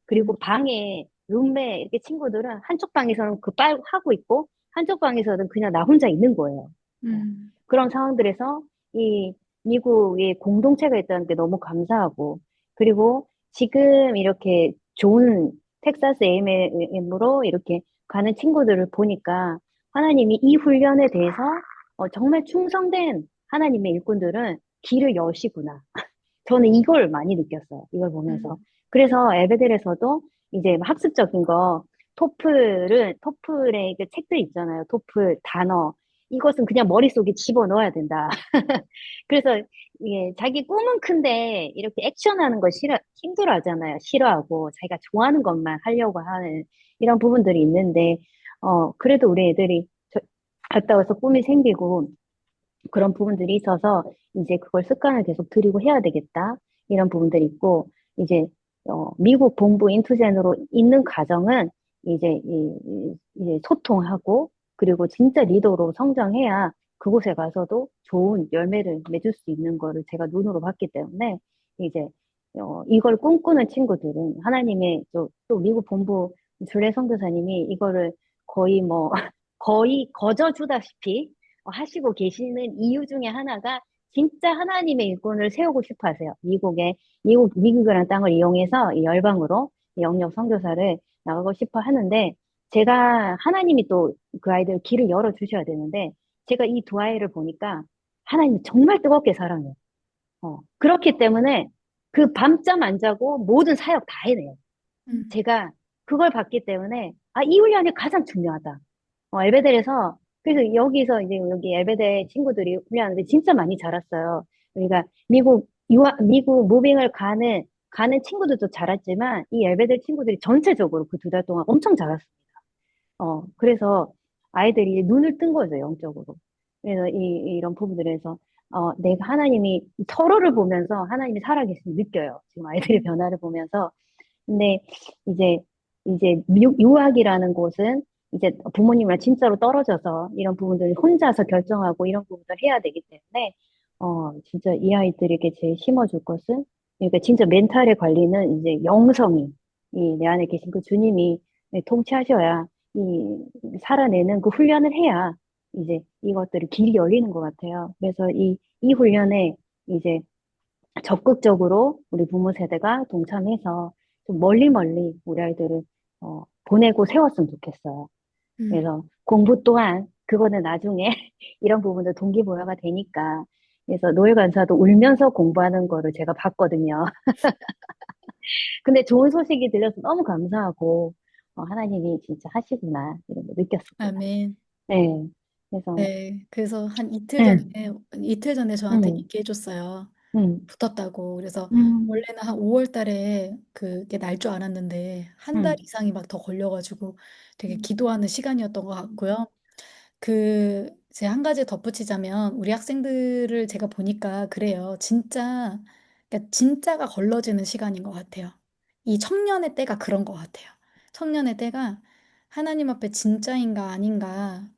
그리고 방에, 룸메, 이렇게 친구들은 한쪽 방에서는 빨고 하고 있고, 한쪽 방에서는 그냥 나 혼자 있는 거예요. 어, 음, 그런 상황들에서 이 미국의 공동체가 있다는 게 너무 감사하고, 그리고 지금 이렇게 좋은 텍사스 A&M으로 이렇게 가는 친구들을 보니까 하나님이 이 훈련에 대해서 정말 충성된 하나님의 일꾼들은 길을 여시구나. 저는 이걸 많이 느꼈어요. 이걸 보면서. 음, 그래서 에베델에서도 이제 학습적인 토플의 그 책들 있잖아요. 토플 단어. 이것은 그냥 머릿속에 집어넣어야 된다. 그래서 자기 꿈은 큰데 이렇게 액션하는 거 힘들어 하잖아요. 싫어하고 자기가 좋아하는 것만 하려고 하는 이런 부분들이 있는데, 그래도 우리 애들이 갔다 와서 꿈이 생기고 그런 부분들이 있어서 이제 그걸 습관을 계속 들이고 해야 되겠다. 이런 부분들이 있고, 이제, 미국 본부 인투젠으로 있는 과정은 이제 소통하고, 그리고 진짜 리더로 성장해야 그곳에 가서도 좋은 열매를 맺을 수 있는 거를 제가 눈으로 봤기 때문에, 이제, 이걸 꿈꾸는 친구들은 하나님의 또 미국 본부 주례 선교사님이 이거를 거의 뭐, 거의 거저주다시피 하시고 계시는 이유 중에 하나가 진짜 하나님의 일꾼을 세우고 싶어 하세요. 미국이라는 땅을 이용해서 이 열방으로 영역 선교사를 나가고 싶어 하는데, 제가 하나님이 또 그 아이들 길을 열어주셔야 되는데, 제가 이 두 아이를 보니까 하나님이 정말 뜨겁게 사랑해요. 그렇기 때문에 그 밤잠 안 자고 모든 사역 다 해내요. 음, 제가 그걸 봤기 때문에, 이 훈련이 가장 중요하다. 엘베델에서, 그래서 여기서 이제 여기 엘베델 친구들이 훈련하는데 진짜 많이 자랐어요. 우리가 미국 무빙을 가는 가는 친구들도 잘했지만 이 엘베들 친구들이 전체적으로 그 2달 동안 엄청 잘했어요. 그래서 아이들이 눈을 뜬 거죠, 영적으로. 그래서 이런 부분들에서, 내가 하나님이, 서로를 보면서 하나님이 살아계심을 느껴요. 지금 아이들의 변화를 보면서. 근데 이제, 유학이라는 곳은 이제 부모님이랑 진짜로 떨어져서 이런 부분들을 혼자서 결정하고 이런 부분들을 해야 되기 때문에, 진짜 이 아이들에게 제일 심어줄 것은, 그러니까 진짜 멘탈의 관리는 이제 영성이, 내 안에 계신 그 주님이 통치하셔야 이 살아내는 그 훈련을 해야 이제 이것들이 길이 열리는 것 같아요. 그래서 이 훈련에 이제 적극적으로 우리 부모 세대가 동참해서 좀 멀리 멀리 우리 아이들을 보내고 세웠으면 좋겠어요. 음, 그래서 공부 또한 그거는 나중에 이런 부분도 동기부여가 되니까 그래서 노예 간사도 울면서 공부하는 거를 제가 봤거든요. 근데 좋은 소식이 들려서 너무 감사하고 하나님이 진짜 하시구나 이런 거 느꼈습니다. 아멘. 네. 그래서 네, 그래서 한 응, 이틀 전에 저한테 응, 얘기해줬어요. 응, 붙었다고. 그래서 응, 원래는 한 5월 달에 그게 날 줄 알았는데 한 달 응, 이상이 막 더 걸려가지고 되게 응, 기도하는 시간이었던 것 같고요. 제 한 가지 덧붙이자면 우리 학생들을 제가 보니까 그래요. 진짜, 그러니까 진짜가 걸러지는 시간인 것 같아요. 이 청년의 때가 그런 것 같아요. 청년의 때가 하나님 앞에 진짜인가 아닌가.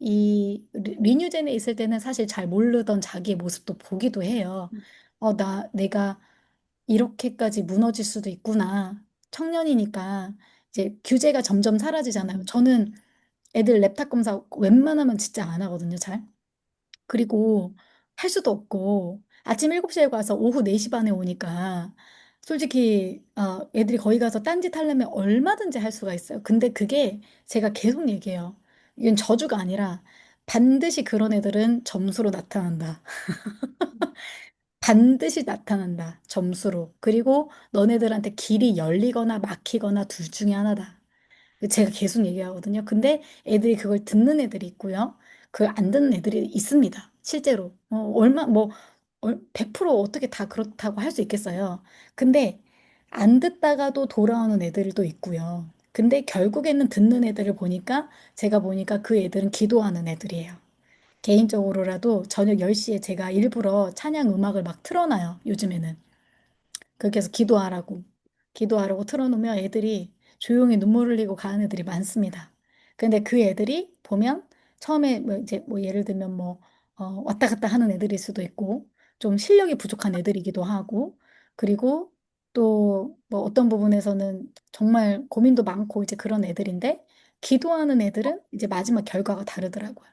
리뉴젠에 있을 때는 사실 잘 모르던 자기의 모습도 보기도 해요. 내가 이렇게까지 무너질 수도 있구나. 청년이니까 이제 규제가 점점 사라지잖아요. 응, 저는 애들 랩탑 검사 웬만하면 진짜 안 하거든요, 잘. 그리고 할 수도 없고 아침 7시에 가서 오후 4시 반에 오니까 솔직히 애들이 거기 가서 딴짓 하려면 얼마든지 할 수가 있어요. 근데 그게 제가 계속 얘기해요. 이건 저주가 아니라 반드시 그런 애들은 점수로 나타난다. 반드시 나타난다. 점수로. 그리고 너네들한테 길이 열리거나 막히거나 둘 중에 하나다. 제가 계속 얘기하거든요. 근데 애들이 그걸 듣는 애들이 있고요. 그걸 안 듣는 애들이 있습니다. 실제로. 100% 어떻게 다 그렇다고 할 수 있겠어요. 근데 안 듣다가도 돌아오는 애들도 있고요. 근데 결국에는 듣는 애들을 보니까 제가 보니까 그 애들은 기도하는 애들이에요. 개인적으로라도 저녁 10시에 제가 일부러 찬양 음악을 막 틀어놔요. 요즘에는. 그렇게 해서 기도하라고 틀어놓으면 애들이 조용히 눈물 흘리고 가는 애들이 많습니다. 근데 그 애들이 보면 처음에 뭐 이제 뭐 예를 들면 왔다 갔다 하는 애들일 수도 있고 좀 실력이 부족한 애들이기도 하고 그리고 또 뭐 어떤 부분에서는 정말 고민도 많고 이제 그런 애들인데 기도하는 애들은 이제 마지막 결과가 다르더라고요.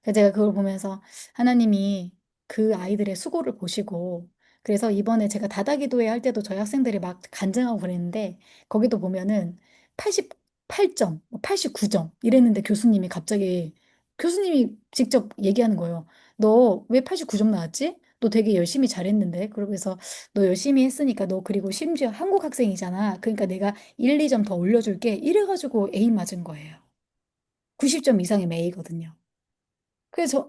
그래서 제가 그걸 보면서 하나님이 그 아이들의 수고를 보시고 그래서 이번에 제가 다다기도회 할 때도 저희 학생들이 막 간증하고 그랬는데 거기도 보면은 88점, 89점 이랬는데 교수님이 직접 얘기하는 거예요. 너 왜 89점 나왔지? 너 되게 열심히 잘했는데. 그러면서 너 열심히 했으니까 너 그리고 심지어 한국 학생이잖아. 그러니까 내가 1, 2점 더 올려줄게. 이래가지고 A 맞은 거예요. 90점 이상이면 A거든요.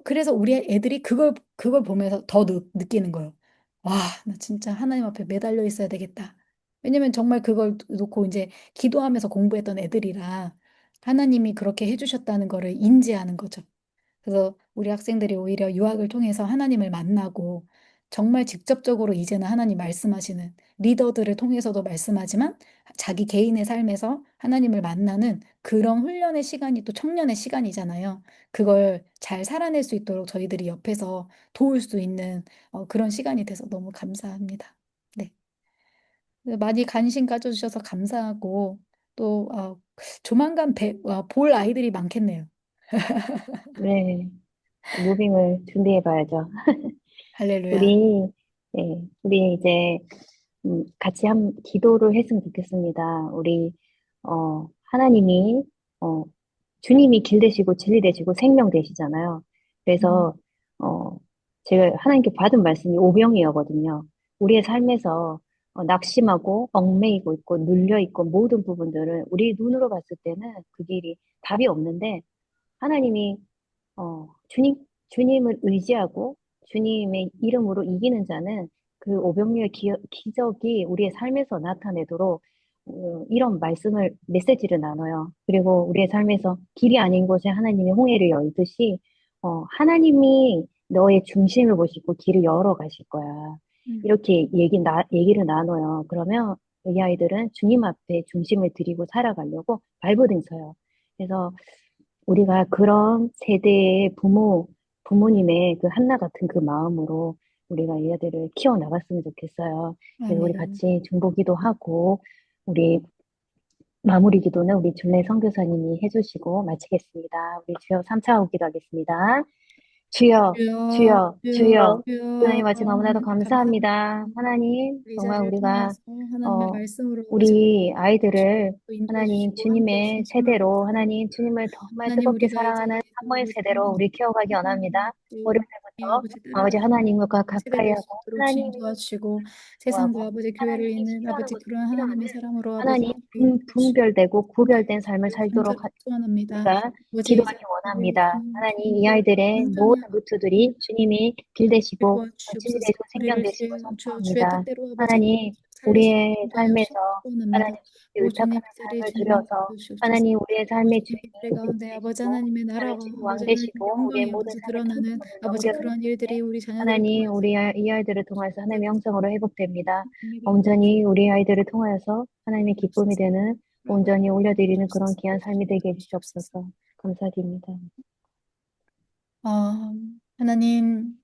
그래서 우리 애들이 그걸 보면서 더 느끼는 거예요. 와, 나 진짜 하나님 앞에 매달려 있어야 되겠다. 왜냐면 정말 그걸 놓고 이제 기도하면서 공부했던 애들이라 하나님이 그렇게 해주셨다는 거를 인지하는 거죠. 그래서 우리 학생들이 오히려 유학을 통해서 하나님을 만나고 정말 직접적으로 이제는 하나님 말씀하시는 리더들을 통해서도 말씀하지만 자기 개인의 삶에서 하나님을 만나는 그런 훈련의 시간이 또 청년의 시간이잖아요. 그걸 잘 살아낼 수 있도록 저희들이 옆에서 도울 수 있는 그런 시간이 돼서 너무 감사합니다. 네. 많이 관심 가져주셔서 감사하고 또 조만간 볼 아이들이 많겠네요. 네. 무빙을 준비해 봐야죠. 할렐루야. 우리, 네, 우리 이제, 같이 기도를 했으면 좋겠습니다. 하나님이, 어, 주님이 길 되시고 진리 되시고 생명 되시잖아요. 음, 그래서, 어, 제가 하나님께 받은 말씀이 오병이어거든요. 우리의 삶에서 낙심하고 얽매이고 있고 눌려 있고 모든 부분들을 우리 눈으로 봤을 때는 그 길이 답이 없는데 하나님이 주님을 의지하고 주님의 이름으로 이기는 자는 그 오병이의 기적이 우리의 삶에서 나타내도록 이런 메시지를 나눠요. 그리고 우리의 삶에서 길이 아닌 곳에 하나님이 홍해를 열듯이 하나님이 너의 중심을 보시고 길을 열어 가실 거야. 이렇게 얘기를 나눠요. 그러면 이 아이들은 주님 앞에 중심을 들이고 살아가려고 발버둥 쳐요. 그래서 우리가 그런 세대의 부모님의 그 한나 같은 그 마음으로 우리가 이 아들을 키워나갔으면 좋겠어요. 그래서 우리 아멘. 같이 중보기도 하고, 우리 마무리 기도는 우리 준례 선교사님이 해주시고 마치겠습니다. 우리 주여 3차 기도하겠습니다. 주여, 주여, 주여, 주여, 주여. 주여, 하나님 아버지 너무나도 하나님 감사합니다. 감사합니다. 하나님, 우리 정말 자리를 우리가, 통하여서 하나님의 어, 말씀으로 아버지 우리 아이들을 인도해 하나님 주시고 함께 주님의 해주심을 세대로 감사합니다. 하나님 주님을 정말 하나님 뜨겁게 우리가 이 사랑하는 자리에서 사모의 아버지 세대로 우리 키워가기 원합니다. 또 어릴 이 때부터 아버지 아버지 따라가는 하나님과 세대 가까이 될 수 하고 있도록 주님 하나님이 도와주시고 세상과 좋아하고 아버지 교회를 하나님이 잇는 싫어하는 아버지 것을 그런 하나님의 싫어하는 사람으로 아버지 하나님 함께 해주시고 분별되고 함께 구별된 삶을 해주시길 살도록 간절히 소원합니다. 우리가 아버지 이 기도하기 자리를 원합니다. 주님 하나님 이 주님께서 아이들의 온전히 모든 루트들이 주님이 길 되시고 진 도와주시옵소서. 되고 생명 우리를 되시고 주의 선포합니다. 뜻대로 아버지 하나님 살리시고 우리의 삶에서 인도하옵소서 소원합니다. 하나님 오 의탁하는 주님 이 자리에 삶을 주님 들여서 도와주시옵소서. 하나님 우리의 오 삶의 주님 이 주인이 자리 가운데 아버지 되시고 하나님의 하나님 나라가 주님 왕 아버지 하나님의 되시고 우리의 영광이 모든 아버지 삶의 드러나는 통로를 아버지 넘겨주시고 그러한 일들이 우리 자녀들을 하나님 통해서 이 아이들을 통해서 하나님의 영성으로 회복됩니다. 입니다. 온전히 우리 아이들을 통하여서 하나님의 기쁨이 되는 온전히 올려드리는 그런 귀한 삶이 되게 해주시옵소서. 감사드립니다. 어, 하나님,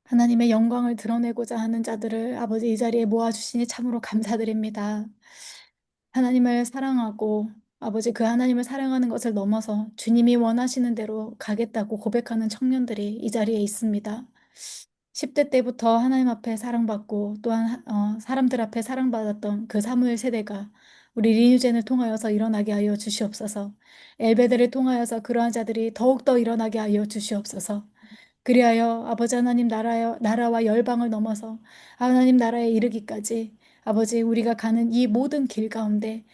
하나님의 영광을 드러내고자 하는 자들을 아버지 이 자리에 모아주시니 참으로 감사드립니다. 하나님을 사랑하고 아버지 그 하나님을 사랑하는 것을 넘어서 주님이 원하시는 대로 가겠다고 고백하는 청년들이 이 자리에 있습니다. 10대 때부터 하나님 앞에 사랑받고 또한 사람들 앞에 사랑받았던 그 사무엘 세대가 우리 리뉴젠을 통하여서 일어나게 하여 주시옵소서. 엘베드를 통하여서 그러한 자들이 더욱더 일어나게 하여 주시옵소서. 그리하여 아버지 하나님 나라와 열방을 넘어서 하나님 나라에 이르기까지 아버지 우리가 가는 이 모든 길 가운데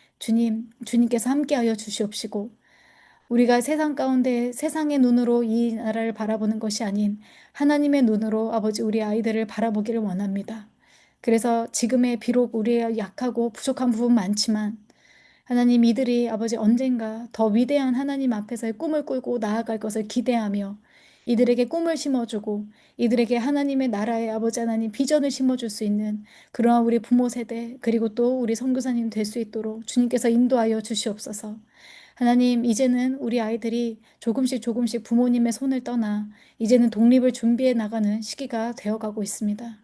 주님께서 함께하여 주시옵시고 우리가 세상 가운데 세상의 눈으로 이 나라를 바라보는 것이 아닌 하나님의 눈으로 아버지 우리 아이들을 바라보기를 원합니다. 그래서 지금의 비록 우리의 약하고 부족한 부분 많지만 하나님 이들이 아버지 언젠가 더 위대한 하나님 앞에서의 꿈을 꾸고 나아갈 것을 기대하며 이들에게 꿈을 심어주고 이들에게 하나님의 나라의 아버지 하나님 비전을 심어줄 수 있는 그러한 우리 부모 세대 그리고 또 우리 선교사님 될 수 있도록 주님께서 인도하여 주시옵소서. 하나님, 이제는 우리 아이들이 조금씩 조금씩 부모님의 손을 떠나 이제는 독립을 준비해 나가는 시기가 되어가고 있습니다.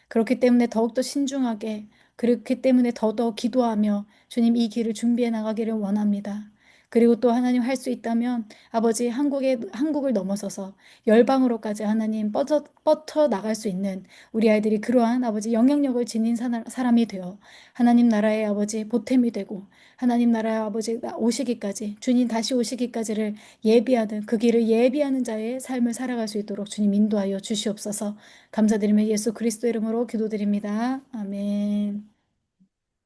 그렇기 때문에 더욱더 신중하게, 그렇기 때문에 더더 기도하며 주님 이 길을 준비해 나가기를 원합니다. 그리고 또 하나님 할 수 있다면 아버지 한국을 넘어서서 열방으로까지 하나님 뻗쳐 나갈 수 있는 우리 아이들이 그러한 아버지 영향력을 지닌 사람이 되어 하나님 나라의 아버지 보탬이 되고 하나님 나라의 아버지 오시기까지 주님 다시 오시기까지를 예비하는 그 길을 예비하는 자의 삶을 살아갈 수 있도록 주님 인도하여 주시옵소서. 감사드리며 예수 그리스도 이름으로 기도드립니다. 아멘.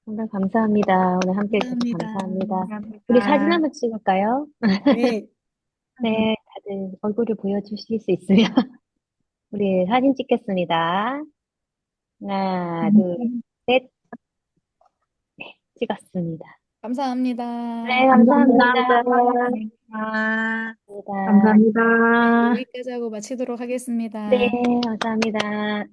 정말 감사합니다. 오늘 함께 해주셔서 감사합니다. 감사합니다. 우리 사진 감사합니다. 한번 찍을까요? 네. 네, 다들 얼굴을 보여주실 수 있으면 우리 사진 찍겠습니다. 하나, 둘, 셋, 찍었습니다. 감사합니다. 네, 감사합니다. 감사합니다. 감사합니다. 네, 감사합니다. 여기까지 하고 마치도록 네, 하겠습니다. 감사합니다.